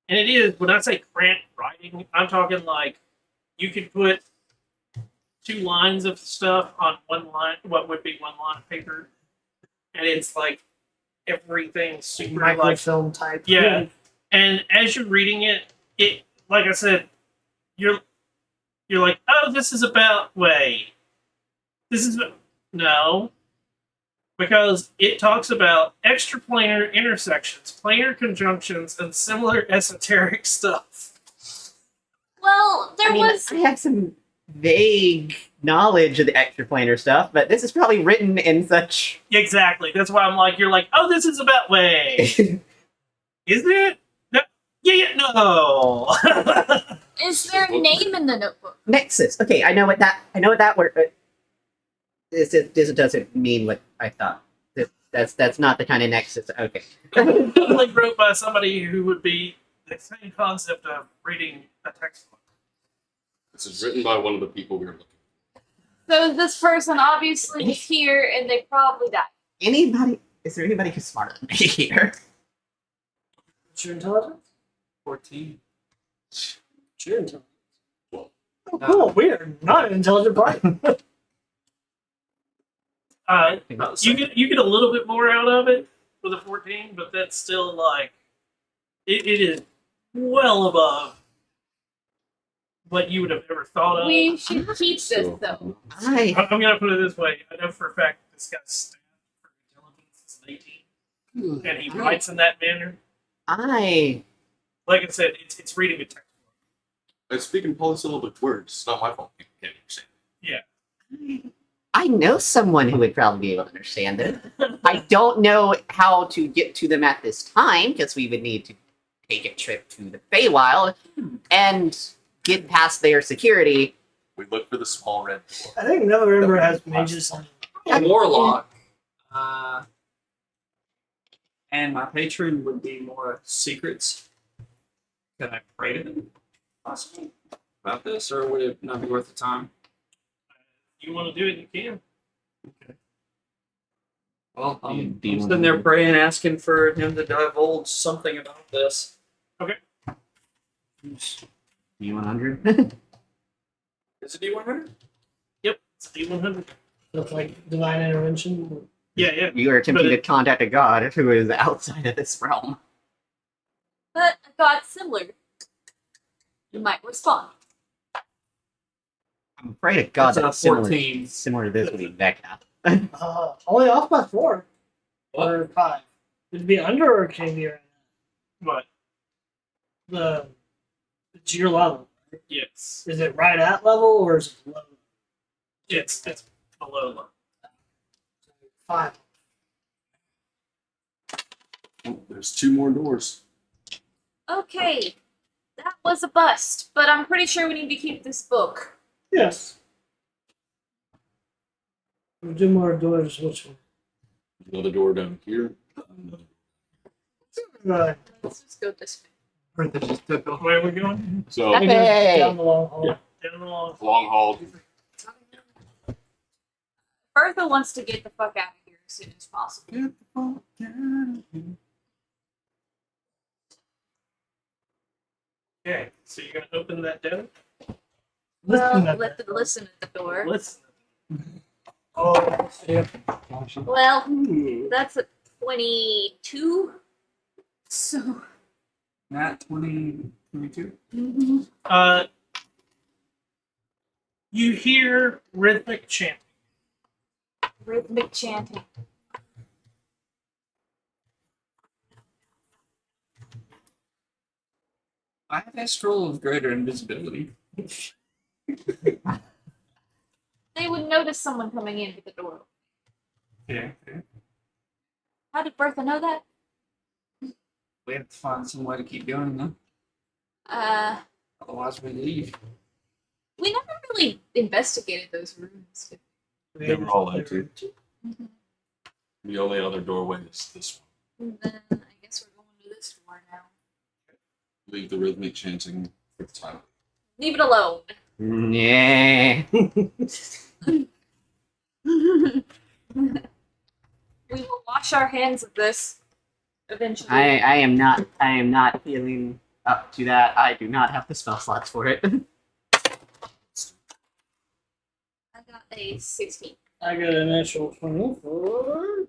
and it is, when I say cramped writing, I'm talking like, you could put 2 lines of stuff on one line, what would be one line of paper, and it's like, everything's super, like, Microfilm type. yeah. And as you're reading it, like I said, you're like, oh, this is about no, because it talks about extraplanar intersections, planar conjunctions, and similar esoteric stuff. Well, there I mean, was. I have some vague knowledge of the extraplanar stuff, but this is probably written in such. Exactly. That's why I'm like, you're like, oh, this is about way. Is it? No. Yeah, no. Is there a name in the notebook? Nexus. Okay, I know what that word. This doesn't mean what I thought. That's not the kind of nexus. Okay. Totally wrote by somebody who would be the same concept of reading a textbook. This is written by one of the people we were looking So this person obviously was here, and they probably died. Anybody? Is there anybody who's smarter than me here? What's your intelligence? 14. What's your intelligence? Well, Oh, cool. We are not an intelligent party. You get a little bit more out of it with a 14, but that's still like it is well above what you would have ever thought of. We should keep this, though. I I'm gonna put it this way: I know for a fact this guy's stabbed for intelligence since 18, and he writes in that manner. Like I said, it's reading a textbook. I speak in polysyllabic words. It's not my fault people can't understand. I know someone who would probably be able to understand it. I don't know how to get to them at this time because we would need to take a trip to the Feywild and get past their security. We look for the small red door. I think November has mages on A warlock. And my patron would be more secrets. Can I pray to them possibly about this, or would it not be worth the time? If you want to do it, you can. Well, Do you I'm wanna sitting there do- praying, asking for him to divulge something about this. D100? Is it D100? Yep, it's a D100. With like divine intervention. Yeah, yeah. You are attempting But to contact a god who is outside of this realm. But a god similar. You might respond. I'm afraid a god That's a that's similar, 14. similar to this would be Vecna. Only off by 4 What? or 5. It'd be under or can be right what? now. It's your level. Yes. Is it right at level or is it below? It's below level. 5. Oh, there's 2 more doors. Okay. That was a bust, but I'm pretty sure we need to keep this book. Yes. We'll do more doors. Which one? Another door down here. Right. Let's just go this way. Bertha just took off. Where are we going? So Hey! Down the long hall. Yeah. Down the long. long haul. Bertha wants to get the fuck out of here as soon as possible. Okay, so you're gonna open that door? Listen Well, at let that. them listen at the door. Listen. Oh, yeah. Well, that's a 22. So. Nat 2022. You hear rhythmic chanting. Rhythmic chanting. I have a scroll of greater invisibility. They would notice someone coming in with the door. Yeah. How did Bertha know that? We have to find some way to keep going, though. Otherwise, we leave. We never really investigated those rooms. They were all empty. The only other doorway is this one. Then I guess we're going to this door now. Leave the rhythmic chanting for the time. Leave it alone. Yeah. We will wash our hands of this eventually. I am not feeling up to that. I do not have the spell slots for it. I got a 16. I got an actual 24.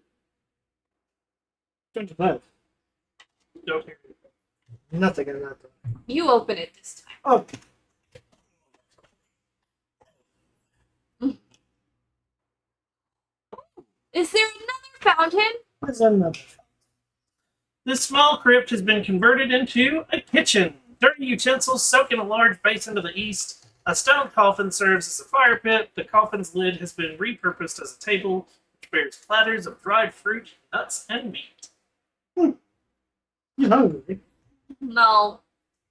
25. Don't hear it. Nothing in that. You open it this time. Oh, Is there another fountain? what's another? This small crypt has been converted into a kitchen. Dirty utensils soak in a large basin to the east. A stone coffin serves as a fire pit. The coffin's lid has been repurposed as a table, which bears platters of dried fruit, nuts, and meat. You hungry? No.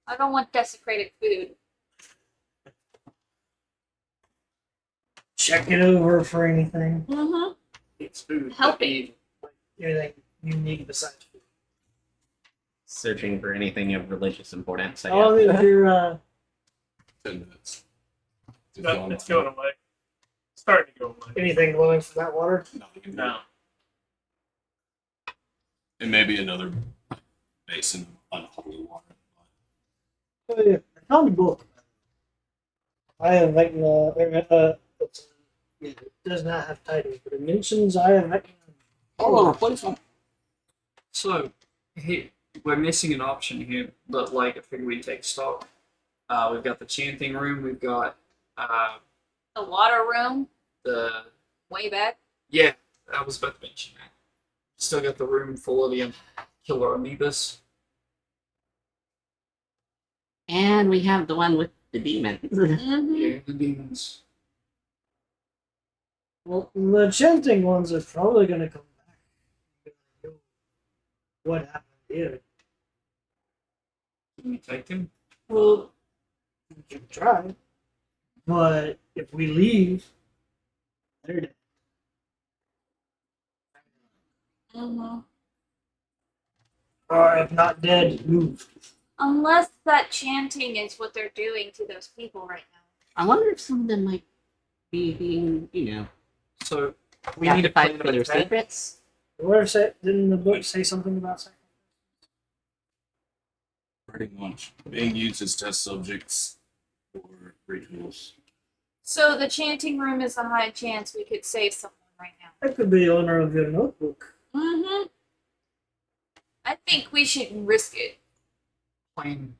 I don't want desecrated food. Check it over for anything. Mm-hmm. It's food. Helping. Anything unique besides food. Searching for anything of religious importance. How long is your 10 minutes. It's going away. Starting to go away. anything glowing from that water? No. It may be another basin of unholy water. Oh yeah, I found a book. I have Vecna. It does not have titles, but it mentions I have Vecna. Oh, replacement. So, we're missing an option here, but like I figured we'd take stock. We've got the chanting room. We've got The water room, the way back. yeah. I was about to mention that. Still got the room full of the killer amoebas. And we have the one with the demon. Mm-hmm. Yeah, the demons. Well, the chanting ones are probably going to come back. What happened here? Can we take him? Well, we can try. But if we leave, they're dead. Mm-hmm. Or if not dead, moved. Unless that chanting is what they're doing to those people right now. I wonder if some of them might be being, So we need to fight plan for their an attack. secrets. Where say, didn't the book say something about sacrifice? Pretty much being used as test subjects for rituals. So the chanting room is a high chance we could save someone right now. That could be the owner of your notebook. Mm-hmm. I think we should risk it.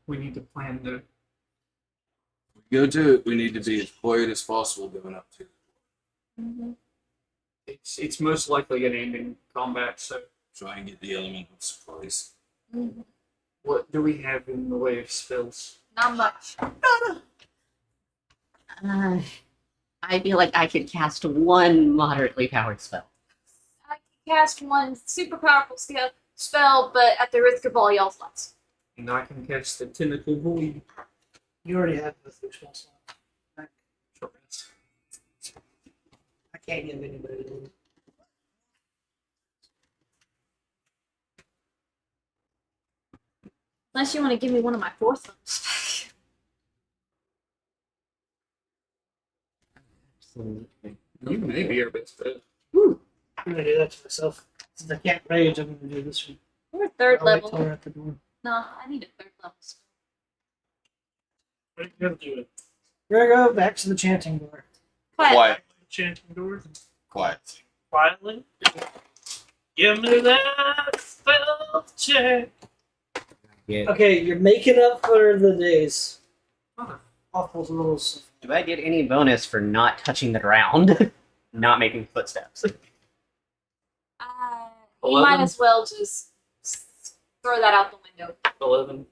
We need to plan the. We go to it, we need to be as quiet as possible going up to it. Mm-hmm. It's most likely going to end in combat. So Try and get the element of surprise. Mm-hmm. what do we have in the way of spells? Not much. I feel like I could cast one moderately powered spell. I can cast one super powerful spell, but at the risk of all y'all's lives. And I can cast the tentacle void. You already have the three spell slots. I can't give anybody one. Unless you want to give me one of my fourth ones. You may be our best bet. I'm gonna do that to myself. Since I can't rage, I'm gonna do this one. We're third I'll wait till level. we're at the door. No, I need a third level spell. What are you gonna do? We're gonna go back to the chanting door. Quiet. Chanting doors Quiet. quietly. Give me that stealth check. Okay, you're making up for the days. Okay. Awful rules. Do I get any bonus for not touching the ground? Not making footsteps. You 11? might as well just throw that out the window. 11.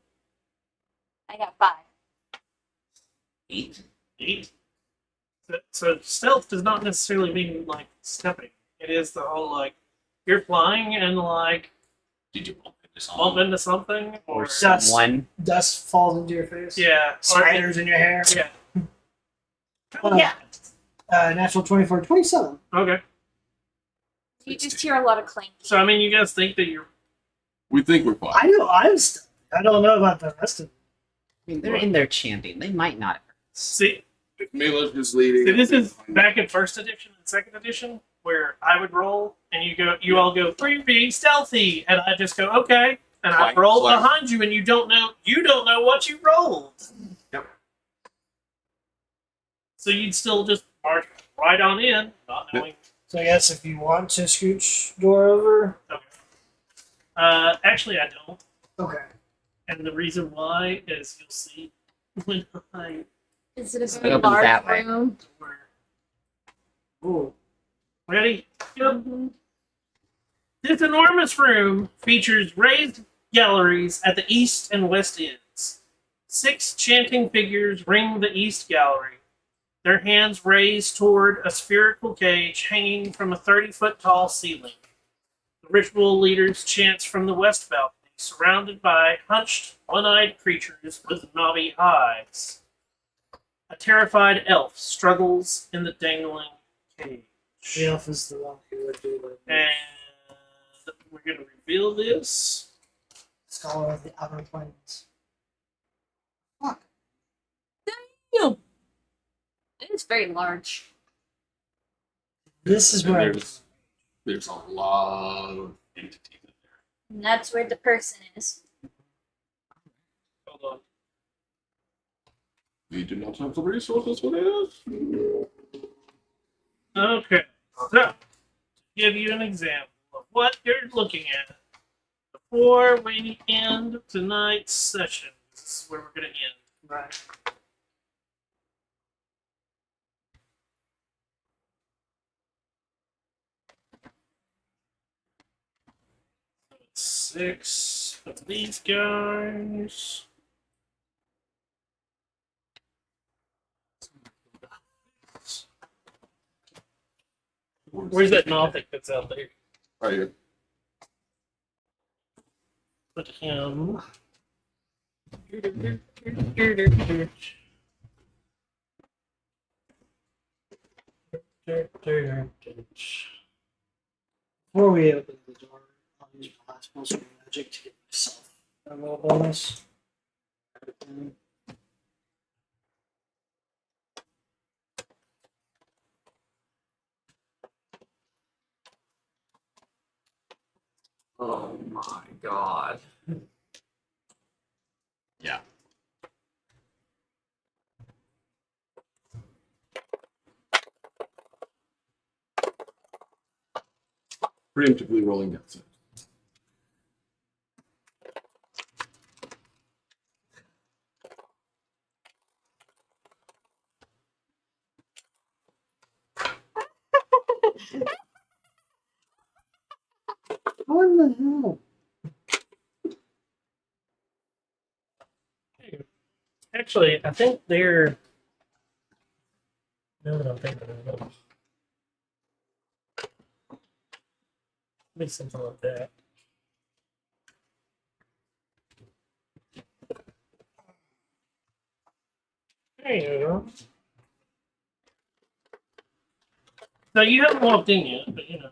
I got 5. 8. 8. So stealth does not necessarily mean like stepping. It is the whole like you're flying and like Did you bump into bump something? into something Or or someone. Dust falls into your face. yeah, or, Spiders in your hair. yeah. Yeah. Natural 24, 27. Okay. You just hear a lot of clanking. So I mean, you guys think that you're We think we're quiet. I know I'm stuck. I don't know about the rest of them. I mean, they're in there chanting. They might not. see. If Mila's just leading. See, this is back in first edition and second edition where I would roll and you all go, "We're being stealthy," and I just go, "Okay," and I Clank, roll clank. behind you, and you don't know what you rolled. Yep. So you'd still just march right on in, not knowing. So I guess if you want to scooch door over. Actually, I don't, Okay. and the reason why is you'll see when I. Is it a So very it opens large that way. room? Ooh. Ready? Yep. Mm-hmm. This enormous room features raised galleries at the east and west ends. 6 chanting figures ring the east gallery, their hands raised toward a spherical cage hanging from a 30-foot tall ceiling. The ritual leaders chant from the west balcony, surrounded by hunched, one-eyed creatures with knobby eyes. A terrified elf struggles in the dangling cage. The elf is the one who would do the And we're going to reveal this. scholar of the outer planes. Fuck. It's very large. This is And where there's a lot of entities in there. And that's where the person is. Hold on. We do not have the resources for this. Okay, so to give you an example of what you're looking at before we end tonight's session, this is where we're going to end. right. 6 of these guys. Where's that Nothic that's out there? Right here. Put him. Before we open the door, I'll use my last pulse of magic to give myself a little bonus. Oh my god. Yeah. preemptively rolling death saves. What the hell? Actually, I think they're. No, that I'm thinking of it. Maybe something like that. There you go. Now you haven't walked in yet, but you know.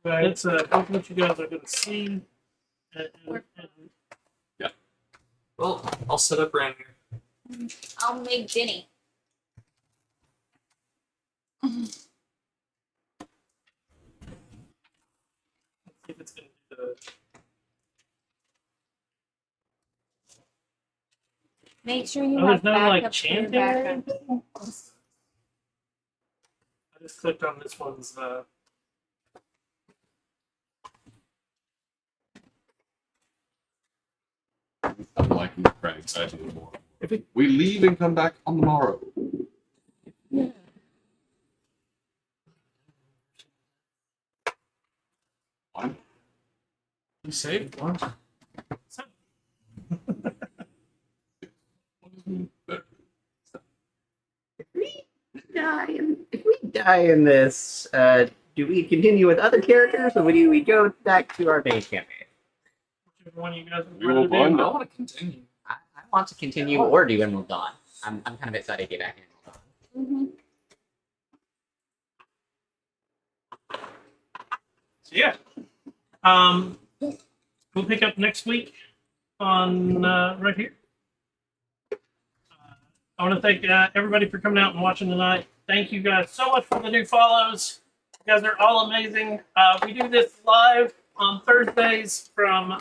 Right. It's what you guys are going to see. And Well, I'll set up around here. I'll make Denny. see if it's going to do the. Make sure you Oh, have there's no like backup for your chanting. Or backup. anything? I just clicked on this one's. I'm liking Craig's idea more. We leave and come back on the morrow. Fine. You saved one. If we die in this, do we continue with other characters, or do we go back to our main campaign? Whichever one you guys would We will rather find do. I want to continue. I want to continue or do Emerald Dawn. I'm kind of excited to get back in Emerald Dawn. So yeah, we'll pick up next week on right here. I want to thank everybody for coming out and watching tonight. Thank you guys so much for the new follows. You guys are all amazing. We do this live on Thursdays from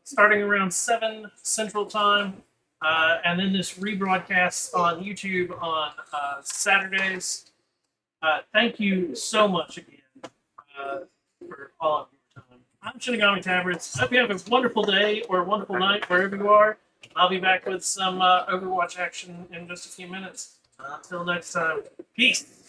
starting around 7 Central Time. And then this rebroadcasts on YouTube on Saturdays. Thank you so much again for all of your time. I'm Shinigami Tabards. Hope you have a wonderful day or a wonderful night wherever you are. I'll be back with some Overwatch action in just a few minutes. Until next time, peace.